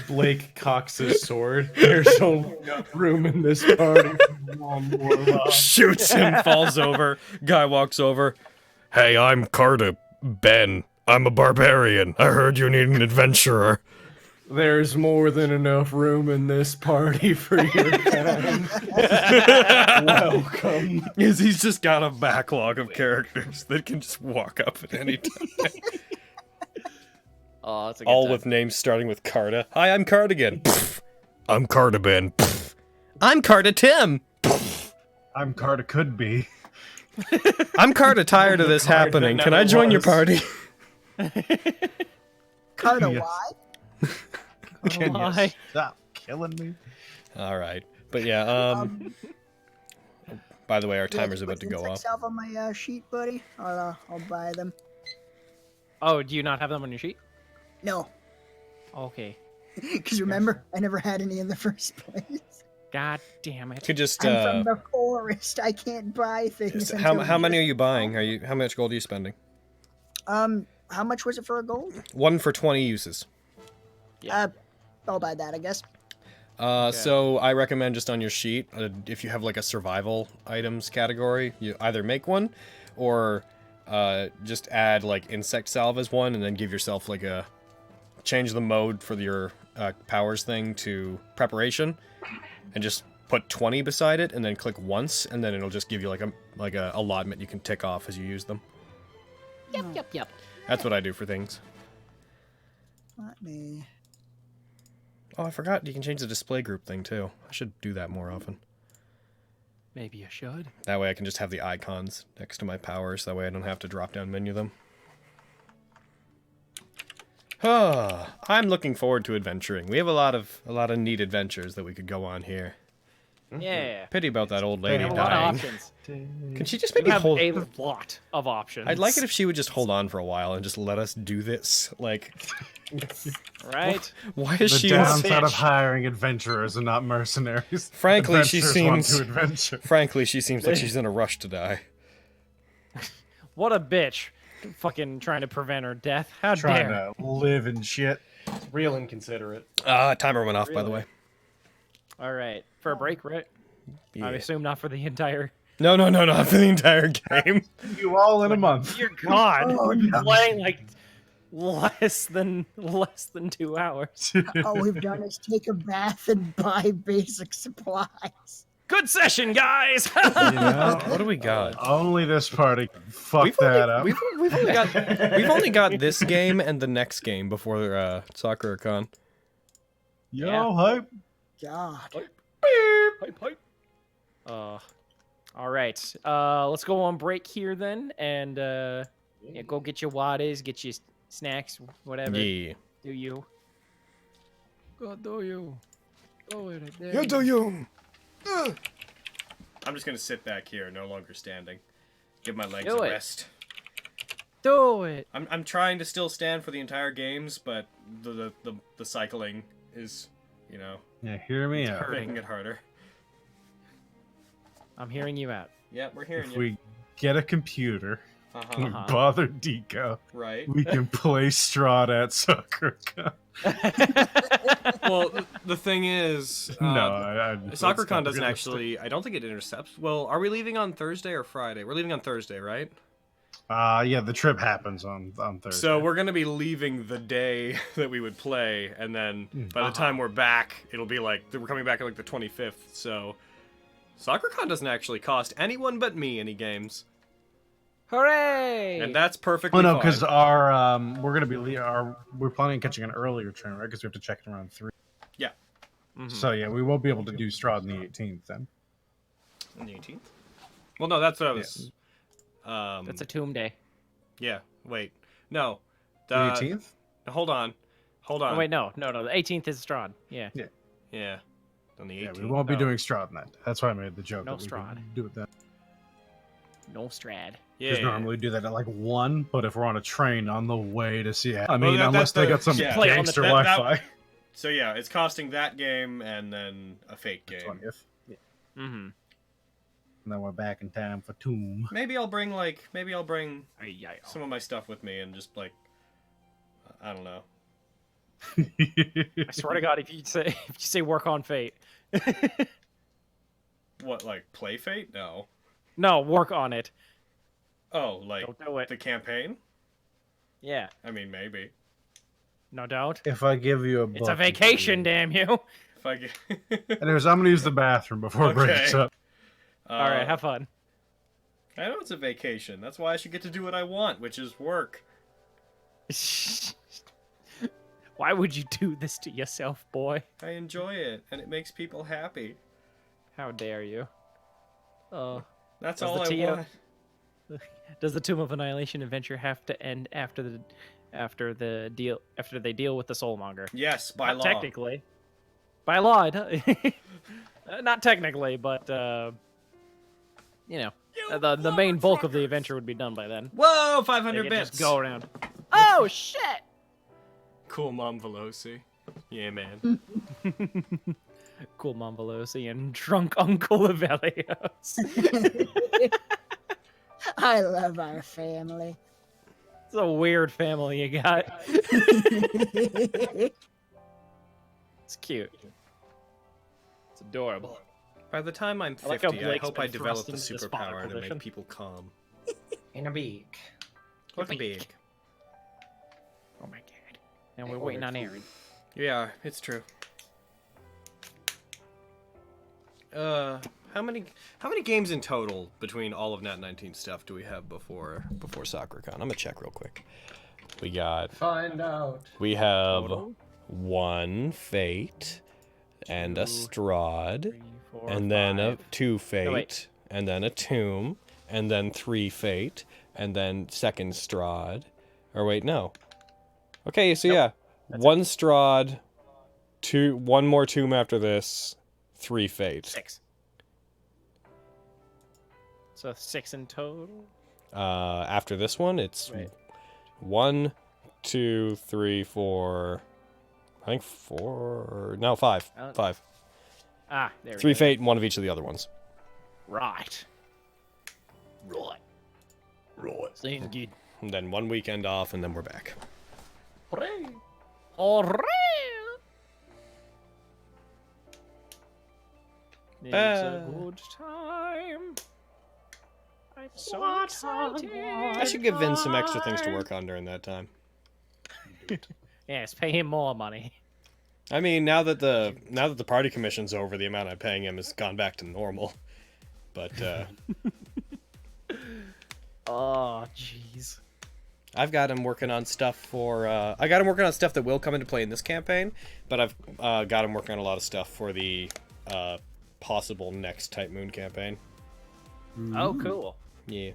Blake cocks his sword. There's only enough room in this party for one more love. Shoots him, falls over. Guy walks over. Hey, I'm Carda Ben. I'm a barbarian. I heard you need an adventurer. There's more than enough room in this party for your kind. Welcome. He's just got a backlog of characters that can just walk up at any time. Oh, that's a good All time. with names starting with Carda. Hi, I'm Cardigan. Pfft. I'm Carda Ben. Pfft. I'm Carda Tim. I'm Carter could be. I'm Carda tired of this Carda happening. Can never I join your was. party? Carter, Yes. why? Can you Why? stop killing me? All right. But yeah, by the way, our timer's about to go off. Insect salve on my sheet, buddy. I'll buy them. Oh, do you not have them on your sheet? No, Okay. because remember, I never had any in the first place. God damn You it. could just I'm from the forest. I can't buy things. how until many are we- you buying? How much gold are you spending? How much was it for a gold? 1 for 20 uses. Yeah. I'll buy that, I guess. So I recommend just on your sheet, if you have like a survival items category, you either make one, or just add like insect salve as one, and then give yourself like change the mode for your powers thing to preparation, and just put 20 beside it, and then click once, and then it'll just give you like a allotment you can tick off as you use them. Yep. That's what I do for things. Let me. Oh, I forgot you can change the display group thing too. I should do that more often. Maybe I should. That way I can just have the icons next to my powers. That way I don't have to drop down menu them. I'm looking forward to adventuring. We have a lot of neat adventures that we could go on here. Yeah. Pity about that old lady We have a lot of dying. options. Can she just We maybe have hold? a lot of options. I'd like it if she would just hold on for a while and just let us do this. Like, Right? why is The she? downside of hiring adventurers and not mercenaries. Frankly, she Adventurers want seems. to adventure. Frankly, she seems like she's in a rush to die. What a bitch. Fucking trying to prevent her death. How Trying dare. to live and shit. It's real inconsiderate. Timer went off, by the way. All right. For a break, right? Yeah. I assume not for the entire... No, not for the entire game. You all in a month. Dear God. Oh, We've been no. playing like less than 2 hours. All we've done is take a bath and buy basic supplies. Good session, guys! You know, What do we got? only this party can fuck that up. We've only got this game and the next game before SoccerCon. Yo, Yeah. hype. God. All right. Let's go on break here then, and yeah, go get your waters, get your snacks, whatever. Yeah. Do you? Go do you? Go it. You do you. I'm just gonna sit back here, no longer standing. Give my legs Do a it. rest. Do it. I'm trying to still stand for the entire games, but the cycling is, you know, Yeah, hear me out. making it harder. I'm hearing you out. Yeah, we're hearing If you. we get a computer, we Uh-huh. bother Deco, Right. we can play Strahd at soccer. Well, the thing is, No, I SoccerCon doesn't actually. I don't think it intercepts. Well, are we leaving on Thursday or Friday? We're leaving on Thursday, right? Yeah, the trip happens on Thursday. So we're gonna be leaving the day that we would play, and then by the time we're back, it'll be like we're coming back on like the 25th. So SoccerCon doesn't actually cost anyone but me any games, Hooray! and that's perfectly Oh no, fine. because our we're gonna be we're planning on catching an earlier train, right? Because we have to check it around 3. Yeah. So yeah, we won't be able to do Strahd on the 18th then. On the 18th. Well, no, that's what I was. That's a tomb day. Yeah. Wait. No. The 18th? Hold on. Oh, wait, no. The 18th is Strahd. Yeah. Yeah. On the 18th. Yeah, we won't be No. doing Strahd on that. That's why I made the joke. No that we could Strahd. Do it then. No Strahd. Yeah. Because normally we do that at like 1, but if we're on a train on the way to see it, I Well, mean, that- unless that's they got some yeah. Play on the- gangster that- Wi-Fi. So yeah, it's costing that game and then a fake game. 20th. Mm-hmm. And then we're back in time for Tomb. Maybe I'll bring some of my stuff with me and just like I don't know. I swear to God, if you say work on Fate. What, like play Fate? No. No, work on it. Oh, like Don't do it. the campaign? Yeah. I mean, maybe. No doubt. If I give you a It's a book, vacation, damn you. If I get Anyways, I'm gonna use the bathroom before it breaks Okay. up. All right, have fun. I know it's a vacation. That's why I should get to do what I want, which is work. Why would you do this to yourself, boy? I enjoy it, and it makes people happy. How dare you? Oh. That's Does all the I TO want. Does the Tomb of Annihilation adventure have to end after they deal with the Soulmonger? Yes, by Not law. technically. By law, not technically, but you know, the main bulk of the adventure would be done by then. Whoa, They 500 could bits. just go around. Oh shit! Cool Mom Veloci. Yeah, man. Cool Mom Veloci and drunk Uncle Avelios. I love our family. It's a weird family you got. It's cute. It's adorable. By the time I'm I like how 50, I Blake's hope I been develop the thrust into the spotted superpower to position. make people calm. In a beak. Looking big. Oh my god. And we're waiting on Aaron. Yeah, it's true. How many games in total between all of Nat19 stuff do we have before SoccerCon? I'm gonna check real quick. We got. Find out. We have one Fate, and a Strahd, 3, 4, and then 5. 2 Fate, No, wait. and then a Tomb, and then 3 Fate, and then second Strahd. Or wait, no. Okay, so yeah, one Strahd, one more Tomb after this, 3 Fate. 6. So 6 in total. After this one, it's Right. 1, 2, 3, 4. I think 4. No, 5. 5. Ah, there we 3 go. Fate and one of each of the other ones. Right. Sounds good. And then 1 weekend off, and then we're back. Alright. It's a good time. I'm so excited. I should give Vin some extra things to work on during that time. Yes, pay him more money. I mean, now that the party commission's over, the amount I'm paying him has gone back to normal. But Oh, jeez. I've got him working on stuff for. I got him working on stuff that will come into play in this campaign, but I've got him working on a lot of stuff for the possible next Type Moon campaign. Oh, cool. Yeah,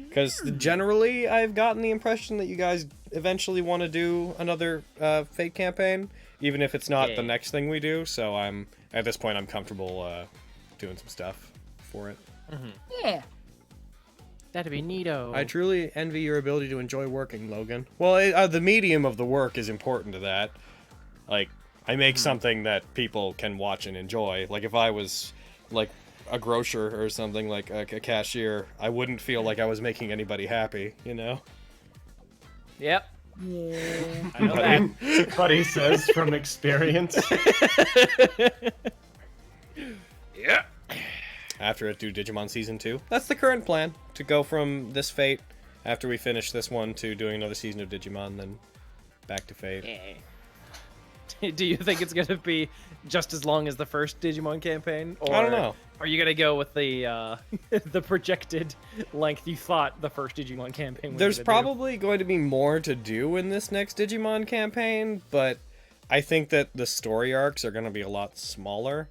because generally I've gotten the impression that you guys eventually want to do another Fate campaign, even if it's not the next thing we do. So at this point I'm comfortable doing some stuff for it. Yeah. That'd be neato. I truly envy your ability to enjoy working, Logan. Well, the medium of the work is important to that. Like, I make something that people can watch and enjoy. Like, if I was, like, a grocer or something, like a cashier, I wouldn't feel like I was making anybody happy, you know? Yep. Yeah. I know that. Buddy says from experience. Yeah. After it, do Digimon Season 2. That's the current plan, to go from this Fate, after we finish this one, to doing another season of Digimon, then back to Fate. Do you think it's gonna be just as long as the first Digimon campaign? Or I don't know. Are you gonna go with the the projected length you thought the first Digimon campaign was? There's gonna probably going to be more to do in this next Digimon campaign, but I think that the story arcs are going to be a lot smaller,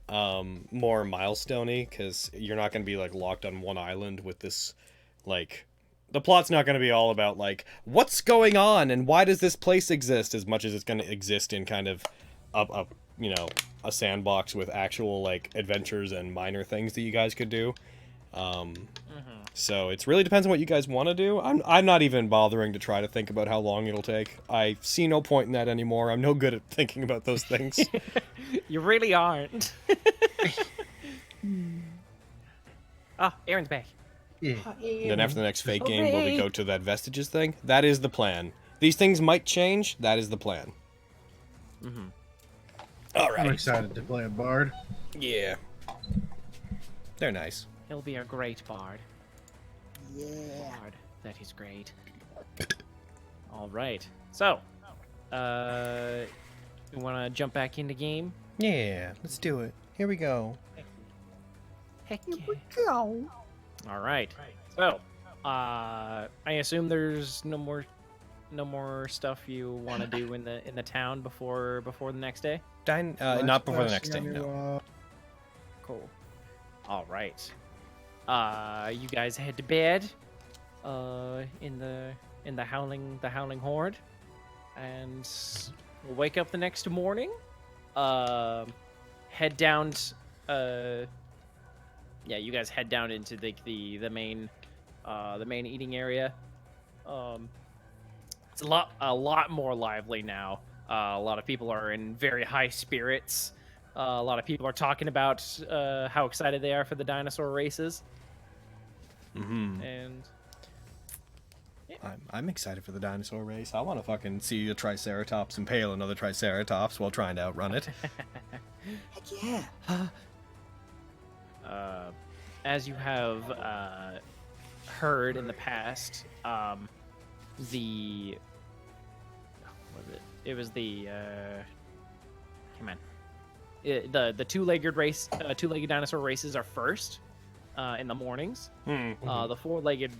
more milestone-y, because you're not going to be like locked on one island with this, like, the plot's not going to be all about like what's going on and why does this place exist, as much as it's going to exist in kind of a sandbox with actual like adventures and minor things that you guys could do. So it really depends on what you guys want to do. I'm not even bothering to try to think about how long it'll take. I see no point in that anymore. I'm no good at thinking about those things. You really aren't. Aaron's back. And then after the next Fate game, where we go to that Vestiges thing, that is the plan. These things might change. That is the plan. All right. I'm excited to play a bard. Yeah. They're nice. He'll be a great bard. Yeah. Bard. That is great. All right. So, you want to jump back into game? Yeah, let's do it. Here we go. Heck Here yeah. we go. All right. So, I assume there's no more stuff you want to do in the town before the next day. Not before the next day. No. Cool. All right. You guys head to bed. In the howling horde, and we'll wake up the next morning. Head down. Yeah, you guys head down into the main eating area. It's a lot more lively now. A lot of people are in very high spirits. A lot of people are talking about how excited they are for the dinosaur races. Mm-hmm. And I'm excited for the dinosaur race. I want to fucking see a Triceratops impale another Triceratops while trying to outrun it. Heck yeah. As you have heard in the past, the what was it? It was the come on. The two-legged dinosaur races are first in the mornings. The four-legged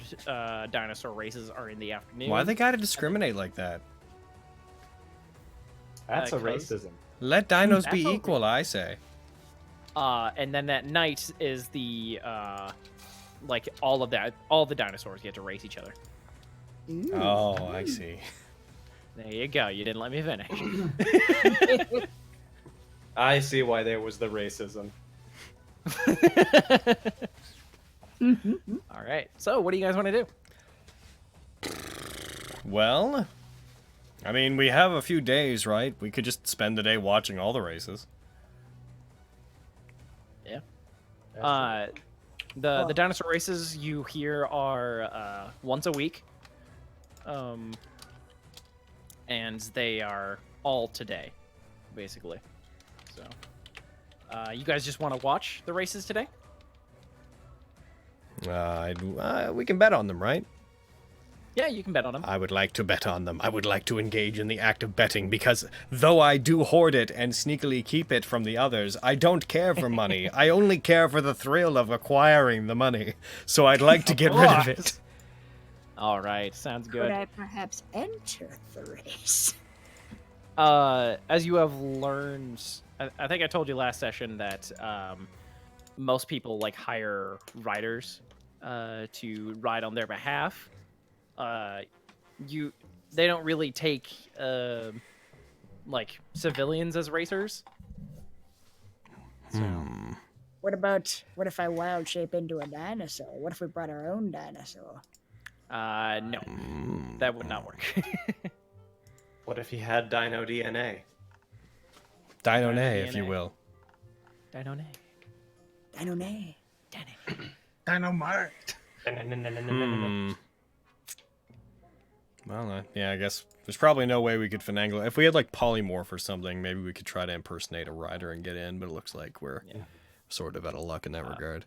dinosaur races are in the afternoon. Why they gotta discriminate like that? That's a 'cause- racism. Let dinos That's be okay. equal, I say. And then at night is the like all the dinosaurs get to race each other. Ooh. Oh, I see. There you go. You didn't let me finish. I see why there was the racism. All right. So, what do you guys want to do? Well, I mean, we have a few days, right? We could just spend the day watching all the races. Yeah. That's The dinosaur races you hear are once a week. And they are all today, basically. So, you guys just want to watch the races today? We can bet on them, right? Yeah, you can bet on them. I would like to bet on them. I would like to engage in the act of betting because though I do hoard it and sneakily keep it from the others, I don't care for money. I only care for the thrill of acquiring the money. So I'd like to get rid of it. All right, sounds Could good. I perhaps enter the race? As you have learned, I think I told you last session that most people like hire riders to ride on their behalf. They don't really take like civilians as racers. So, What if I wild shape into a dinosaur? What if we brought our own dinosaur? no, that would not work. What if he had dino DNA? Dino nay, if you DNA. will. Dino Dino-nay. Dynamite. Well, yeah, I guess there's probably no way we could finagle it. If we had like polymorph or something, maybe we could try to impersonate a rider and get in, but it looks like we're sort of out of luck in that regard.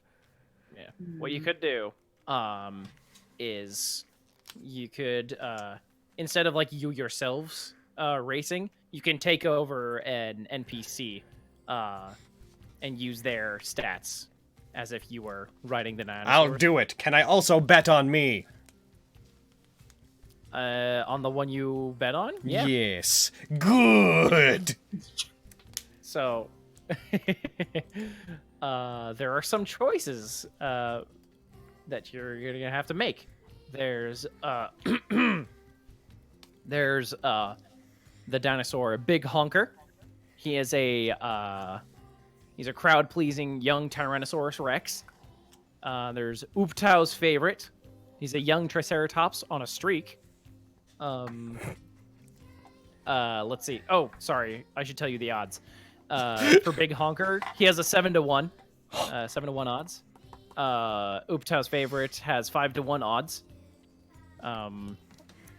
Yeah. What you could do is you could instead of like you yourselves racing, you can take over an NPC and use their stats as if you were riding the dinosaur. I'll do it. Can I also bet on me? On the one you bet on? Yeah. Yes. Good. So there are some choices that you're gonna have to make. There's there's the dinosaur Big Honker. He is he's a crowd-pleasing young Tyrannosaurus Rex. There's Uptau's favorite. He's a young Triceratops on a streak. Let's see. Oh, sorry. I should tell you the odds. For Big Honker, he has a 7-1. 7-1 odds. Uptau's favorite has 5-1 odds.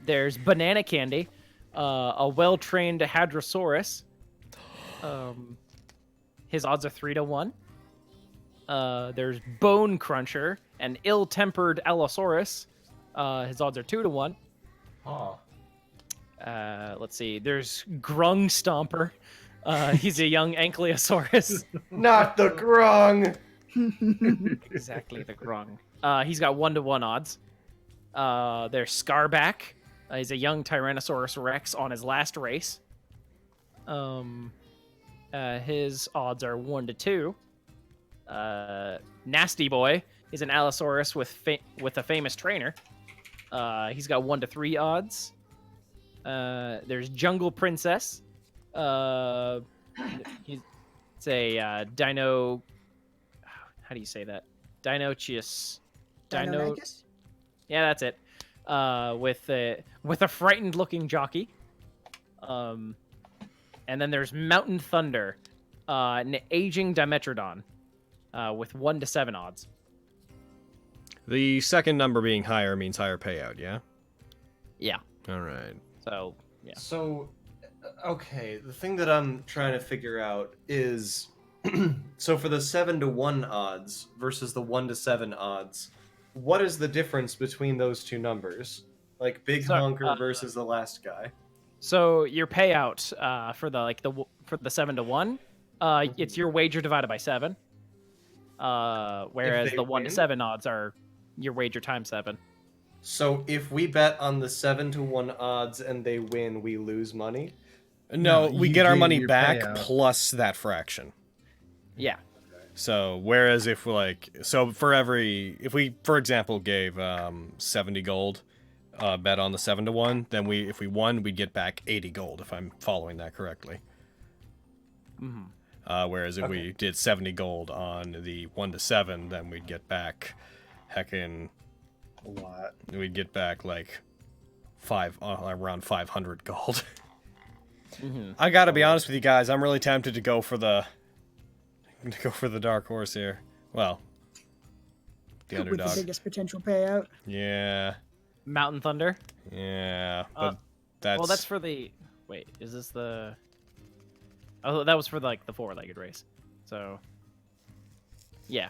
There's Banana Candy, a well-trained Hadrosaurus. His odds are 3-1. There's Bone Cruncher, an ill-tempered Allosaurus. His odds are 2-1. Oh. Let's see. There's Grung Stomper. He's a young Ankylosaurus. Not the grung! Exactly, the Grung. He's got 1-1 odds. There's Scarback. He's a young Tyrannosaurus Rex on his last race. His odds are 1-2. Nasty Boy is an Allosaurus with a famous trainer. He's got 1-3 odds. There's Jungle Princess. It's a dino. How do you say that? Dinochius. Dino. Dino-nychus? Yeah, that's it. With a frightened-looking jockey. And then there's Mountain Thunder, an aging Dimetrodon, with 1-7 odds. The second number being higher means higher payout, yeah? Yeah. All right. So yeah. So, okay, the thing that I'm trying to figure out is, so for the 7-to-1 odds versus the 1-to-7 odds, what is the difference between those two numbers? Like Big So, Honker versus the last guy. So your payout for the 7-to-1, it's your wager divided by 7. Whereas they the 1-to-7 win? odds are your wager times 7. So if we bet on the 7-to-1 odds and they win, we lose money? No, we you get our gave money your back payout. plus that fraction. Yeah. So whereas if if we for example gave 70 gold bet on the 7-to-1, then if we won, we'd get back 80 gold if I'm following that correctly. Whereas if we did 70 gold on the 1-to-7, then we'd get back heckin' A lot. we'd get back like around 500 gold. I gotta be honest with you guys, I'm really tempted to go for the dark horse here. Well, the With underdog. the biggest potential payout. Yeah, Mountain Thunder. yeah, but That's for the. Wait, is this the? Oh, that was for like the 4-legged race. So. Yeah.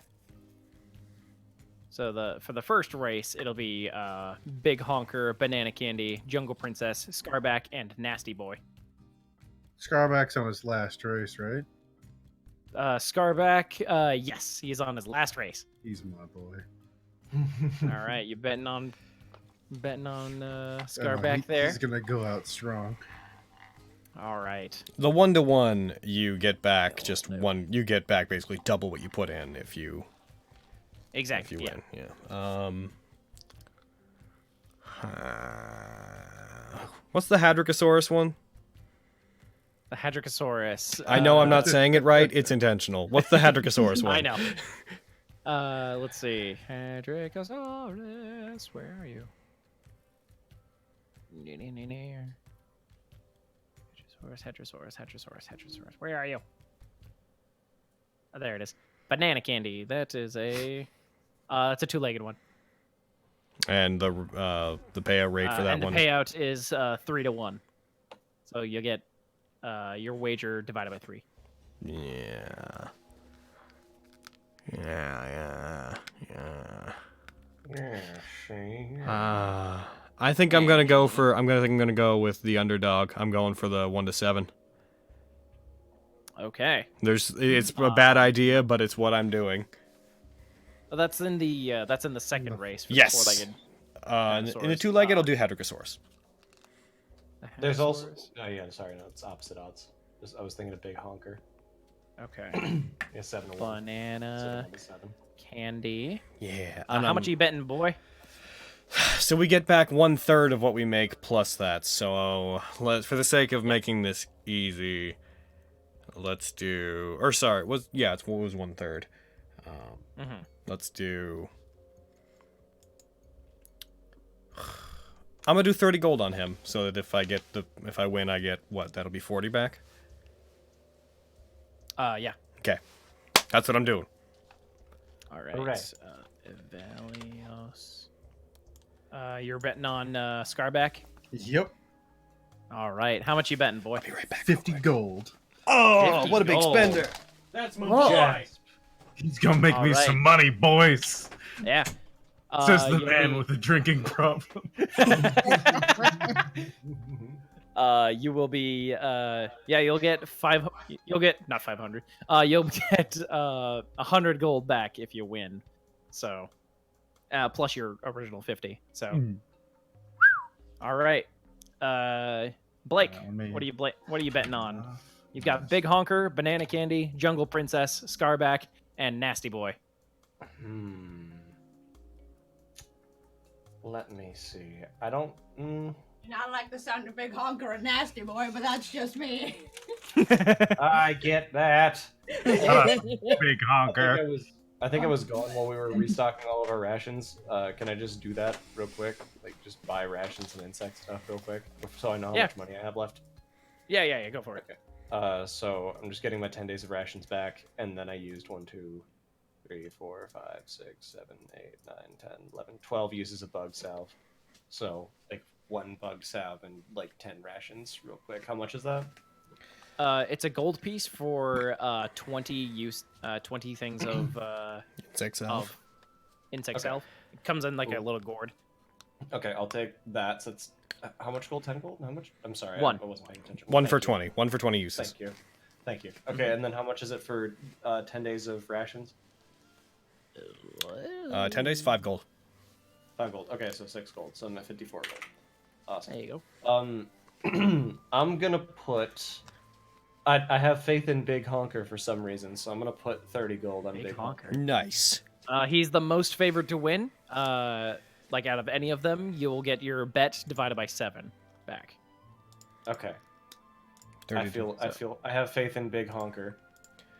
So for the first race, it'll be Big Honker, Banana Candy, Jungle Princess, Scarback, and Nasty Boy. Scarback's on his last race, right? Scarback, yes, he's on his last race. He's my boy. All right, you betting on Scarback there. He's gonna go out strong. All right. the 1-to-1 you get back you get back basically double what you put in if you Exactly. win. Yeah. What's the Hadrosaurus one? The Hadrosaurus. I know I'm not saying it right. It's intentional. What's the Hadrosaurus one? I know. Let's see. Hadrosaurus, where are you? Hadrosaurus. Where are you? Oh, there it is. Banana Candy. That is it's a 2-legged one. And the payout rate for that and one. the payout is 3-to-1. So you'll get your wager divided by 3. Yeah. I think I'm gonna go with the underdog. I'm going for the 1-to-7. Okay. It's a bad idea, but it's what I'm doing. Well, that's in the second race. For Yes. The 4-legged. In the 2-legged, I'll do Hadrosaurus. There's also. Oh yeah, sorry, no, it's opposite odds. I was thinking of Big Honker. Okay. Yeah, 7-to-1. Banana 7. Yeah. Candy. How much are you betting, boy? So we get back 1/3 of what we make plus that. So for the sake of making this easy, let's do. Or sorry, it was 1/3. Let's do. I'm gonna do 30 gold on him, so that if I win, I get what? That'll be 40 back. Yeah. Okay, that's what I'm doing. All right. Hooray. Valios. You're betting on Scarback. Yep. All right. How much you betting, boy? I'll be right back. 50 gold. Oh, 50 what a big gold. spender! That's my Boy. He's gonna make All me right. some money, boys. Yeah. Says the you'll man be- with a drinking problem. You will be you'll get not 500. You'll get 100 gold back if you win. So plus your original 50. So all right. Blake, what are you betting on? You've got Big Honker, Banana Candy, Jungle Princess, Scarback, and Nasty Boy. Let me see. I don't. I like the sound of Big Honker and Nasty Boy, but that's just me. I get that. Big honker. I think I was gone while we were restocking all of our rations. Can I just do that real quick? Like, just buy rations and insect stuff real quick, so I know how much money I have left. Yeah, go for it. Okay. So I'm just getting my 10 days of rations back, and then I used 1, 2, 3, 4, 5, 6, 7, 8, 9, 10, 11, 12 uses of bug salve. So, like, one bug salve and like 10 rations real quick. How much is that? It's a gold piece for 20 things of Insect salve. insect Okay. salve. It comes in like a Cool. little gourd. Okay, I'll take that. So it's how much gold? 10 gold? How much? I'm sorry, One. I wasn't paying attention. One Thank for you. 20. One for 20 uses. Thank you. Thank you. Okay, and then how much is it for 10 days of rations? 10 days, 5 gold. 5 gold. Okay, so 6 gold. So I'm at 54 gold. Awesome. There you go. I'm gonna put. I have faith in Big Honker for some reason, so I'm gonna put 30 gold on Big Honker. Nice. He's the most favored to win. Like out of any of them, you will get your bet divided by 7 back. Okay. 32. I have faith in Big Honker.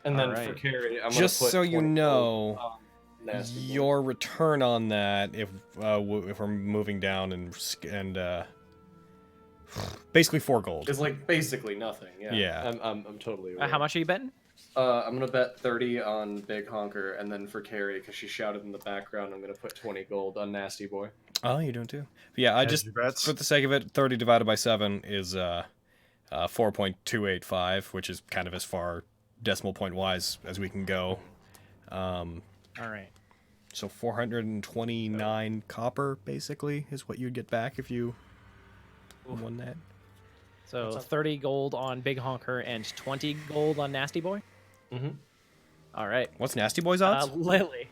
And then for Alright. carry, I'm Just gonna put so you 20 know, gold on Nasty Boy. your return on that, if we're moving down and basically 4 gold. Is like basically nothing. Yeah. Yeah. I'm totally aware. How much are you betting? I'm gonna bet 30 on Big Honker, and then for carry, because she shouted in the background, I'm gonna put 20 gold on Nasty Boy. Oh, you're doing too. But yeah, I Hedge just your bets. for the sake of it, 30 divided by 7 is 4.285, which is kind of as far decimal point wise as we can go. All right. So 429 copper basically is what you'd get back if you won that. So 30 gold on Big Honker and 20 gold on Nasty Boy. Mm-hmm. All right. What's Nasty Boy's odds? Lily.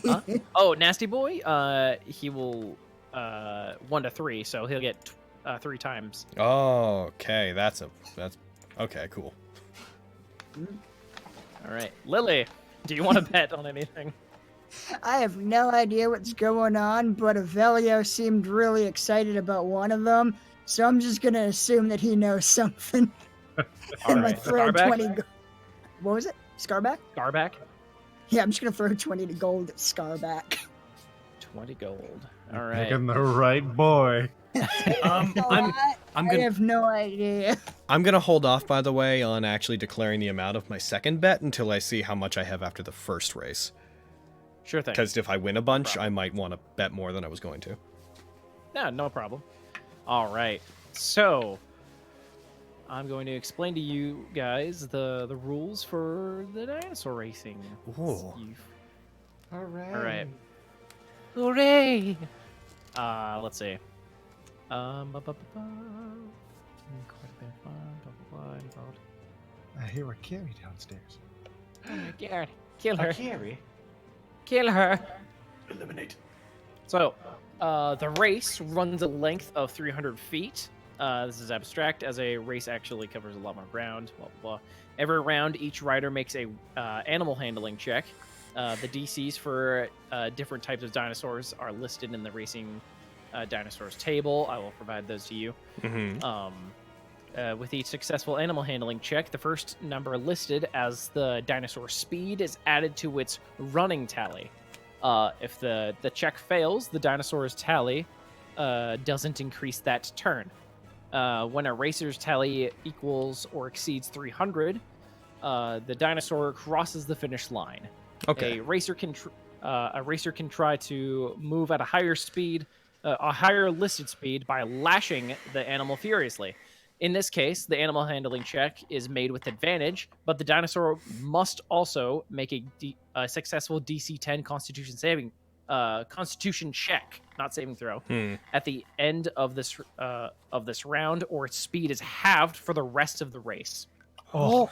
Huh? Oh, Nasty Boy. He will 1 to 3, so he'll get 3 times. Oh, okay. That's okay. Cool. All right, Lily. Do you want to bet on anything? I have no idea what's going on, but Avelio seemed really excited about one of them, so I'm just gonna assume that he knows something. All And right. like throw Scarback? 20. What was it? Scarback? Scarback. Yeah, I'm just gonna throw 20 to gold at Scarback. 20 gold. All right. Picking the right boy. I'm I gonna have no idea. I'm gonna hold off, by the way, on actually declaring the amount of my second bet until I see how much I have after the first race. Sure thing. Because if I win a bunch, I might want to bet more than I was going to. Yeah, no problem. All right. So, I'm going to explain to you guys the rules for the dinosaur racing. Ooh. All right. All right. Hooray! Let's see. Involved. I hear a Carrie downstairs. Oh my god. Kill her. Carry. Kill her. Eliminate. So, the race runs a length of 300 feet. This is abstract, as a race actually covers a lot more ground. Blah, blah, blah. Every round, each rider makes a animal handling check. The DCs for different types of dinosaurs are listed in the racing dinosaurs table. I will provide those to you. Mm-hmm. With each successful animal handling check, the first number listed as the dinosaur speed is added to its running tally. If the check fails, the dinosaur's tally doesn't increase that turn. When a racer's tally equals or exceeds 300, the dinosaur crosses the finish line. Okay. A racer can try to move at a higher speed, a higher listed speed, by lashing the animal furiously. In this case, the animal handling check is made with advantage, but the dinosaur must also make a successful DC 10 Constitution check, not saving throw, at the end of this round, or its speed is halved for the rest of the race. Oh.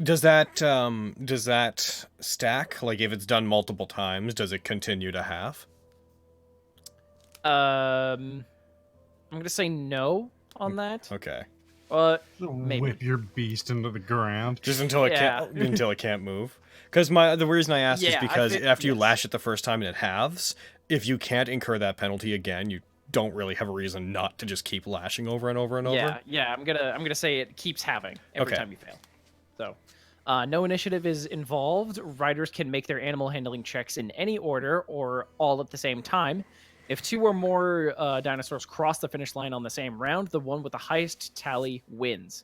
Does that stack? Like, if it's done multiple times, does it continue to half? I'm gonna say no on that. Okay. Maybe. Whip your beast into the ground. Just until it can't move. Because the reason I asked is because after you lash it the first time and it halves, if you can't incur that penalty again, you don't really have a reason not to just keep lashing over and over and over. Yeah. I'm gonna say it keeps halving every time you fail. So, no initiative is involved. Riders can make their animal handling checks in any order or all at the same time. If 2 or more dinosaurs cross the finish line on the same round, the one with the highest tally wins.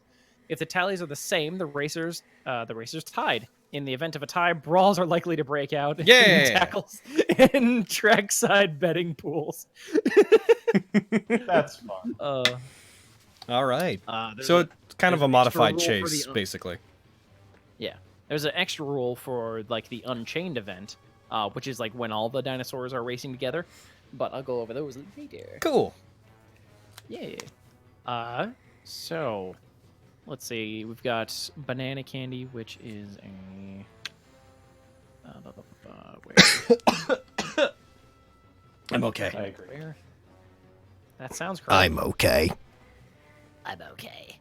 If the tallies are the same, the racers tied. In the event of a tie, brawls are likely to break out. Yeah. In tackles and trackside betting pools. That's fun. All right. There's So a- it's kind of there's a an extra modified rule for chase, the- basically. Yeah, there's an extra rule for like the Unchained event, which is like when all the dinosaurs are racing together. But I'll go over those later. Cool. Yeah. So let's see. We've got banana candy, which is a. Where? I'm okay. I agree. Where? That sounds correct. I'm okay. I'm okay.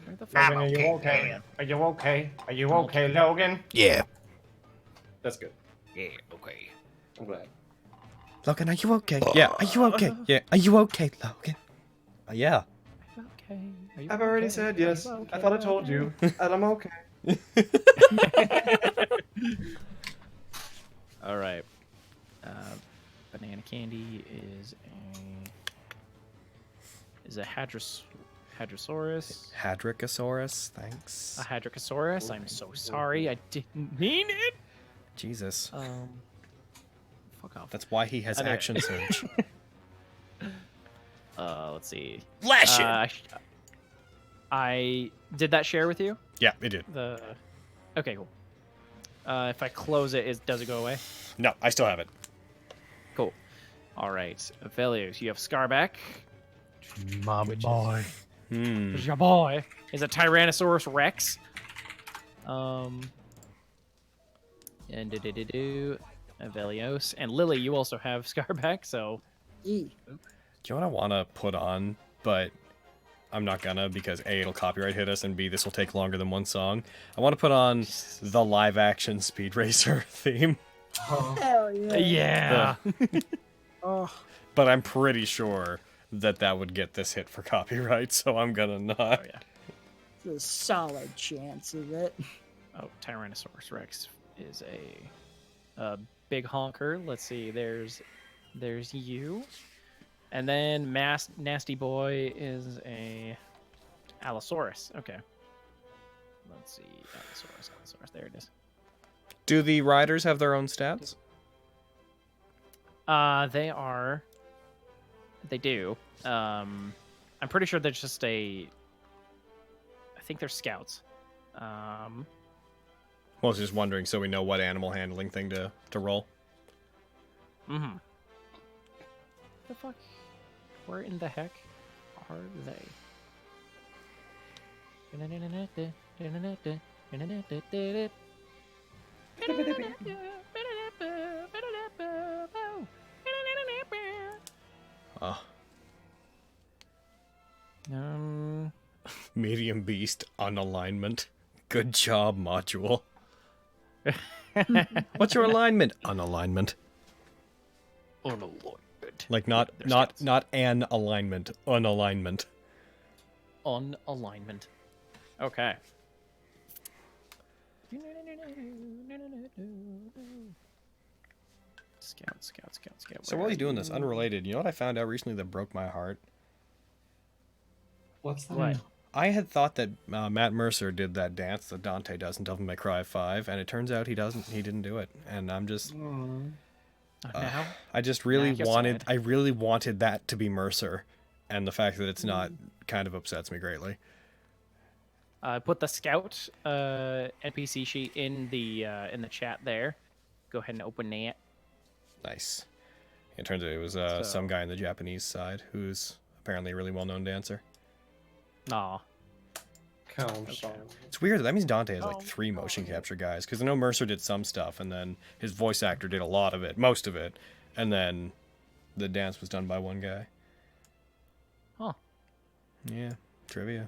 Where the fuck? Logan, are you okay? Are you okay? Are you okay, Logan? Yeah. That's good. Yeah, okay. I'm glad. Logan, are you okay? Yeah, are you okay? Yeah, are you okay, Logan? Yeah. Okay. Are you I've already okay? said Are you yes. okay? I thought I told you, and I'm okay. All right. Banana candy is a Hadrosaurus. Hadricosaurus, thanks. A Hadricosaurus. I'm so sorry. I didn't mean it. Jesus. Fuck off. That's why he has Anyway. action surge. Let's see. Flash it! I did that share with you. Yeah, it did. Okay, cool. If I close it, does it go away? No, I still have it. Cool. All right, Velios, you have Scarback. My boy. Is your boy is a Tyrannosaurus Rex. And Velios and Lily, you also have Scarback. So Yee. Do you know what I want to put on, but I'm not gonna because A, it'll copyright hit us, and B, this will take longer than one song. I want to put on the live-action Speed Racer theme, Hell yeah. yeah. Oh, but I'm pretty sure that that would get this hit for copyright, so I'm gonna not. Oh yeah. there's a solid chance of it. Oh, Tyrannosaurus Rex is a big honker. Let's see. There's you, and then Nasty Boy is a Allosaurus. Okay. Let's see. Allosaurus. There it is. Do the riders have their own stats? They do. I'm pretty sure they're just I think they're scouts. Well, I was just wondering so we know what animal handling thing to roll. Mm-hmm. The fuck? Where in the heck are they? Oh. Um, Medium beast unalignment. Good job, module. What's your alignment? Unalignment. Like not an alignment. Unalignment. unalignment. Okay. Scout. So while he's doing this, unrelated, you know what I found out recently that broke my heart? What's that? What? I had thought that Matt Mercer did that dance that Dante does in Devil May Cry 5, and it turns out he doesn't. He didn't do it, and I'm just. Now? I just really Nah, you're wanted. sad. I really wanted that to be Mercer, and the fact that it's not kind of upsets me greatly. Put the scout NPC sheet in the chat there. Go ahead and open that. Nice. It turns out it was some guy on the Japanese side who's apparently a really well-known dancer. Aw. It's weird. That means Dante has like 3 motion capture guys, because I know Mercer did some stuff, and then his voice actor did a lot of it, most of it, and then the dance was done by one guy. Huh. Yeah, trivia.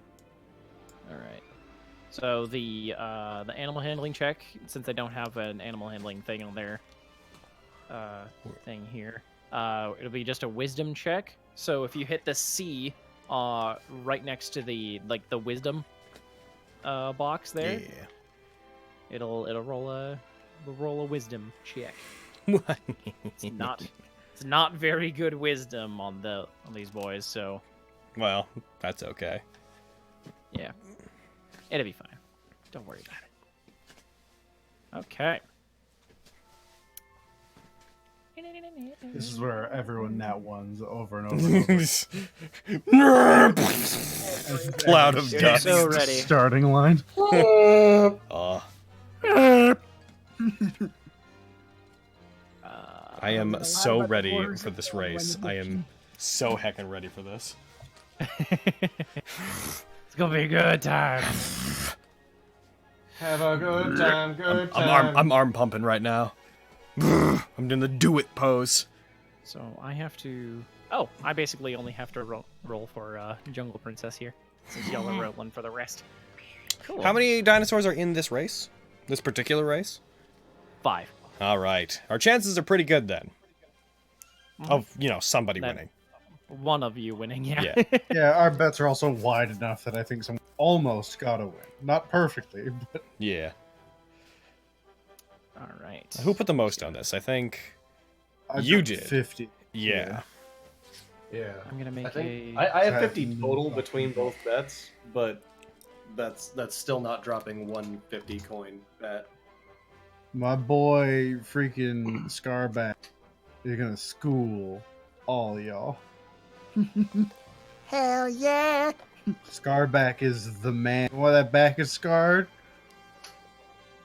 All right. So the animal handling check, since they don't have an animal handling thing on their thing here, it'll be just a wisdom check. So if you hit the C right next to the wisdom box there, Yeah. it'll roll a wisdom check. It's not very good wisdom on these boys, so Well, that's okay. yeah. It'll be fine. Don't worry about it. Okay. This is where everyone Nat ones over and over and over. Cloud of You're dust. so ready. Starting line. I am so ready for this race. I am so heckin' ready for this. It's gonna be a good time. Have a good time, good time. I'm arm pumping right now. I'm doing the do it pose. So I have to. Oh, I basically only have to roll for Jungle Princess here, since y'all are rolling for the rest. Cool. How many dinosaurs are in this race? This particular race? 5. All right. Our chances are pretty good then. Of, somebody That- winning. One of you winning, yeah. Yeah. Yeah, our bets are also wide enough that I think someone almost got to win. Not perfectly, but Yeah. All right. Who put the most on this? I think I you got did. 50. Yeah. Yeah. I'm gonna make I think a. I have 50 total between both bets, but that's still not dropping 150 coin bet. My boy freaking Scarback is gonna school all y'all. Hell yeah! Scarback is the man. Why that back is scarred?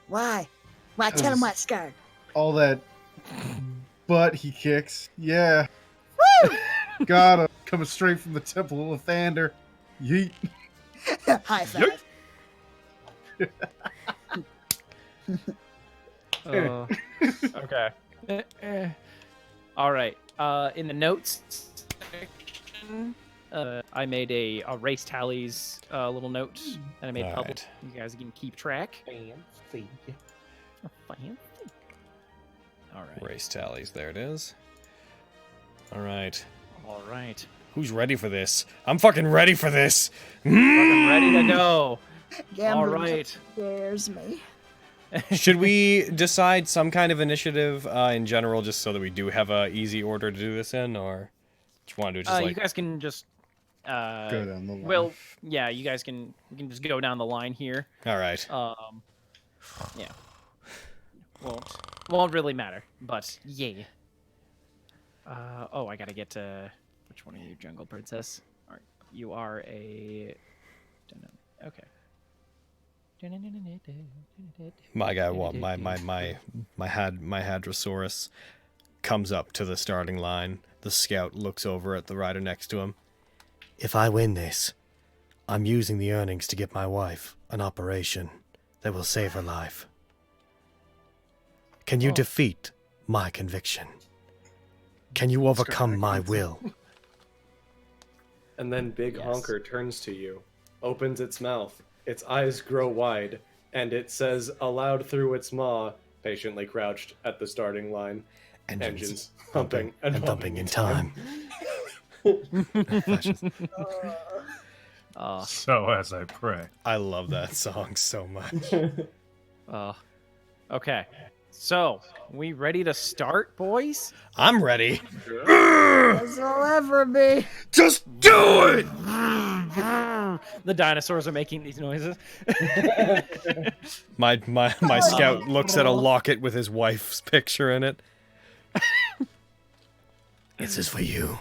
Why? Why? Tell him what, Scar. All that butt he kicks. Yeah. Got him. Coming straight from the Temple of Thander. Yeet. High five. Okay. All right. In the notes section, I made a race tallies little note that I made All public. right. You guys can keep track. Fancy. Fancy. All right. Race tallies. There it is. All right. All right. Who's ready for this? I'm fucking ready for this. Fucking ready to go. Gambling All right. scares me. Should we decide some kind of initiative in general, just so that we do have a easy order to do this in, or do you want to do it just You like? guys can just. Go down the line. Well, yeah, you guys can. You can just go down the line here. All right. Yeah. Won't really matter, but yeah. Oh, I gotta get to which one are you, Jungle Princess? All right, you are a. Okay. My guy, my Hadrosaurus comes up to the starting line. The scout looks over at the rider next to him. If I win this, I'm using the earnings to get my wife an operation that will save her life. Can you defeat my conviction? Can you overcome my will? And then Big Honker turns to you, opens its mouth, its eyes grow wide, and it says aloud through its maw, patiently crouched at the starting line, engines humping and thumping in time. So as I pray. I love that song so much. Okay. So, we ready to start, boys? I'm ready. As I'll ever be. Just do it! The dinosaurs are making these noises. My scout looks at a locket with his wife's picture in it. This is for you,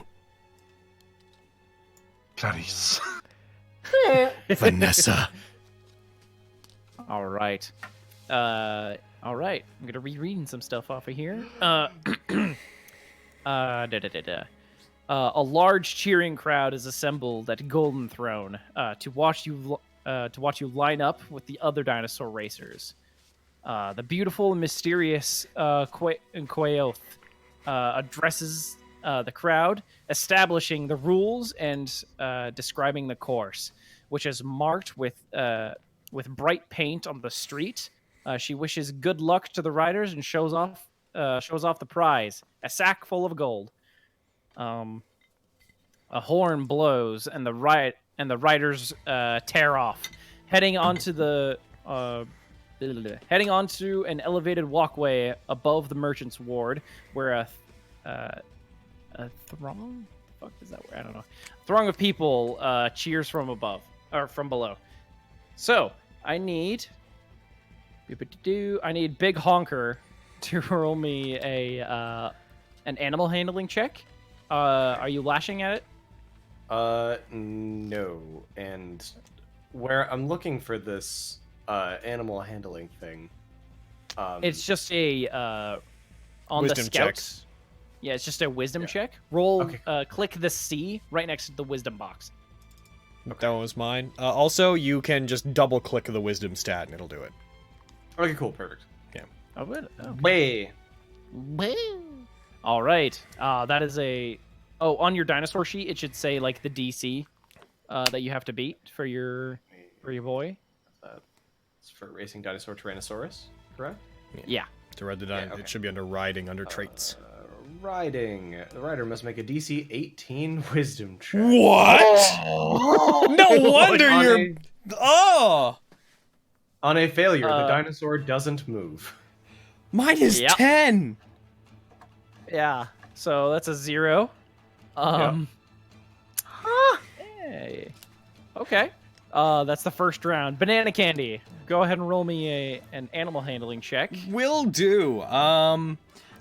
Clarice. Vanessa. All right. All right. I'm gonna rereading some stuff off of here. A large cheering crowd is assembled at Golden Throne to watch you line up with the other dinosaur racers. The beautiful and mysterious Quaoth addresses the crowd, establishing the rules and describing the course, which is marked with bright paint on the street. She wishes good luck to the riders and shows off the prize, a sack full of gold. A horn blows, and the riders tear off, heading onto an elevated walkway above the merchant's ward, where a throng. The fuck is that word? I don't know. A throng of people cheers from above or from below. So, I need Big Honker to roll me an animal handling check. Are you lashing at it? No. And where I'm looking for this animal handling thing. It's just a on Wisdom the scouts. Yeah, it's just a wisdom check. Roll. Click the C right next to the wisdom box. That was mine. Also, you can just double click the wisdom stat and it'll do it. Okay, cool, perfect. Yeah. Oh, good. Okay. Way. All right. That is a. Oh, on your dinosaur sheet, it should say like the DC that you have to beat for your boy. It's for racing dinosaur Tyrannosaurus, correct? Yeah. To read the It should be under riding, under traits. Riding. The rider must make a DC 18 wisdom check. What? No wonder you're. Oh! On a failure, the dinosaur doesn't move. Mine is 10! Yeah. So that's a 0. Hey. Okay. That's the first round. Banana Candy, go ahead and roll me an animal handling check. Will do.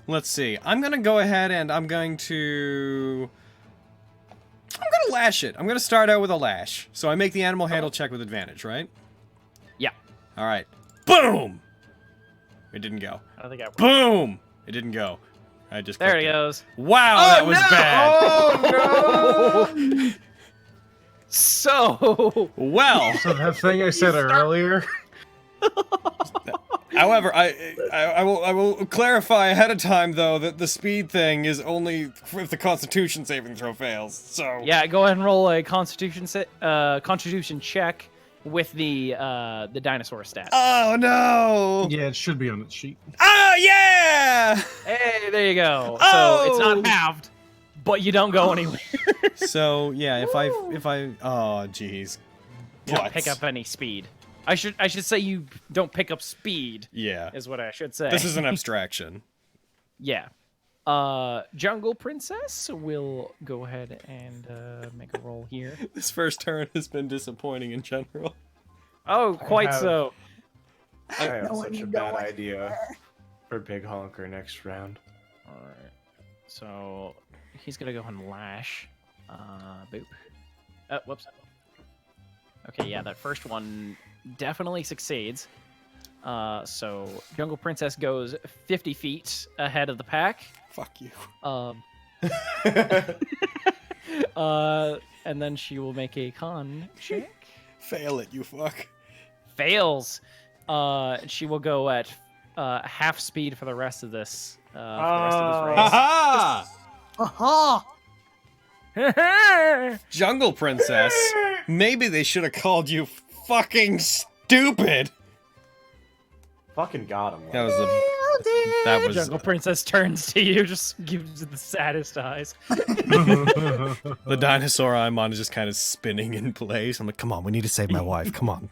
Let's see. I'm gonna go ahead and I'm gonna lash it. I'm gonna start out with a lash. So I make the animal handle check with advantage, right? Yeah. All right. Boom. It didn't go. I don't think I. Boom. It didn't go. I just. There it goes. Wow, that was bad. Oh no! So well. So that thing I said earlier. However, I will clarify ahead of time though that the speed thing is only if the Constitution saving throw fails. So yeah, go ahead and roll a Constitution check with the dinosaur stat. Oh no! Yeah, it should be on the sheet. Oh yeah! Hey, there you go. Oh! So it's not halved, but you don't go anywhere. So yeah, if I oh jeez, You don't pick up any speed. I should say you don't pick up speed. Yeah, is what I should say. This is an abstraction. Yeah. Jungle Princess will go ahead and make a roll here. This first turn has been disappointing in general. Oh, quite so. I have such a bad idea for Big Honker next round. All right. So he's gonna go and lash. Boop. Whoops. Okay, yeah, that first one definitely succeeds. So Jungle Princess goes 50 feet ahead of the pack. Fuck you. And then she will make a con check. Fail it, you fuck. Fails. She will go at half speed for the rest of this. For the rest of this race. Aha! Aha! Jungle Princess. Maybe they should have called you fucking stupid. Fucking got him. That was that was Jungle Princess turns to you, just gives you the saddest eyes. the dinosaur I'm on is just kind of spinning in place. I'm like, Come on, we need to save my wife. Come on.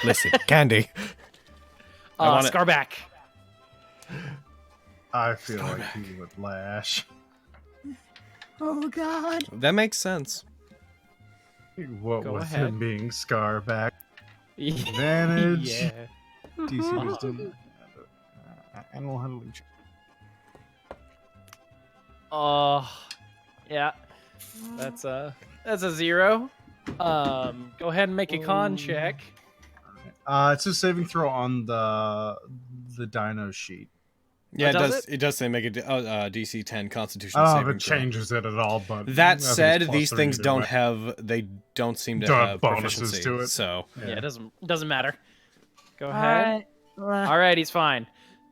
Listen, Candy. Scarback. I feel like he would lash. Oh God. That makes sense. What Go with ahead. him being Scarback? Advantage. Yeah. DC wisdom. Animal handling check. Yeah. That's a 0. Go ahead and make a con check. It's a saving throw on the dino sheet. Yeah, does it does say make a DC 10 Constitution I don't know saving if it throw. changes it at all, but I That think it's said, plus these 3 things either don't way. have don't seem to Don't have have bonuses proficiency. to it. So Yeah, it doesn't matter. Go ahead. All right, he's fine.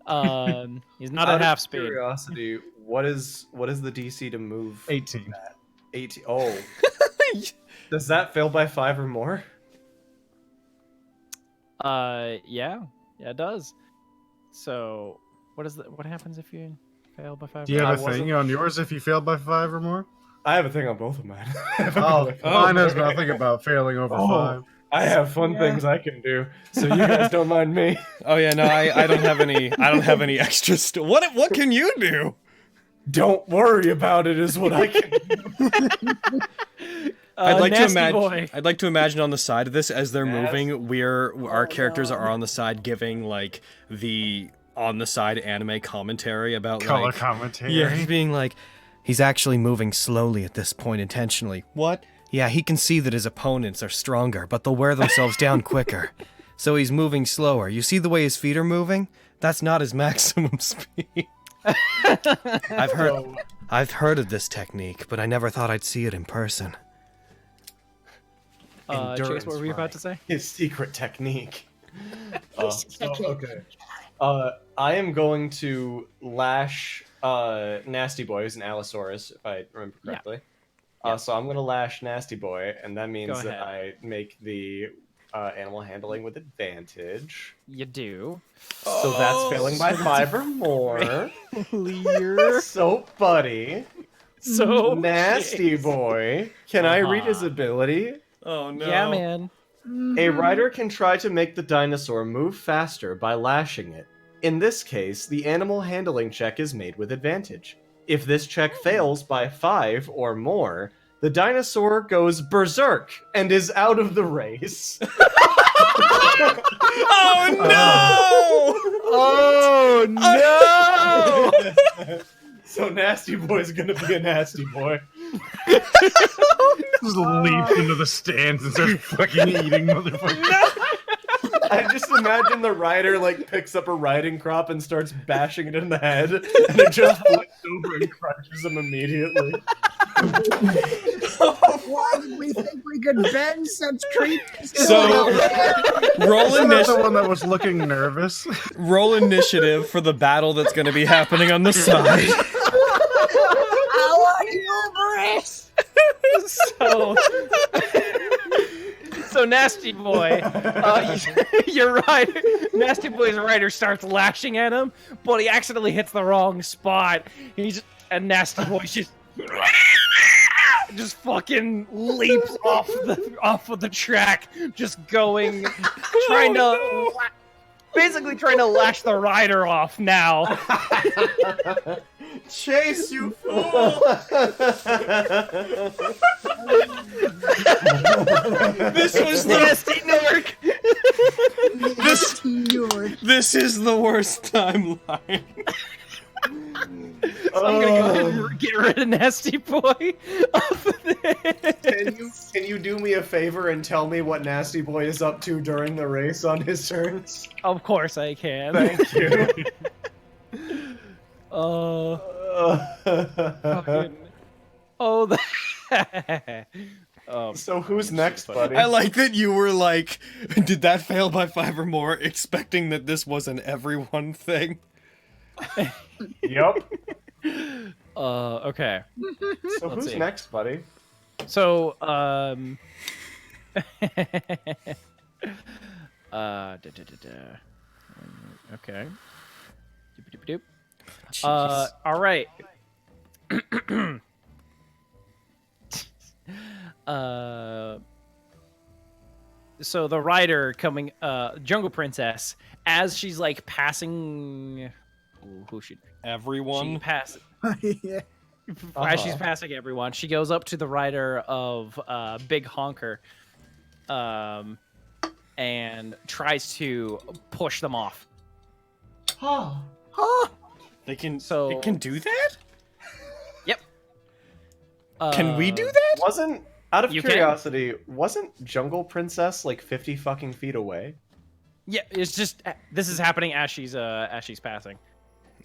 He's not at half speed. Curiosity, what is the DC to move? 18. 18. Oh. Does that fail by 5 or more? Yeah, it does. So, what happens if you fail by 5? Do you have a thing on yours if you failed by 5 or more? I have a thing on both of mine. Mine has nothing about failing over 5. I have fun things I can do, so you guys don't mind me. oh yeah, no, I don't have any. I don't have any extra. What can you do? Don't worry about it is what I can do. I'd like to Nasty imagine. boy. I'd like to imagine on the side of this as they're Nasty. moving, our characters no. are on the side giving like the on the side anime commentary about Color like commentary. yeah, he's being like He's actually moving slowly at this point intentionally. what? Yeah, he can see that his opponents are stronger, but they'll wear themselves down quicker. So he's moving slower. You see the way his feet are moving? That's not his maximum speed. I've heard of this technique, but I never thought I'd see it in person. Chase, what were you about to say? His secret technique. Technique. Okay. I am going to lash Nasty Boy, who's an Allosaurus, if I remember correctly. So I'm going to lash Nasty Boy, and that means that I make the animal handling with advantage. You do. So that's failing by 5 or more. Clear. So, buddy. So Nasty Boy. Can I read his ability? Oh no. Yeah, man. A rider can try to make the dinosaur move faster by lashing it. In this case, the animal handling check is made with advantage. If this check fails by 5 or more, the dinosaur goes berserk and is out of the race. Oh no! Oh no! So Nasty Boy's gonna be a nasty boy. Just leap into the stands and start fucking eating motherfuckers. I just imagine the rider like picks up a riding crop and starts bashing it in the head, and it just flips over and crushes him immediately. Why did we think we could bend such creatures? So roll Isn't that the initiative. one that was looking nervous? Roll initiative for the battle that's going to be happening on the side. How are you, Briss? So Nasty Boy, your rider, Nasty Boy's rider starts lashing at him, but he accidentally hits the wrong spot. And Nasty Boy just fucking leaps off of the track, just going, basically trying to lash the rider off now. Chase, you fool! This was the Nasty Nork. This is the worst timeline. I'm gonna go ahead and get rid of Nasty Boy off of this. Can you do me a favor and tell me what Nasty Boy is up to during the race on his turns? Of course I can. Thank you. Fucking. Oh, So who's next, buddy? I like that you were like, did that fail by 5 or more, expecting that this was an everyone thing. Yup. Okay. So who's see. next, buddy? So, okay. Doop-a-doop-a-doop. All right. So the rider coming, Jungle Princess, as she's like passing, who should Everyone. she pass? Yeah. As she's passing everyone, she goes up to the rider of Big Honker, and tries to push them off. They can. So- it can do that. Yep. Can we do that? Wasn't, out of You can. curiosity, wasn't Jungle Princess like 50 fucking feet away? Yeah, it's just this is happening as she's passing,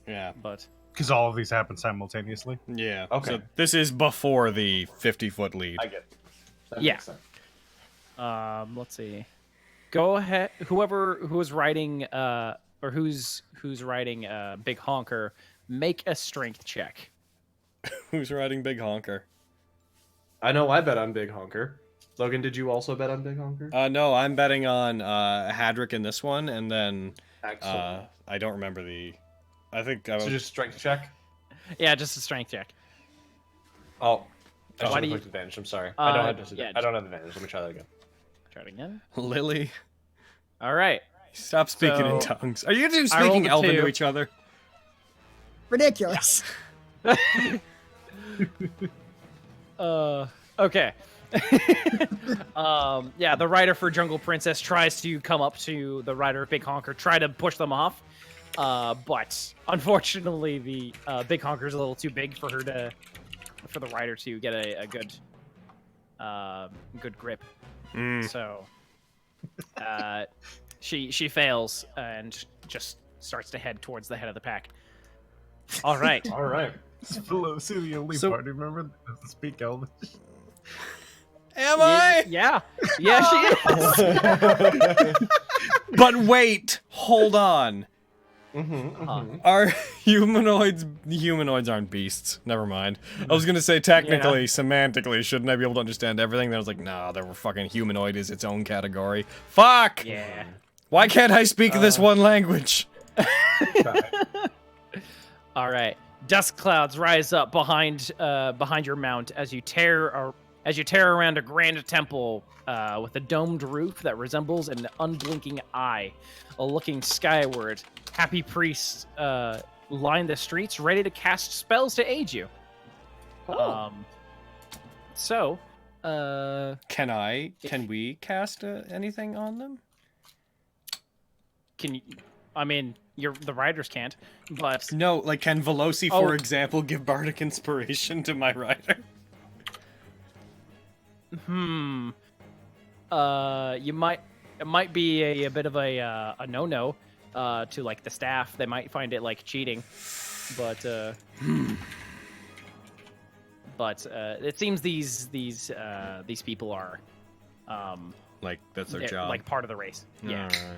Yeah. but Because all of these happen simultaneously. Yeah. Okay. So this is before the 50-foot lead. I get it. That Yeah. makes sense. let's see. Go ahead. Who is riding or who's riding Big Honker, make a strength check. Who's riding Big Honker? I know I bet on Big Honker. Logan, did you also bet on Big Honker? No, I'm betting on Hadrick in this one, and then Excellent. I don't remember the. I think I So was. just strength check? Yeah, just a strength check. Oh. I Why should have do you- clicked advantage. I'm sorry. I don't have yeah, I don't have advantage. Let me try that again. Try it again. Lily, All right. stop speaking in So- tongues. Are you two I rolled speaking a Elven 2. to each other? Ridiculous. Okay. Yeah, the rider for Jungle Princess tries to come up to the rider of Big Honker, try to push them off. But unfortunately, the Big Honker is a little too big for the rider to get a good grip. So, she fails and just starts to head towards the head of the pack. All right. All right. It's Pelosi, the only So- party member that doesn't speak Elvish. Am I? Yeah. Yeah, she is. But wait, hold on. Mm-hmm, Are humanoids aren't beasts? Never mind. I was gonna say technically, semantically, shouldn't I be able to understand everything? Then I was like, nah, they were fucking humanoid is its own category. Fuck! Yeah. Why can't I speak this one language? All right. Dust clouds rise up behind your mount as you tear around a grand temple with a domed roof that resembles an unblinking eye. Looking skyward, happy priests line the streets, ready to cast spells to aid you. Can we cast anything on them? Can you? I mean, the riders can't, but No, like can Veloci, Oh. for example, give bardic inspiration to my rider? it might be a bit of a no-no to like the staff. They might find it like cheating, but it seems these people are Like that's their they're, job. like part of the race. Yeah. Alright.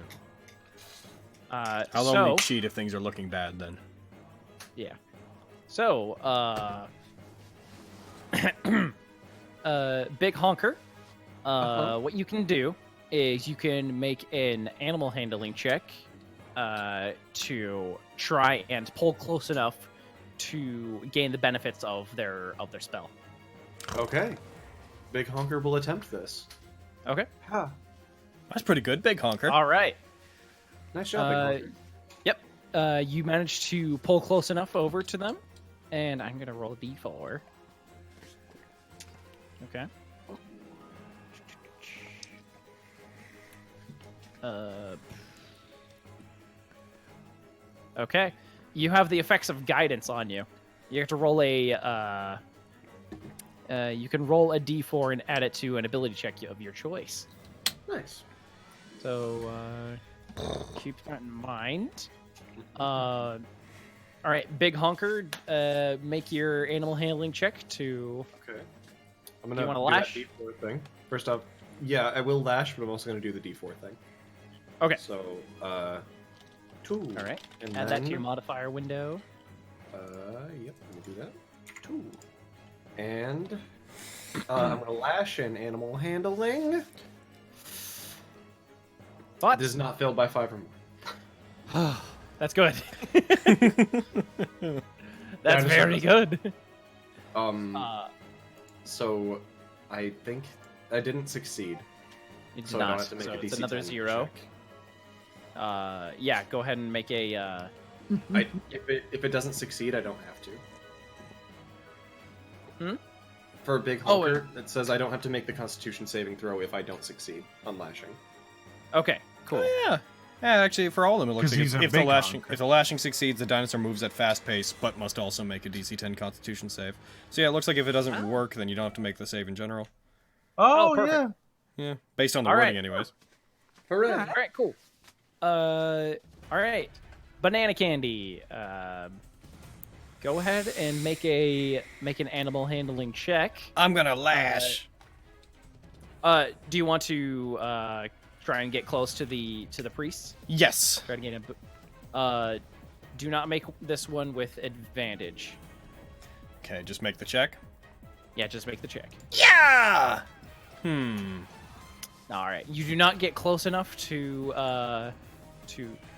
Uh, I'll so, only cheat if things are looking bad then. Yeah. So, Big Honker, what you can do is you can make an animal handling check to try and pull close enough to gain the benefits of their spell. Okay. Big Honker will attempt this. Okay. Ha. That's pretty good, Big Honker. All right. Nice job, Big Honker. Yep. You managed to pull close enough over to them, and I'm gonna roll a d4. Okay. Okay. You have the effects of guidance on you. You have to roll a. You can roll a d4 and add it to an ability check of your choice. Nice. So keep that in mind. All right, Big Honker, make your animal handling check to. Okay. I'm Do gonna you wanna do lash? that D4 thing. First off, yeah, I will lash, but I'm also gonna do the D4 thing. Okay. So, 2. All right. And Add that to then- your modifier window. Yep, let me do that. 2. And I'm gonna lash in animal handling. What? This is not failed by 5 or more. That's good. That's just very good. So I think I didn't succeed. You did So I don't not. have to make So a it's DC another 10 0. check. Yeah, go ahead and make a. If it doesn't succeed, I don't have to. Hmm? For a Big Oh, Honker, it says I don't have to make the Constitution saving throw if I don't succeed on lashing. Okay, cool. Yeah. Yeah, actually, for all of them, it looks 'Cause like he's a if the big lashing honker. if the lashing succeeds, the dinosaur moves at fast pace, but must also make a DC 10 Constitution save. So yeah, it looks like if it doesn't work, then you don't have to make the save in general. Oh, perfect. yeah. Yeah, based on the All wording, right. anyways. Hooray! All right, cool. All right, Banana Candy. Go ahead and make an animal handling check. I'm gonna lash. Do you want to try and get close to the priests? Yes. Try to get a. Do not make this one with advantage. Okay, just make the check. Yeah, just make the check. Yeah. All right. You do not get close enough to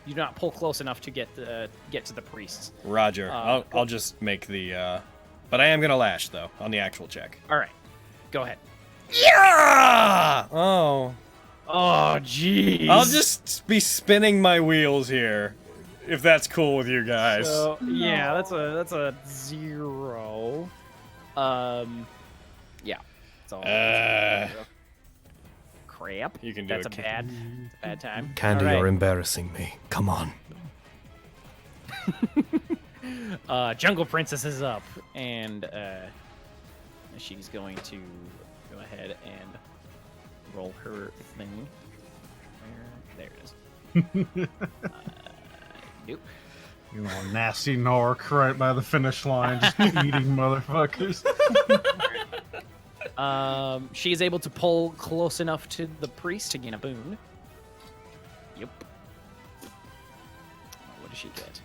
you do not pull close enough to get to the priests. Roger. I'll just make the. But I am gonna lash though on the actual check. All right. Go ahead. Yeah. Oh. Oh, jeez. I'll just be spinning my wheels here. if that's cool with you guys. So yeah, that's a 0. Yeah. It's all. Crap. You can do That's it. a bad time. Candy, All right. you're embarrassing me. Come on. Jungle Princess is up, and she's going to go ahead and roll her thing. There it is. Nope. You know, nasty Nork right by the finish line, just eating motherfuckers. She is able to pull close enough to the priest to gain a boon. Yep. What does she get?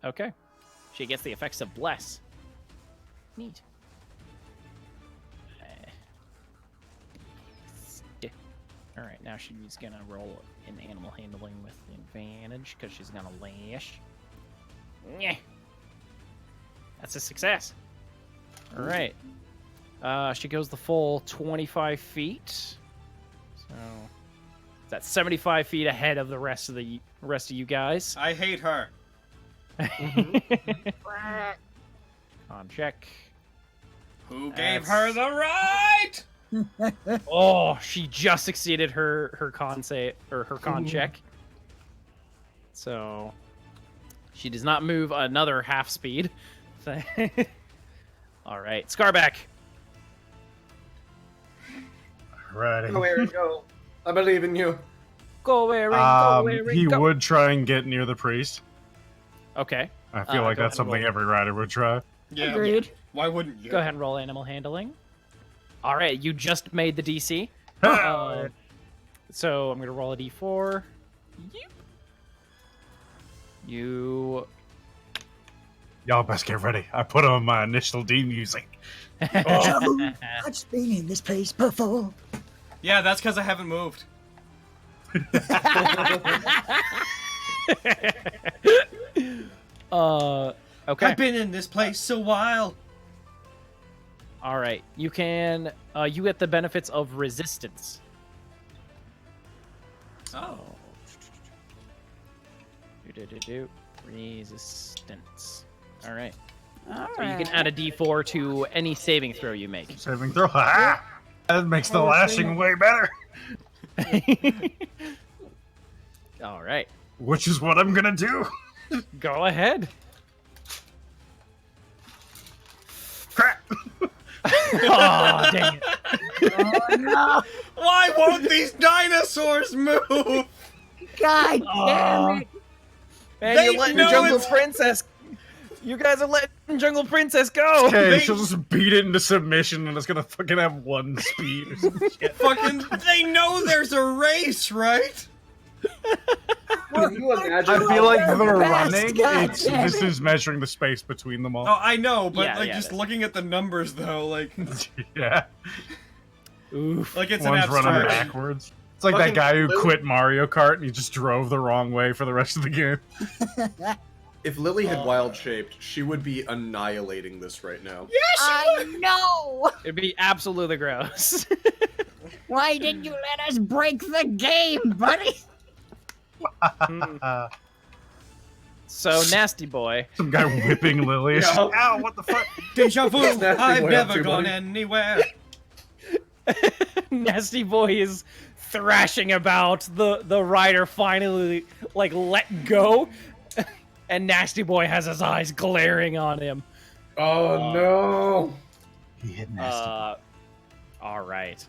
Okay. She gets the effects of Bless. Neat. Alright, now she's gonna roll in animal handling with advantage because she's gonna lash. Nyeh. That's a success. Alright. She goes the full 25 feet. So that's 75 feet ahead of the rest of you guys. I hate her. On check. Who gave her the right? Oh, she just succeeded her con check. So she does not move another half speed. All right, Scarback. Righty. Go, Aaron, go. I believe in you. Go, Aaron. Go, Aaron. He go. would try and get near the priest. Okay. I feel like go that's ahead and something roll. every rider would try. Yeah. Agreed. Why wouldn't you? Go ahead and roll animal handling. All right, you just made the DC. So I'm gonna roll a D4. Yep. You. Y'all best get ready. I put on my initial D music. Joe, I've been in this place before. Yeah, that's because I haven't moved. Okay. I've been in this place a while. All right. You can. You get the benefits of resistance. Oh. Resistance. All right. So you can add a D4 to any saving throw you make. Saving throw. Ha! That makes the lashing way better. All right. Which is what I'm gonna do. Go ahead. Crap. Oh, dang it. Oh, no. Why won't these dinosaurs move? God damn it. Man, They you're letting know Jungle it's- Princess. You guys are letting Jungle Princess go. Okay, They- she'll just beat it into submission and it's gonna fucking have 1 speed or some shit. Fucking, they know there's a race, right? Can you imagine? I feel like They're they're fast, running. God damn This it. is measuring the space between them all. Oh, I know, but Yeah, like yeah, just it is. looking at the numbers though, like Yeah. Oof. like it's One's an running abstract. backwards. It's like that Fucking guy who Lily- quit Mario Kart and he just drove the wrong way for the rest of the game. If Lily had wild shaped, she would be annihilating this right now. I know. It'd be absolutely gross. Why did you let us break the game, buddy? So, Nasty Boy. Some guy whipping Lily. Yeah. Ow, what the fuck? Deja vu. Nasty I've boy up never to, gone buddy. anywhere. Nasty Boy is thrashing about. The rider finally, like, let go. And Nasty Boy has his eyes glaring on him. Oh no! He hit nasty. All right.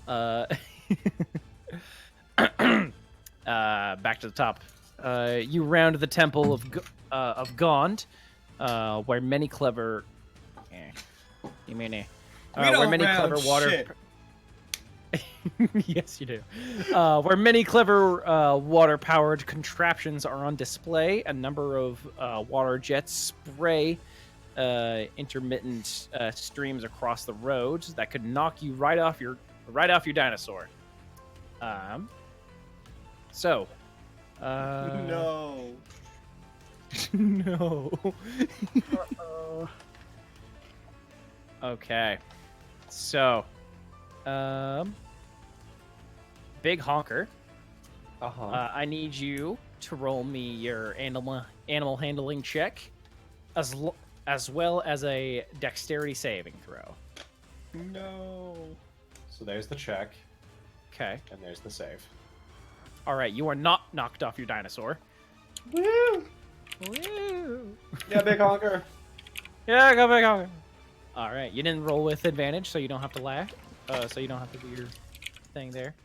Back to the top. You round the temple of Gond, where many clever. You mean We where don't many round clever water. shit. Yes, you do. Where many clever water-powered contraptions are on display. A number of water jets spray intermittent streams across the roads that could knock you right off your dinosaur. So. No. No. Okay. So, Big Honker. I need you to roll me your animal handling check, as well as a dexterity saving throw. No. So there's the check, Okay. and there's the save. All right. You are not knocked off your dinosaur. Woo! Woo! Yeah, Big Honker. Yeah, go Big Honker. All right. You didn't roll with advantage, so you don't have to laugh. So you don't have to do your thing there.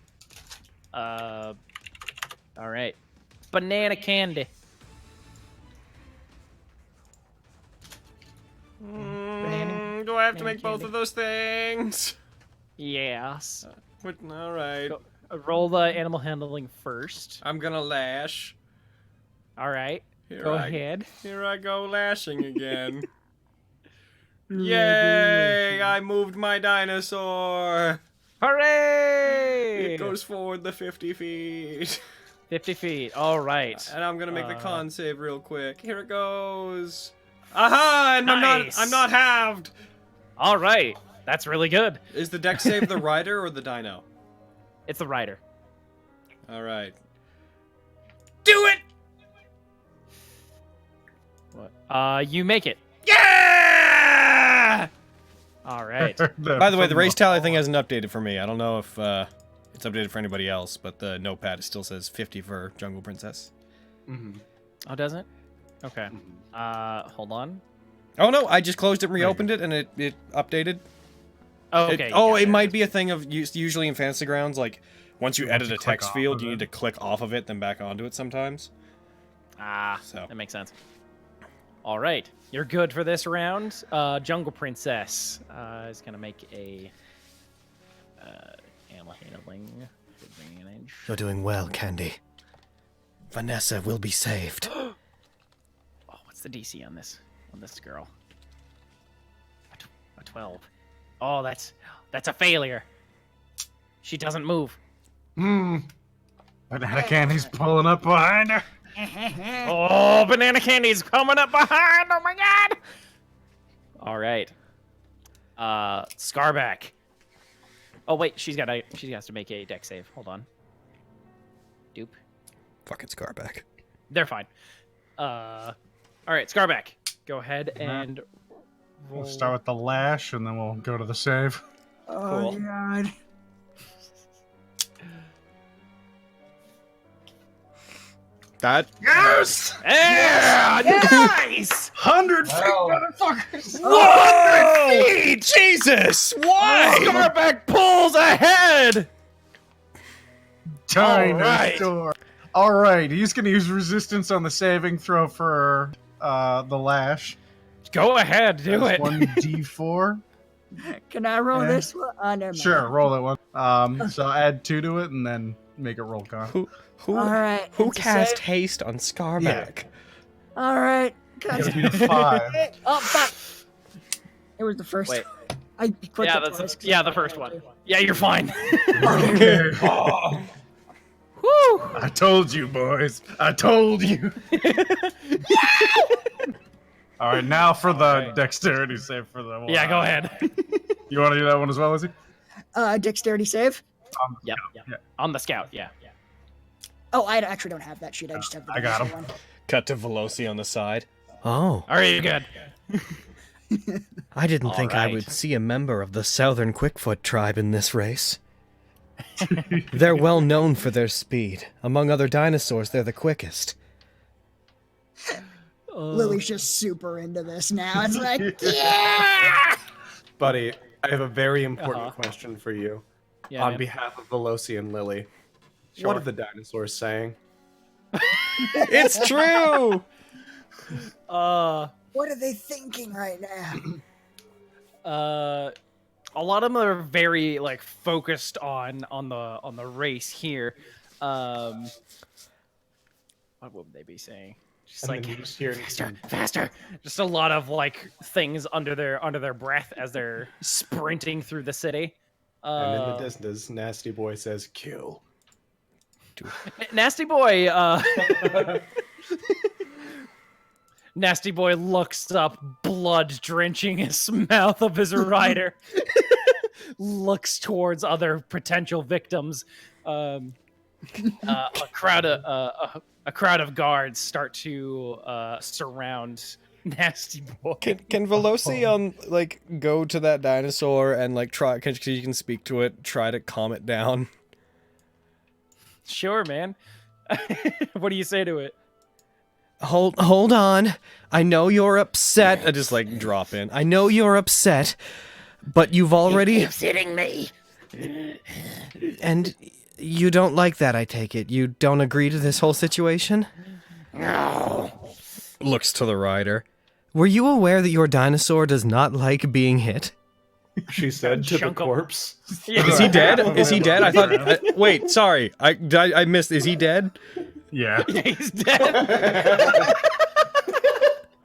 All right. Banana candy. Do I have to make both of those things? Yes. All right. Roll the animal handling first. I'm gonna lash. All right. Here Go I- ahead. Here I go lashing again. Yay! I moved my dinosaur. Hooray! It goes forward the 50 feet. 50 feet. All right. And I'm gonna make the con save real quick. Here it goes. Aha! And Nice. I'm not halved. All right. That's really good. Is the deck save the rider or the dino? It's the rider. All right. Do it. What? You make it. Yeah! All right. By the way, the race tally thing hasn't updated for me. I don't know if it's updated for anybody else, but the notepad still says 50 for Jungle Princess. Oh, does it? Okay. Hold on. Oh no, I just closed it and reopened it, and it updated. Oh, okay. It might be a thing of usually in Fantasy Grounds, like once you edit a text field, you need to click off of it, then back onto it sometimes. So that makes sense. All right, you're good for this round. Jungle Princess is gonna make a animal handling advantage. You're doing well, Candy. Vanessa will be saved. Oh, what's the DC on this girl? A 12. Oh, that's a failure. She doesn't move. Banana Candy's pulling up behind her. Oh, Banana Candy's coming up behind. Oh my god. All right. Scarback. Oh wait, she has to make a deck save. Hold on. Dupe. Fucking Scarback. They're fine. All right, Scarback. Go ahead and roll. We'll start with the lash, and then we'll go to the save. Oh, Cool. God. that. Yes! Yeah, nice. 100 feet, motherfuckers! Whoa! Jesus! Why? Scarback pulls ahead. Dinosaur. All right, he's gonna use resistance on the saving throw for the lash. Go ahead, do That's it. 1d4. Can I roll Yeah. this one? Oh, never mind. Sure, roll that one. So add 2 to it, and then make it roll con. Who All right. who it's a cast save. haste on Scarback? All right. It's gonna be a 5. Oh, fuck. It was the first. Wait. I clicked Yeah, it that's twice 'cause yeah, I the thought first I one. would. Yeah, you're fine. Okay. Woo! I told you, boys. I told you. All right, now for the dexterity save for the one. Yeah, go ahead. You want to do that one as well, Izzy? Dexterity save. Yep. On the scout, yeah. Oh, I actually don't have that sheet. I just have the I got dinosaur him. one. Cut to Veloci on the side. Oh, All right, you're good. I didn't think I right. would see a member of the Southern Quickfoot tribe in this race. They're well known for their speed. Among other dinosaurs, they're the quickest. Lily's just super into this now. It's like, yeah! Buddy, I have a very important question for you. Yeah, On man. behalf of Veloci and Lily, what are the dinosaurs saying? It's true. What are they thinking right now? A lot of them are very like focused on the race here. What would they be saying? Just And like then you just hear faster. Just a lot of like things under their breath as they're sprinting through the city. and in the distance, Nasty Boy says, "Kill." Nasty Boy Nasty Boy looks up, blood drenching his mouth of his rider. Looks towards other potential victims. A crowd of guards start to surround Nasty Boy. Can Veloci like go to that dinosaur and like try? Cause you can speak to it. Try to calm it down. Sure, man. What do you say to it? Hold on. I know you're upset. I just like drop in. I know you're upset, but you've already. Keeps hitting me. And you don't like that, I take it. You don't agree to this whole situation? No. Looks to the rider. Were you aware that your dinosaur does not like being hit? She said to the Chunk of- corpse. Is he dead? Is he dead? I thought. Wait, sorry. I missed. Is he dead? Yeah. He's dead.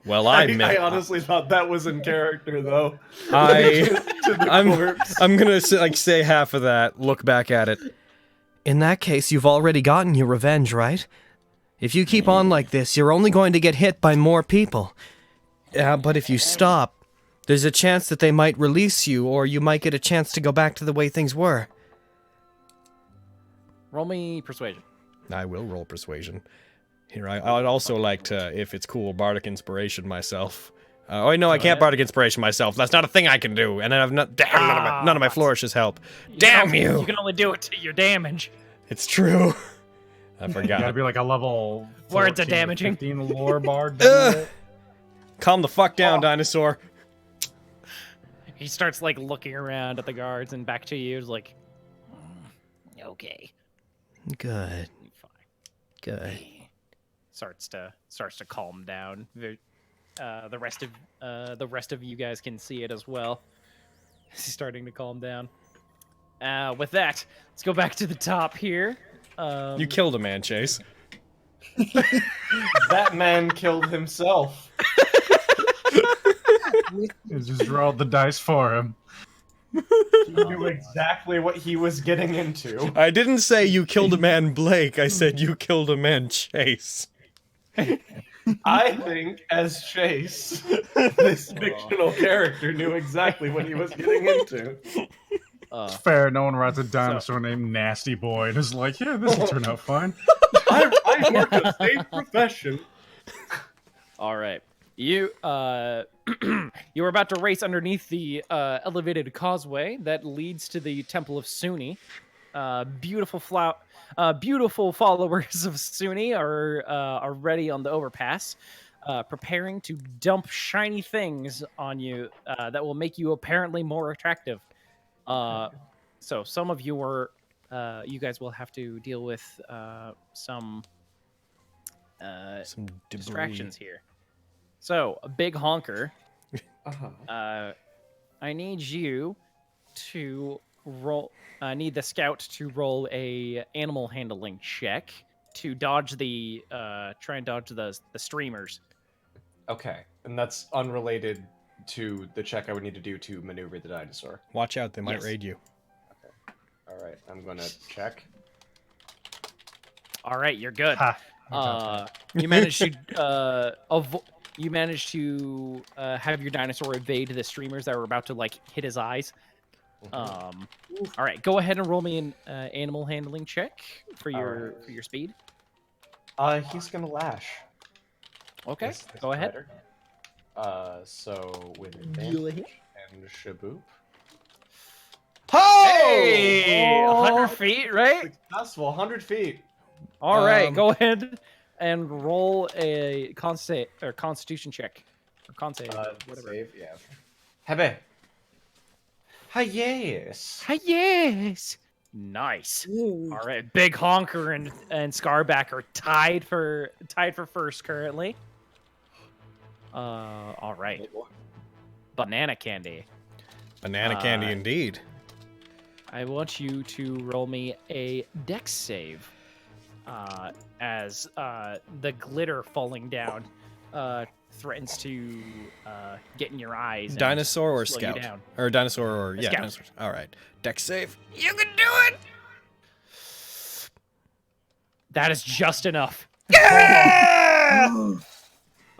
Well, I honestly thought that was in character, though. I'm gonna say half of that. Look back at it. In that case, you've already gotten your revenge, right? If you keep on like this, you're only going to get hit by more people. But if you stop, there's a chance that they might release you, or you might get a chance to go back to the way things were. Roll me persuasion. I will roll persuasion. Here, I'd also like to, if it's cool, bardic inspiration myself. Oh no, I can't bardic inspiration myself. That's not a thing I can do. And I have none of my flourishes help. Damn you! You can only do it to your damage. It's true. I Gotta forgot. be like a level Words are 14 or damaging. 15 lore bard. Calm the fuck down, dinosaur. He starts like looking around at the guards and back to you. He's like, Okay. Good. fine. Good. Starts to calm down. The rest of you guys can see it as well. He's starting to calm down. With that, let's go back to the top here. You killed a man, Chase. That man killed himself. Just rolled the dice for him. He knew exactly what he was getting into. I didn't say you killed a man, Blake. I said you killed a man, Chase. I think, as Chase, this fictional character knew exactly what he was getting into. It's fair. No one rides a dinosaur named Nasty Boy and is like, yeah, this will turn out fine. I work a safe profession. All right. You you were about to race underneath the elevated causeway that leads to the Temple of Sune. Beautiful followers of Sune are ready on the overpass, preparing to dump shiny things on you that will make you apparently more attractive. So some of you you guys will have to deal with some distractions here. So, a big honker. I need you to roll. I need the scout to roll a animal handling check to dodge try and dodge the streamers. Okay, and that's unrelated to the check I would need to do to maneuver the dinosaur. Watch out, they might Yes. raid you. Okay. All right, I'm gonna check. All right, you're good. Ha. You managed to you managed to have your dinosaur evade the streamers that were about to like hit his eyes. All right, go ahead and roll me an animal handling check for your speed. He's gonna lash. Okay, This go ahead. rider. So with advantage and shaboop. Hey, 100 feet, right? Successful, 100 feet. All right, go ahead and roll a constitution check. Or con save, whatever. Save, yeah. Hebe. Hi, yes. Hi, yes. Nice. All right, Big Honker and Scarback are tied for first currently. All right. Banana Candy. Banana candy indeed. I want you to roll me a dex save. As the glitter falling down threatens to get in your eyes. Dinosaur or and slow you scout? down. Or dinosaur or... Yeah, Scout. dinosaur. All right. Dex save. You can do it! That is just enough.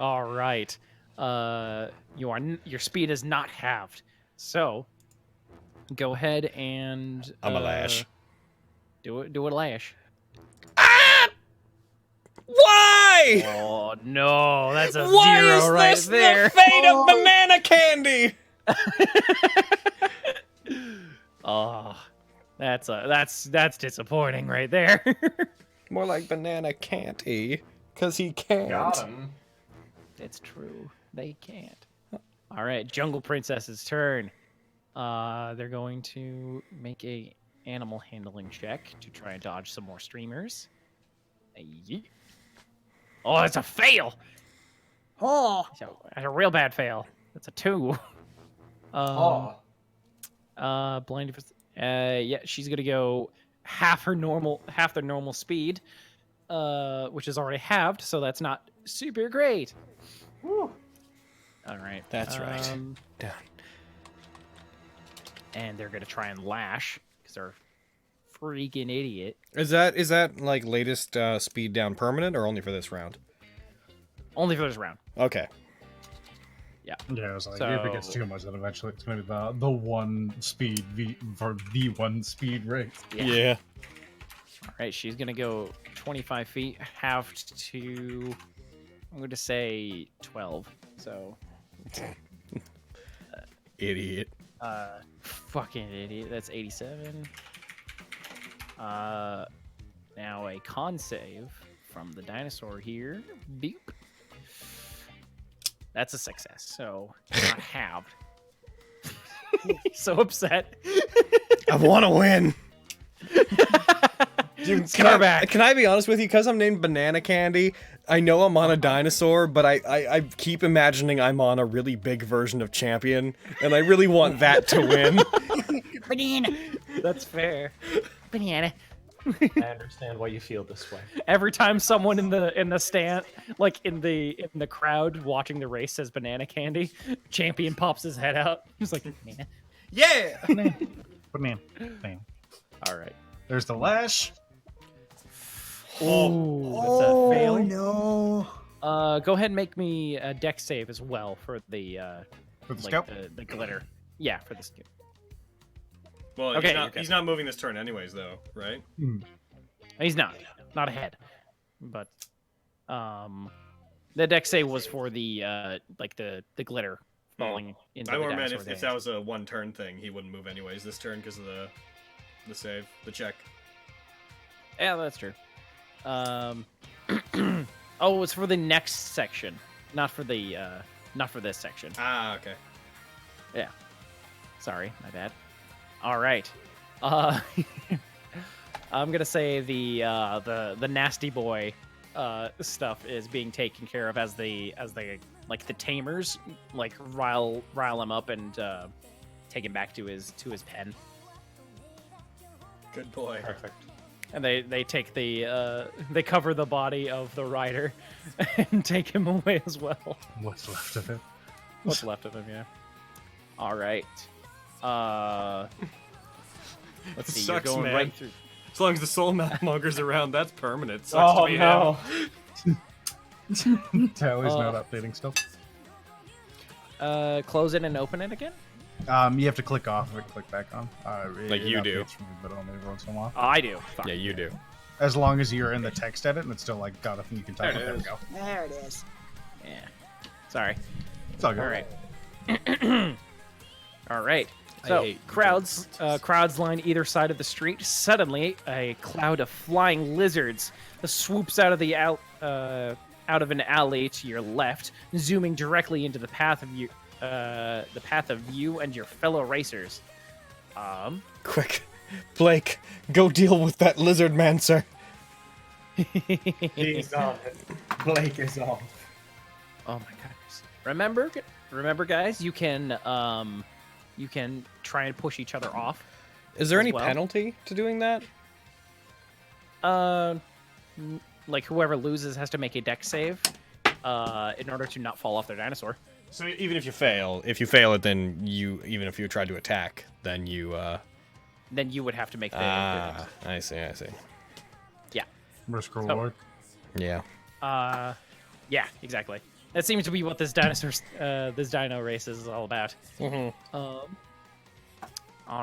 All right. Your speed is not halved. So go ahead and I'm a lash. Do a lash. Why? Oh no, that's a Why zero is right this there. the fate of banana candy? Oh, that's disappointing right there. More like banana can't-y, cause he can't. Got him. It's true. They can't. All right, Jungle Princess's turn. They're going to make a animal handling check to try and dodge some more streamers. Yeet. Oh, it's a fail. Oh, So that's a real bad fail. That's a 2. Oh. Blind. Yeah, she's gonna go half their normal speed, which is already halved, so that's not super great. Whew. All right. That's right. Down. And they're gonna try and lash because they're freaking idiot. Is that like latest speed down permanent or only for this round? Only for this round. Okay. Yeah. Yeah, I was like, if it gets So- too much, then eventually it's gonna be the one speed for the one speed rate. Yeah. All right, she's gonna go 25 feet, halved to, I'm gonna say 12. So, Idiot. fucking idiot. That's 87. Now a con save from the dinosaur here. Beep. That's a success. So not halved. He's so upset. I want to win. Dude, can I be honest with you? Because I'm named Banana Candy, I know I'm on a dinosaur, but I keep imagining I'm on a really big version of Champion, and I really want that to win. banana. That's fair. Banana. I understand why you feel this way. Every time someone in the stand, like in the crowd watching the race says banana candy, Champion pops his head out. He's like, banana. Yeah! Banana. Bam. All right. There's the lash. Oh, that's Oh a fail. no. Go ahead and make me a deck save as well for the For the like scout? the glitter. Yeah, for the scout. Well, Okay, okay. he's not moving this turn anyways, though, right? He's not ahead, but the deck save was for the like the glitter falling into I the more meant dinosaur's if that hands. was a one-turn thing, he wouldn't move anyways this turn because of the save, the check. Yeah, that's true. Oh, it was for the next section, not for this section. Ah, okay. Yeah. Sorry, my bad. All right. I'm gonna say the nasty boy stuff is being taken care of as the like the tamers like rile him up and take him back to his pen. Good boy. Perfect. And they take they cover the body of the rider and take him away as well. What's left of it? What's left of him, yeah. All right. Let's see. Sucks, you're going man. right through. As long as the soul monger's around, that's permanent. Sucks Oh to be no! Tally's not updating still. Close it and open it again. You have to click off of it, click back on. Like you do. updates for me, but only every once in a while. Oh, I do. Fuck. Yeah, you do. As long as you're in the text edit and it's still like got a thing you can type. There it There we is. go. There it is. Yeah. Sorry. It's all good. All right. All right. So hate crowds line either side of the street. Suddenly, a cloud of flying lizards swoops out of out of an alley to your left, zooming directly into the path of you and your fellow racers. Quick, Blake, go deal with that lizard man, sir. He's on it. Blake is off. Oh my goodness! Remember, guys, you can try and push each other off. Is there As any well. penalty to doing that? Like whoever loses has to make a deck save, in order to not fall off their dinosaur. So even if you fail it, then even if you tried to attack, then you. Then you would have to make the. I see. Yeah. Risk So- reward. Yeah. Yeah. Exactly. That seems to be what this dino race is all about. All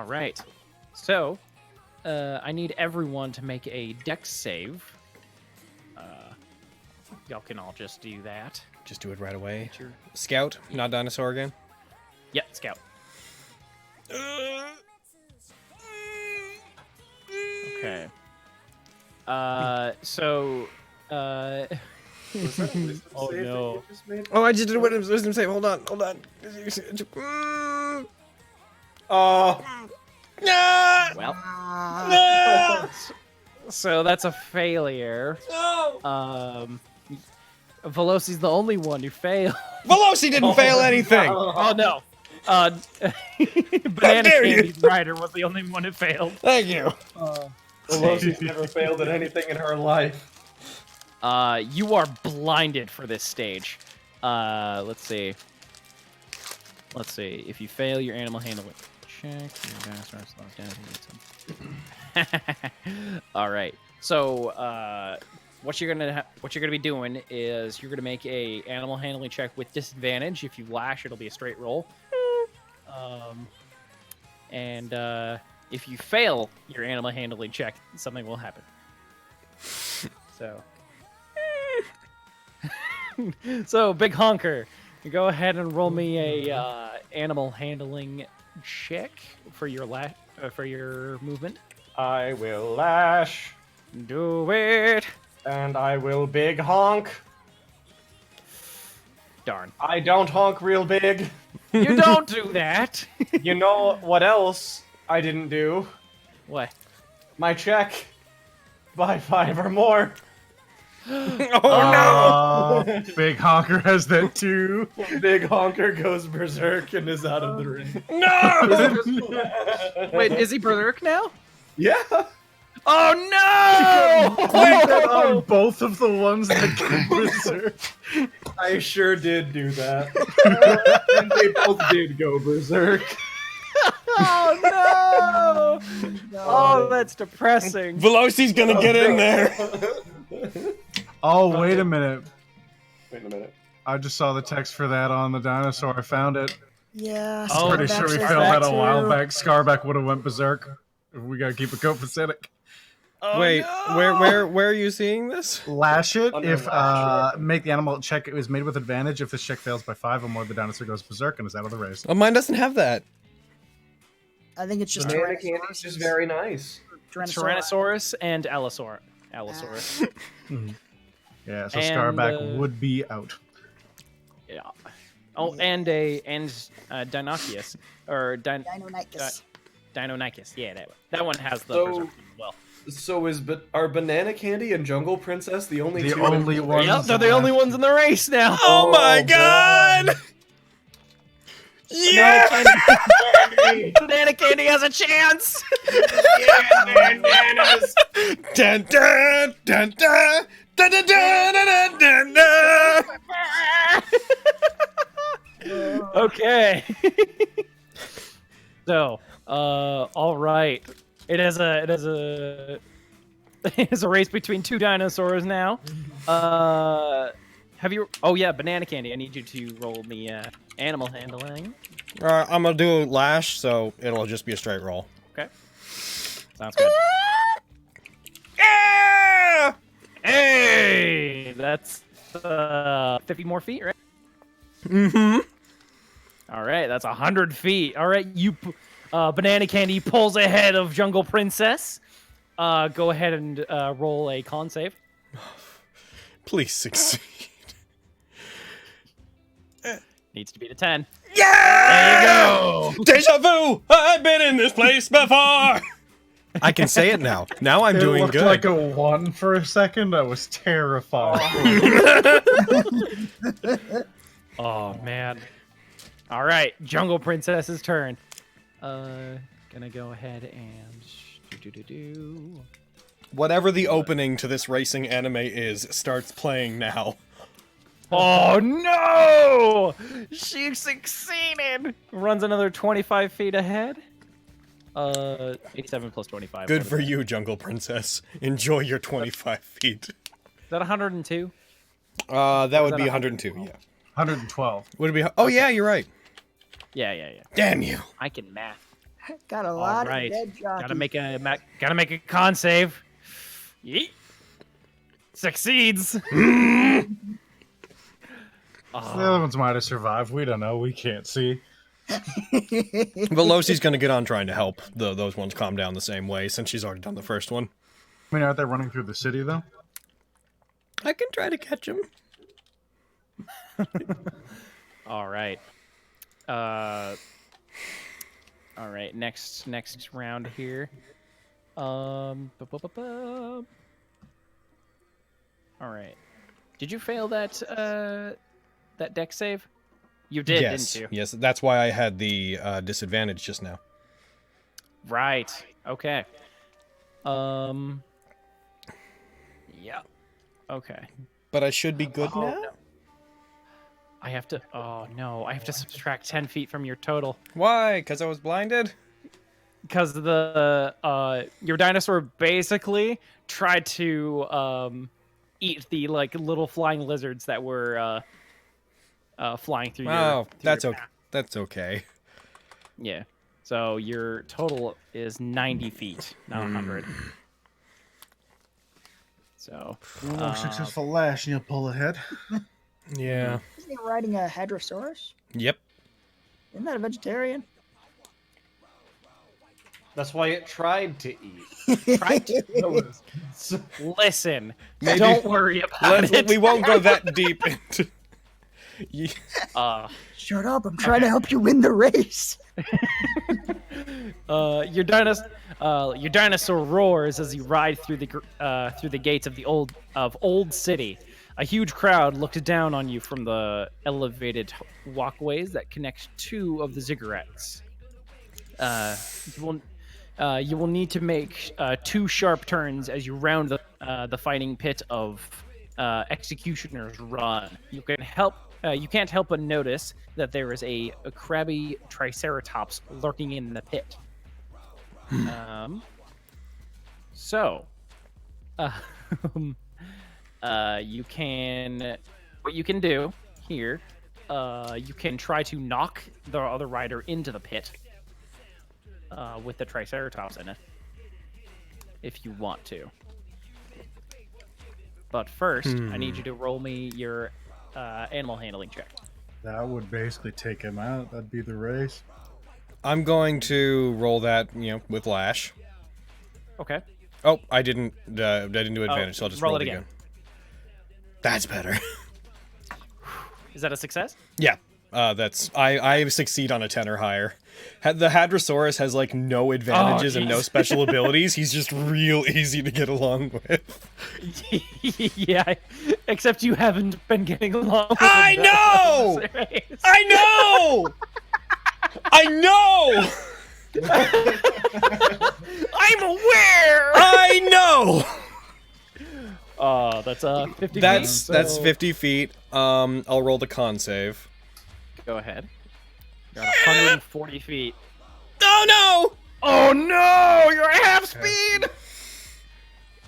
right. So, I need everyone to make a dex save. Y'all can all just do that. Just do it right away. Scout, not dinosaur again. Yeah, scout. Okay. Oh no. Oh, I just did a wisdom save. Hold on. Oh. Well. So that's a failure. No. Veloci's the only one who failed. Veloci didn't fail anything. Oh no. Banana Candy's rider was the only one who failed. Thank you. Veloci's never failed at anything in her life. You are blinded for this stage. Let's see. If you fail your animal handling check, your dinosaur slows down. All right. So, what you're gonna be doing is you're gonna make a animal handling check with disadvantage. If you lash, it'll be a straight roll. If you fail your animal handling check, something will happen. So, Big Honker, you go ahead and roll me a animal handling check for your movement. I will lash. Do it. And I will big honk. Darn. I don't honk real big. You don't do that. You know what else I didn't do? What? My check. By 5 or more. Oh no! Big Honker has that too. Big Honker goes berserk and is out of the ring. No! Wait, is he berserk now? Yeah. Oh no! On both of the ones that go berserk. I sure did do that. And they both did go berserk. Oh no! Oh, that's depressing. Veloci's gonna get in there. Oh, wait a minute. Wait a minute. I just saw the text for that on the dinosaur. I found it. Yeah. I'm pretty sure we says failed that a while too. back. Scarback would have went berserk. We gotta keep it copacetic. Oh, Wait, no! where are you seeing this? Lash it Under if lash, make the animal check. It was made with advantage. If this check fails by 5 or more, the dinosaur goes berserk and is out of the race. Oh, mine doesn't have that. I think it's just Banana Candy's just very nice. Tyrannosaurus and Allosaurus. Yeah, so And, Scarback would be out. Yeah. Oh, and Dinoceus or Deinonychus. Deinonychus. Yeah, that one has the So- berserk as well. So are Banana Candy and Jungle Princess the only The two? only ones. Yep, they're the only ones in the race now. Oh my god! Yeah! Banana Candy has a chance. Bananas! Dun, dun, dun, dun, dun, dun, dun, dun, dun, dun. Okay. So, all right. It is a race between two dinosaurs now. Have you? Oh yeah, Banana Candy. I need you to roll me animal handling. I'm gonna do lash, so it'll just be a straight roll. Okay. Sounds good. Yeah! Hey, that's 50 more feet, right? Mm-hmm. All right, that's 100 feet. All right, Banana Candy pulls ahead of Jungle Princess. Go ahead and roll a con save. Please succeed. Needs to be to 10. Yeah! There you go. Deja vu! I've been in this place before! I can say it now. Now I'm It doing looked good. like a 1 for a second. I was terrified. Oh man. All right, Jungle Princess's turn. Gonna go ahead and Whatever the opening to this racing anime is starts playing now. Oh no! She succeeded. Runs another 25 feet ahead. 87 plus 25. Good for you, Jungle Princess. Enjoy your 25 feet. Is that 102? That would that be 100? 102, yeah. 112. Would it be? Oh yeah, you're right. Yeah. Damn you. I can math. Got a All lot right. of dead jockeys. Gotta make a con save. Yeet. Succeeds. The other ones might have survived. We don't know. We can't see. Veloci's gonna get on trying to help those ones calm down the same way since she's already done the first one. I mean, aren't they running through the city though? I can try to catch him. All right. All right. Next round here. All right. Did you fail that that deck save? You did, Yes, didn't you? yes. That's why I had the disadvantage just now. Right. Okay. Yeah. Okay. But I should be good Oh, now. no. I have to. Oh no! I have to subtract 10 feet from your total Why? Because I was blinded. because the your dinosaur basically tried to eat the like little flying lizards that were flying through. Oh, that's your okay. That's okay. Yeah. So your total is 90 feet, not 100. So. Successful lash, and you'll pull ahead. Yeah. Isn't he riding a Hadrosaurus? Yep. Isn't that a vegetarian? That's why it tried to eat. Tried to. Listen. Maybe- Don't worry about it. We won't go that deep into. Shut up! I'm trying to help you win the race. Your dinosaur roars as you ride through the gates of the old city. A huge crowd looked down on you from the elevated walkways that connect two of the ziggurats. You will need to make 2 sharp turns as you round the fighting pit of Executioner's Run. You can't help but notice that there is a crabby triceratops lurking in the pit. What you can do here, you can try to knock the other rider into the pit with the triceratops in it, if you want to. But first, I need you to roll me your animal handling check. That would basically take him out. That'd be the race. I'm going to roll that, with lash. Okay. Oh, I didn't do advantage, so I'll just roll it again. That's better. Is that a success? Yeah. I succeed on a 10 or higher. The Hadrosaurus has like no advantages and no special abilities. He's just real easy to get along with. Yeah, except you haven't been getting along with I him know! that much. I know! I know! I'm aware! I know! That's 50 feet. That's 50 feet. I'll roll the con save. Go ahead. You're at 140 feet. Oh no! Oh no! You're at half speed!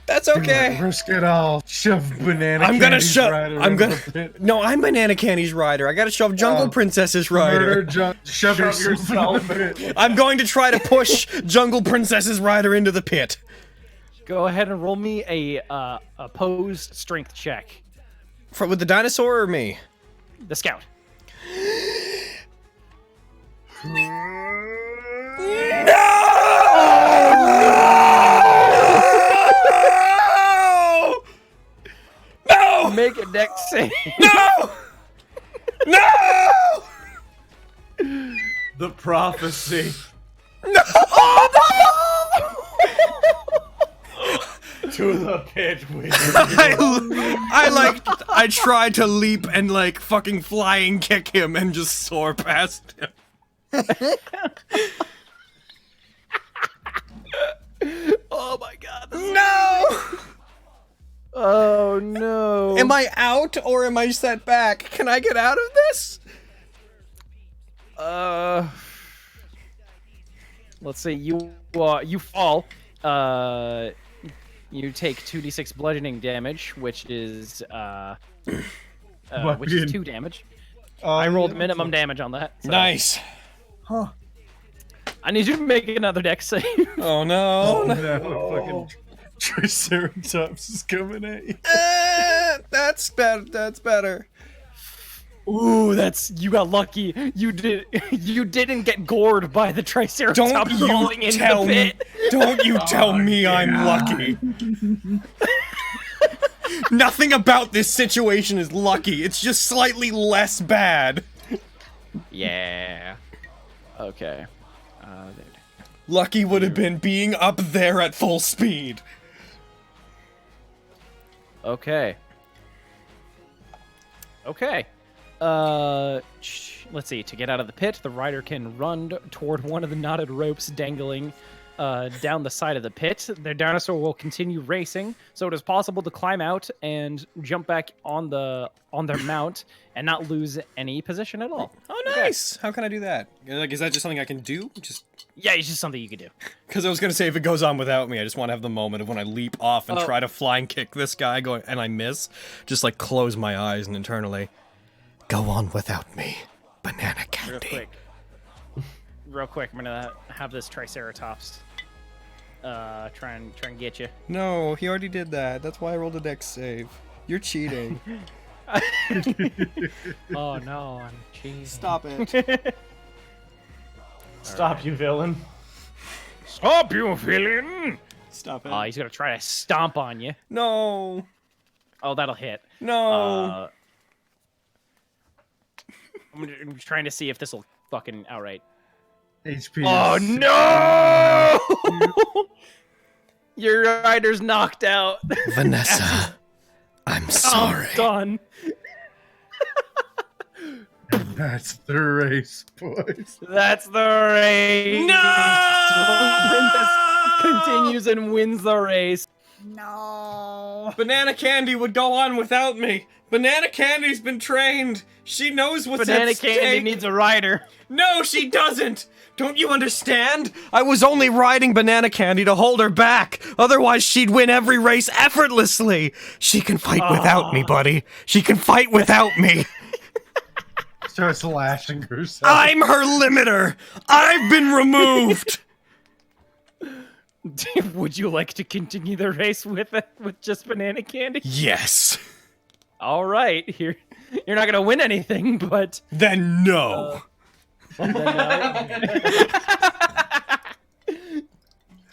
That's okay. Risk it all. Shove banana. I'm gonna Candy's shove. rider I'm into gonna. the pit. No, I'm Banana Candy's rider. I gotta shove Jungle Princess's rider. Shove yourself in the pit. I'm going to try to push Jungle Princess's rider into the pit. Go ahead and roll me a opposed strength check. With the dinosaur or me? The scout. No! Make a deck save. No! No! The prophecy. No! To the pit we I tried to leap and like fucking flying kick him and just soar past him. Oh my god. No! Oh no. Am I out or am I set back? Can I get out of this? Let's see. You fall. You take 2d6 bludgeoning damage, which is 2 damage. I rolled minimum damage on that. so- Nice. Huh. I need you to make another dex save. Oh no. Fucking Triceratops is coming at you. That's better. That's better. Ooh, you got lucky. You didn't get gored by the Triceratops rolling into the pit. Don't you tell me I'm lucky. Nothing about this situation is lucky. It's just slightly less bad. Yeah. Okay. Lucky would have been being up there at full speed. Okay. Okay. Let's see. To get out of the pit, the rider can run toward one of the knotted ropes dangling down the side of the pit. Their dinosaur will continue racing, so it is possible to climb out and jump back on their mount and not lose any position at all. Oh, nice. How can I do that? Like, is that just something I can do? Yeah, it's just something you can do. Because I was gonna say, if it goes on without me, I just want to have the moment of when I leap off and try to flying kick this guy, and I miss. Just like close my eyes and internally, go on without me, banana candy. Real quick, I'm gonna have this Triceratops try and get you. No, he already did that. That's why I rolled a dex save. You're cheating. Oh no, I'm cheating. Stop it. Stop, you villain. Stop, you villain! Stop it. He's gonna try to stomp on you. No. Oh, that'll hit. No. I'm trying to see if this will fucking outright. HP. Oh no! Your rider's knocked out. Vanessa, I'm sorry. Done. That's the race, boys. That's the race. No! Princess continues and wins the race. No. Banana Candy would go on without me. Banana Candy's been trained. She knows what's Banana at stake. Candy needs a rider. No, she doesn't! Don't you understand? I was only riding Banana Candy to hold her back. Otherwise, she'd win every race effortlessly. She can fight without me, buddy. She can fight without me. Starts lashing herself. I'm her limiter. I've been removed. Would you like to continue the race with just Banana Candy? Yes. All right, you're not gonna win anything, but Then no.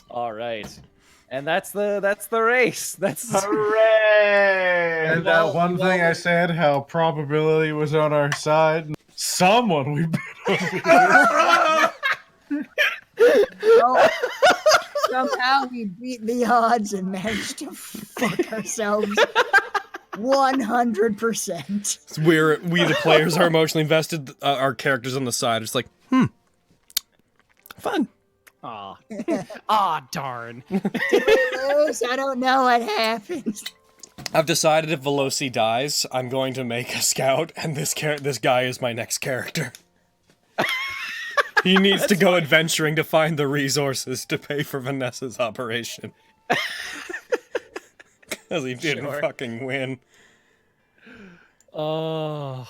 all right, and that's the race. That's Hooray! And that one thing I said, how probability was on our side. Someone we beat Oh, somehow we beat the odds and managed to fuck ourselves 100%. We the players are emotionally invested. Our characters on the side. It's like, fun. Aw, darn. Lose? I don't know what happens. I've decided if Veloci dies, I'm going to make a scout, and this guy is my next character. He needs to go adventuring to find the resources to pay for Vanessa's operation. Because he didn't fucking win. Oh,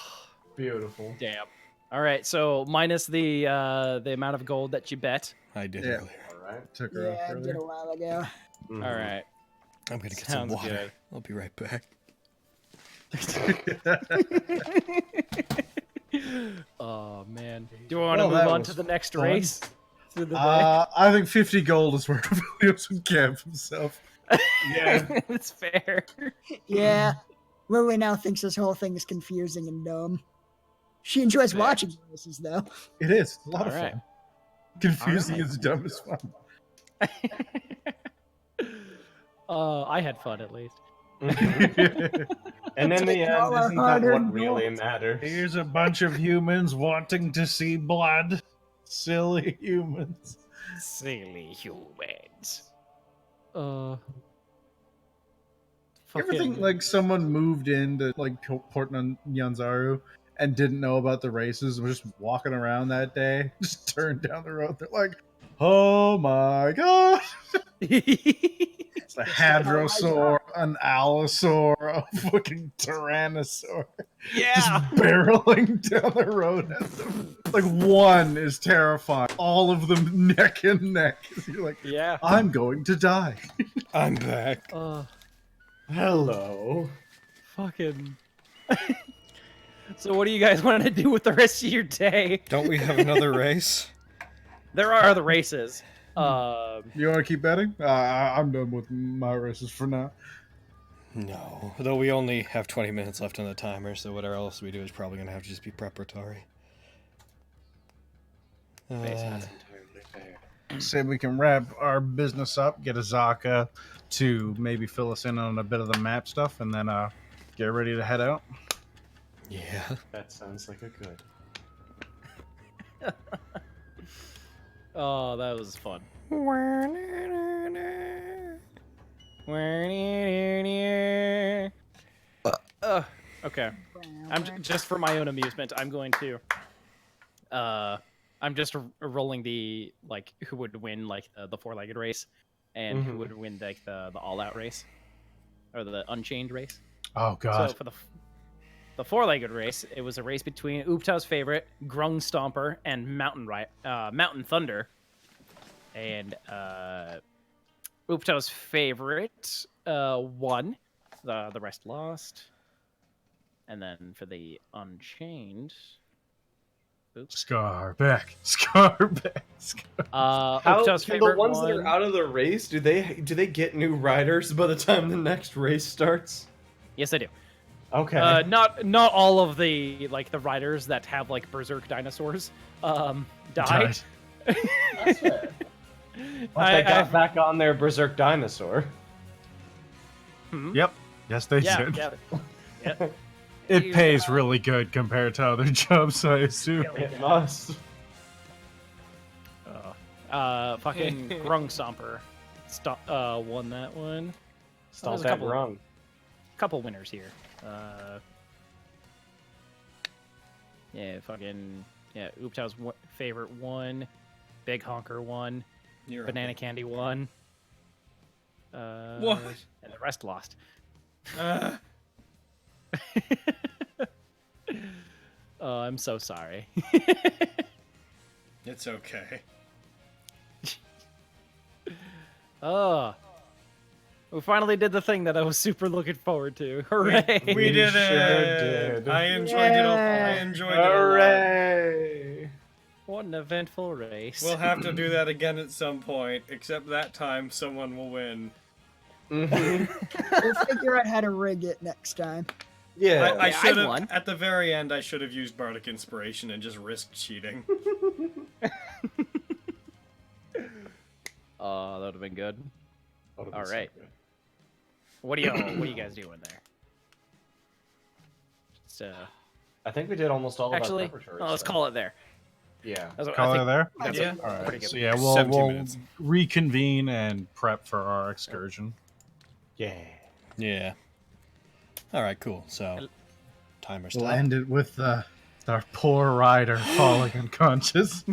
Beautiful. damn. All right, so minus the amount of gold that you bet. I did Yeah. earlier. Alright. Took her Yeah, off I did earlier. a while ago. All right. I'm gonna get Sounds some water. good. I'll be right back. Oh man. Do I want to Well, move that on was to the next fun. race? Through the day? I think 50 gold is where Williams would camp himself. Yeah. That's fair. Yeah. Lily now thinks this whole thing is confusing and dumb. She enjoys watching races, though. It is. It's a lot of All right. fun. Confusing All right. is dumb as fun. I had fun at least. And in the end, all our isn't that hard-earned what really gold. matters? Here's a bunch of humans wanting to see blood. Silly humans. Silly humans. Everything like someone moved into like Port Nyanzaru and didn't know about the races, was just walking around that day, just turned down the road. They're like, "Oh my god!" It's a Hadrosaur, an Allosaur, a fucking Tyrannosaur. Just barreling down the road at them. Like, one is terrifying. All of them neck and neck. You're like, Yeah. I'm going to die. I'm back. Hello. Fucking. So what do you guys want to do with the rest of your day? Don't we have another race? There are other races. You want to keep betting? I'm done with my races for now. No. Though we only have 20 minutes left on the timer, so whatever else we do is probably going to have to just be preparatory. That's entirely fair. Say we can wrap our business up, get Azaka to maybe fill us in on a bit of the map stuff, and then get ready to head out. Yeah. That sounds like a good. Oh, that was fun. Okay. Just for my own amusement, I'm going to. I'm just rolling the like who would win like the four-legged race, and who would win like the all-out race, or the unchained race. Oh god. So for the four-legged race, it was a race between Ooptow's favorite, Grung Stomper, and Mountain Thunder. And Ooptow's favorite won. The rest lost. And then for the Unchained... Oops. Scarbeck. Ooptow's favorite the ones won. that are out of the race, do they get new riders by the time the next race starts? Yes, I do. Okay. Not all of the the riders that have like berserk dinosaurs died. That's fair. But they got back on their berserk dinosaur. Yep. Yes, they did. Yeah. It pays really good compared to other jobs, I assume. It must. Fucking Grung Stomper won that one. Stomp a that couple- rung. Couple winners here. Ooptow's favorite won. Big Honker won. Banana Candy won. What? And the rest lost. Oh, I'm so sorry. It's okay. Oh. We finally did the thing that I was super looking forward to. Hooray! We did it! sure did. I enjoyed it. I enjoyed it a lot. Hooray! What an eventful race. We'll have to do that again at some point, except that time someone will win. We'll figure out how to rig it next time. Yeah. I should have, won. at the very end, I should have used Bardic Inspiration and just risked cheating. Oh, that would have been good. That'd All be so right. good. What are you guys doing there? Just, I think we did almost all actually, of our preparatory let's stuff. call it there. Yeah. That's what Call I it think there? that's Yeah. a pretty good. So yeah, 17 we'll minutes. reconvene and prep for our excursion. Yeah. Yeah. Alright, cool. So, timer We'll stop. end it with our poor rider falling unconscious.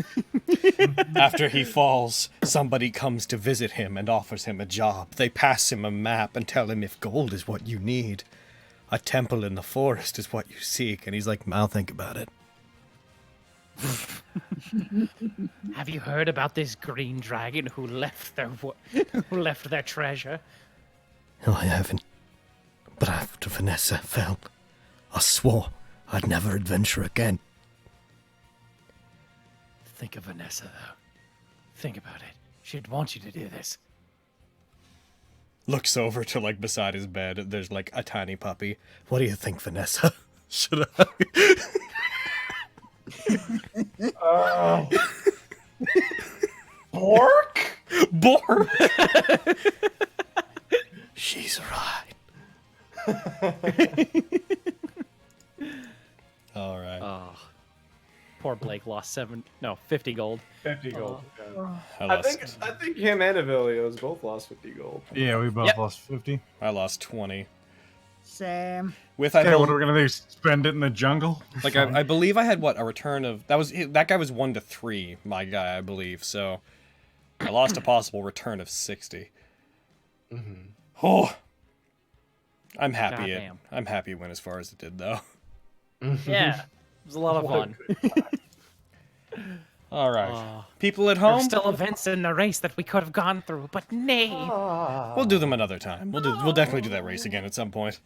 After he falls, somebody comes to visit him and offers him a job. They pass him a map and tell him if gold is what you need, a temple in the forest is what you seek. And he's like, I'll think about it. Have you heard about this green dragon who left their treasure? No, I haven't. But after Vanessa fell, I swore I'd never adventure again. Think of Vanessa, though. Think about it. She'd want you to do this. Looks over to like beside his bed. There's like a tiny puppy. What do you think, Vanessa? Should I? Bork? Bork! She's right. Alright. Oh, poor Blake lost 50 gold. 50 gold. I think him and Avilios both lost 50 gold. Yeah, we both Yep. lost 50. I lost 20. Same. With I Okay, what bel- are we gonna do? Spend it in the jungle? like I believe I had a return of that guy was 1 to 3, my guy, I believe. So I lost a possible return of 60. Oh, I'm happy. Goddamn. I'm happy it went as far as it did, though. Yeah, it was a lot of fun. All right, Oh. people at There were home. still events in the race that we could have gone through, but nay. We'll do them another time. We'll definitely do that race again at some point.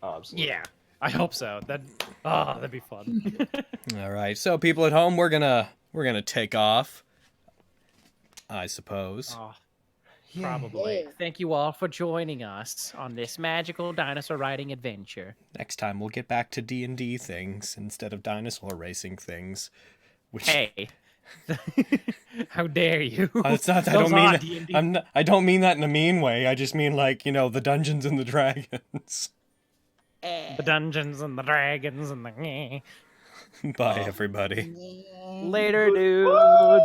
Absolutely. Yeah, I hope so. That'd be fun. All right, so people at home, we're gonna take off, I suppose. Oh, probably. Thank you all for joining us on this magical dinosaur riding adventure. Next time we'll get back to D&D things instead of dinosaur racing things. Which Hey, how dare you? it's not. I Those don't mean. are D&D. I don't mean that in a mean way. I just mean like the Dungeons and the Dragons. The Dungeons and the Dragons and the. Bye, everybody. Later, dudes.